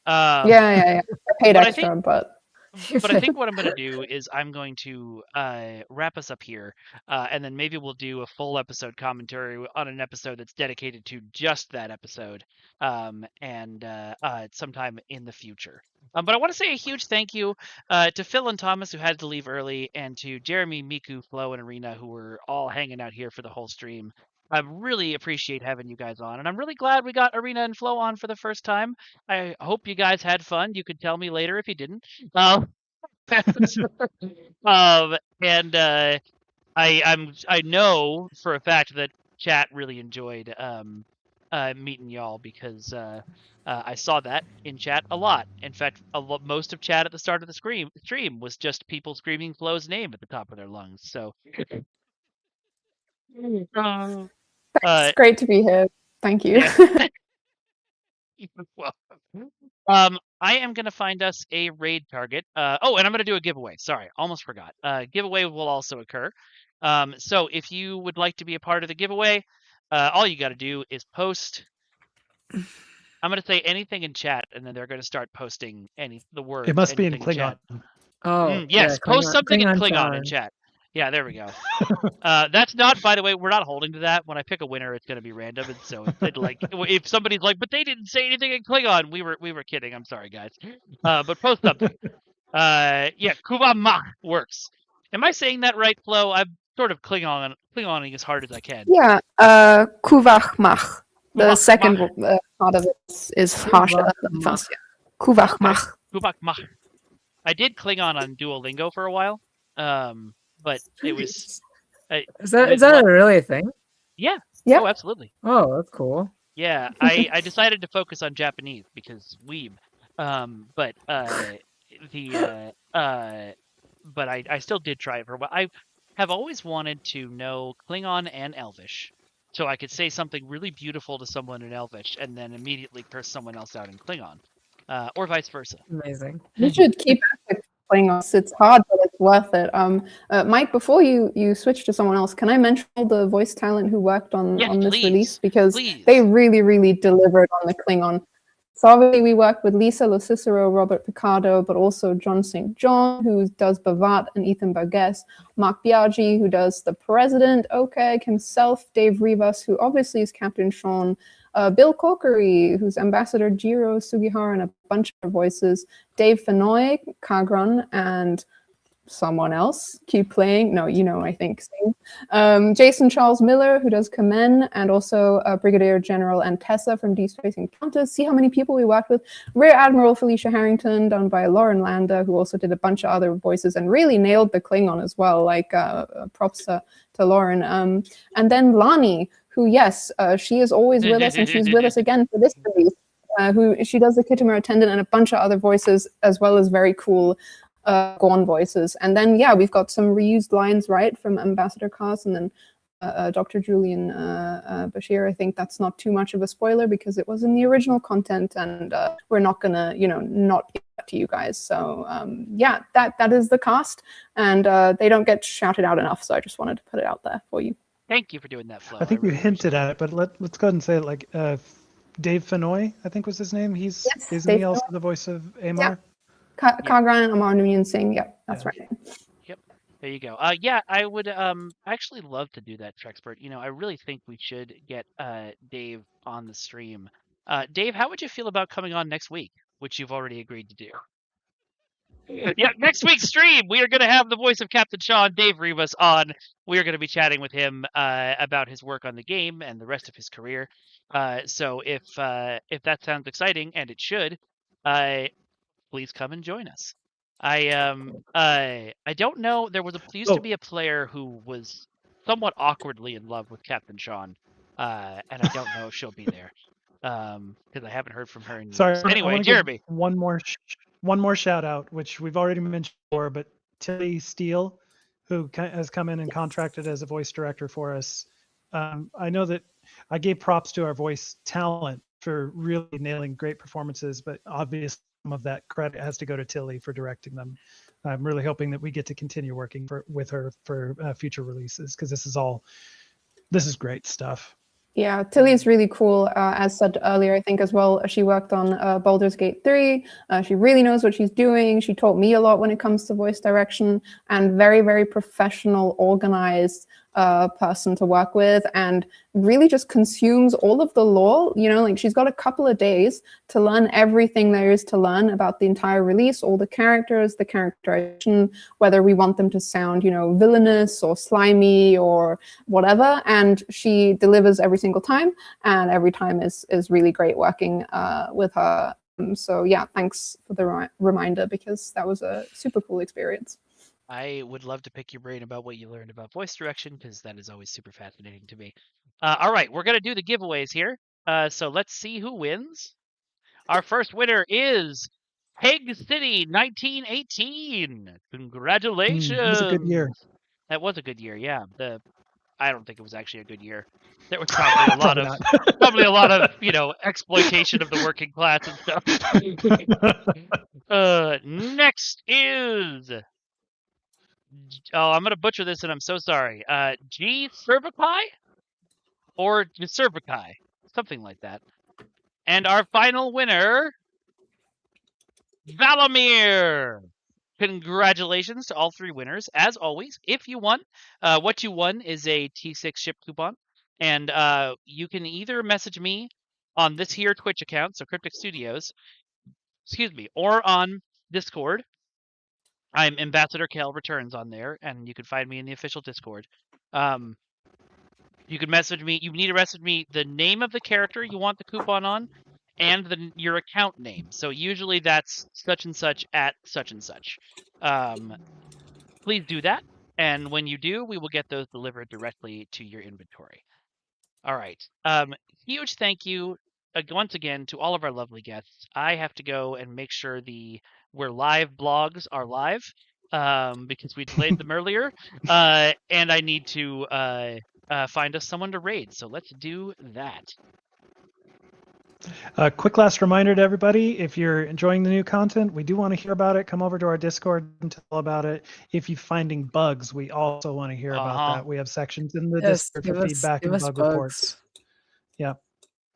Yeah. I paid extra, but I think what I'm going to do is I'm going to wrap us up here, and then maybe we'll do a full episode commentary on an episode that's dedicated to just that episode, and sometime in the future. But I want to say a huge thank you to Phil and Thomas, who had to leave early, and to Jeremy, Miku, Flo, and Arena, who were all hanging out here for the whole stream. I really appreciate having you guys on, and I'm really glad we got Arena and Flo on for the first time. I hope you guys had fun. You could tell me later if you didn't. I know for a fact that chat really enjoyed meeting y'all, because I saw that in chat a lot. In fact, most of chat at the start of the stream was just people screaming Flo's name at the top of their lungs. So. It's great to be here. Thank you. Well, I am going to find us a raid target. Oh, and I'm going to do a giveaway. Sorry, almost forgot. Giveaway will also occur. So if you would like to be a part of the giveaway, all you got to do is post. I'm going to say anything in chat, and then they're going to start posting the words. It must be in anything Klingon. Oh, yes, yeah, post something in Klingon Klingon in charm. chat. Yeah, there we go. That's not, by the way, we're not holding to that. When I pick a winner, it's going to be random, and so like if somebody's like, but they didn't say anything in Klingon, we were kidding. I'm sorry, guys. But post something. Yeah, Kuvamach works. Am I saying that right, Flo? I'm sort of Klingoning as hard as I can. Yeah, Kuvachmach. The second part of it is harsher than the first. Yeah. Kuvachmach. Kuvachmach. I did Klingon on Duolingo for a while, but it was. Is that really a thing? Yeah. Yeah. Oh, absolutely. Oh, that's cool. Yeah, I decided to focus on Japanese because weeb. But I still did try it for a while. I have always wanted to know Klingon and Elvish, so I could say something really beautiful to someone in Elvish and then immediately curse someone else out in Klingon, or vice versa. Amazing. You should keep playing us. It's hard, but it's worth it. Mike, before you switch to someone else, can I mention all the voice talent who worked on this release? Because they really delivered on the Klingon. So obviously we worked with Lisa Lo Cicero, Robert Picardo, but also John St. John, who does Bavat, and Ethan Burgess, Mark Biaggi, who does the President, Okeg himself, Dave Rivas, who obviously is Captain Sean, Bill Corkery, who's Ambassador Jiro Sugihara, and a bunch of voices, Dave Fenoy, Kagran, and someone else. Keep playing. No, I think. Jason Charles Miller, who does Kamen, and also Brigadier General Antessa from Deep Space Encounters. See how many people we worked with. Rear Admiral Felicia Harrington, done by Lauren Lander, who also did a bunch of other voices and really nailed the Klingon as well. Like props to Lauren. And then Lani, who, yes, she is always with us, and she's with us again for this release. Who she does the Kittimer attendant and a bunch of other voices, as well as very cool Gorn voices. And then, yeah, we've got some reused lines, right, from Ambassador Kaz, and then Dr. Julian Bashir. I think that's not too much of a spoiler because it was in the original content, and we're not gonna, not give that to you guys. So yeah, that is the cast, and they don't get shouted out enough. So I just wanted to put it out there for you. Thank you for doing that, Flo. I think we hinted at it, but let's go ahead and say it. Like Dave Fenoy, I think was his name. Isn't he also the voice of Amar? Yeah. Kagran and Amar Nguyen Singh. Yeah, that's right. Yep. There you go. Yeah, I would actually love to do that, Trexpert. I really think we should get Dave on the stream. Dave, how would you feel about coming on next week, which you've already agreed to do? Yeah, next week's stream, we are going to have the voice of Captain Sean, Dave Rivas, on. We are going to be chatting with him about his work on the game and the rest of his career. So if that sounds exciting, and it should, please come and join us. I don't know. There used to be a player who was somewhat awkwardly in love with Captain Sean, and I don't know if she'll be there because I haven't heard from her in years. Sorry. Anyway, Jeremy. One more shout out, which we've already mentioned before, but Tilly Steele, who has come in and contracted as a voice director for us. I know that I gave props to our voice talent for really nailing great performances, but obviously some of that credit has to go to Tilly for directing them. I'm really hoping that we get to continue working with her for future releases, because this is great stuff. Yeah, Tilly is really cool. As said earlier, I think as well, she worked on Baldur's Gate 3. She really knows what she's doing. She taught me a lot when it comes to voice direction, and very, very professional, organized person to work with, and really just consumes all of the lore. Like she's got a couple of days to learn everything there is to learn about the entire release, all the characters, the characterization, whether we want them to sound, villainous or slimy or whatever. And she delivers every single time, and every time is really great working with her. So yeah, thanks for the reminder, because that was a super cool experience. I would love to pick your brain about what you learned about voice direction, because that is always super fascinating to me. All right, we're going to do the giveaways here. So let's see who wins. Our first winner is Peg City 1918. Congratulations. That was a good year. That was a good year, yeah. I don't think it was actually a good year. There was probably a lot Probably of not. probably a lot of exploitation of the working class and stuff. Next is I'm gonna butcher this and I'm so sorry. G Cervici or Cervici, something like that. And our final winner, Valamir. Congratulations to all three winners. As always, if you won, what you won is a T6 ship coupon. And you can either message me on this here Twitch account, so Cryptic Studios, excuse me, or on Discord. I'm Ambassador Kale Returns on there, and you can find me in the official Discord. You can message me. You need to message me the name of the character you want the coupon on, and your account name. So usually that's such and such at such and such. Please do that, and when you do, we will get those delivered directly to your inventory. All right. Huge thank you once again to all of our lovely guests. I have to go and make sure we're live blogs are live because we delayed them earlier, and I need to find us someone to raid. So let's do that. Quick last reminder to everybody, if you're enjoying the new content, we do want to hear about it. Come over to our Discord and tell about it. If you're finding bugs, we also want to hear about that. We have sections in the Discord for feedback and bug reports. Yeah.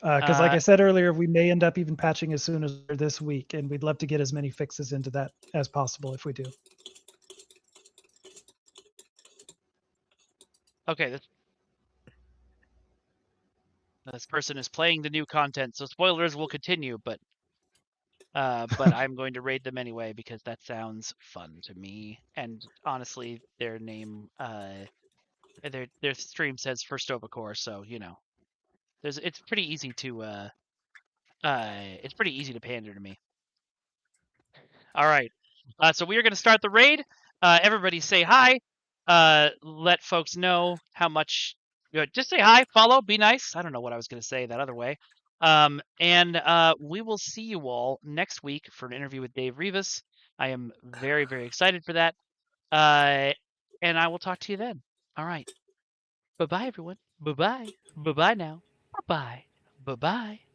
Because like I said earlier, we may end up even patching as soon as this week, and we'd love to get as many fixes into that as possible if we do. Okay, this person is playing the new content, so spoilers will continue, but I'm going to raid them anyway because that sounds fun to me. And honestly, their name, their stream says First Overcore, so it's pretty easy to pander to me. All right, so we are going to start the raid. Everybody say hi. Let folks know how much. Just say hi, follow, be nice. I don't know what I was going to say that other way. And we will see you all next week for an interview with Dave Rivas. I am very, very excited for that. And I will talk to you then. All right. Bye-bye, everyone. Bye-bye. Bye-bye now. Bye-bye. Bye-bye.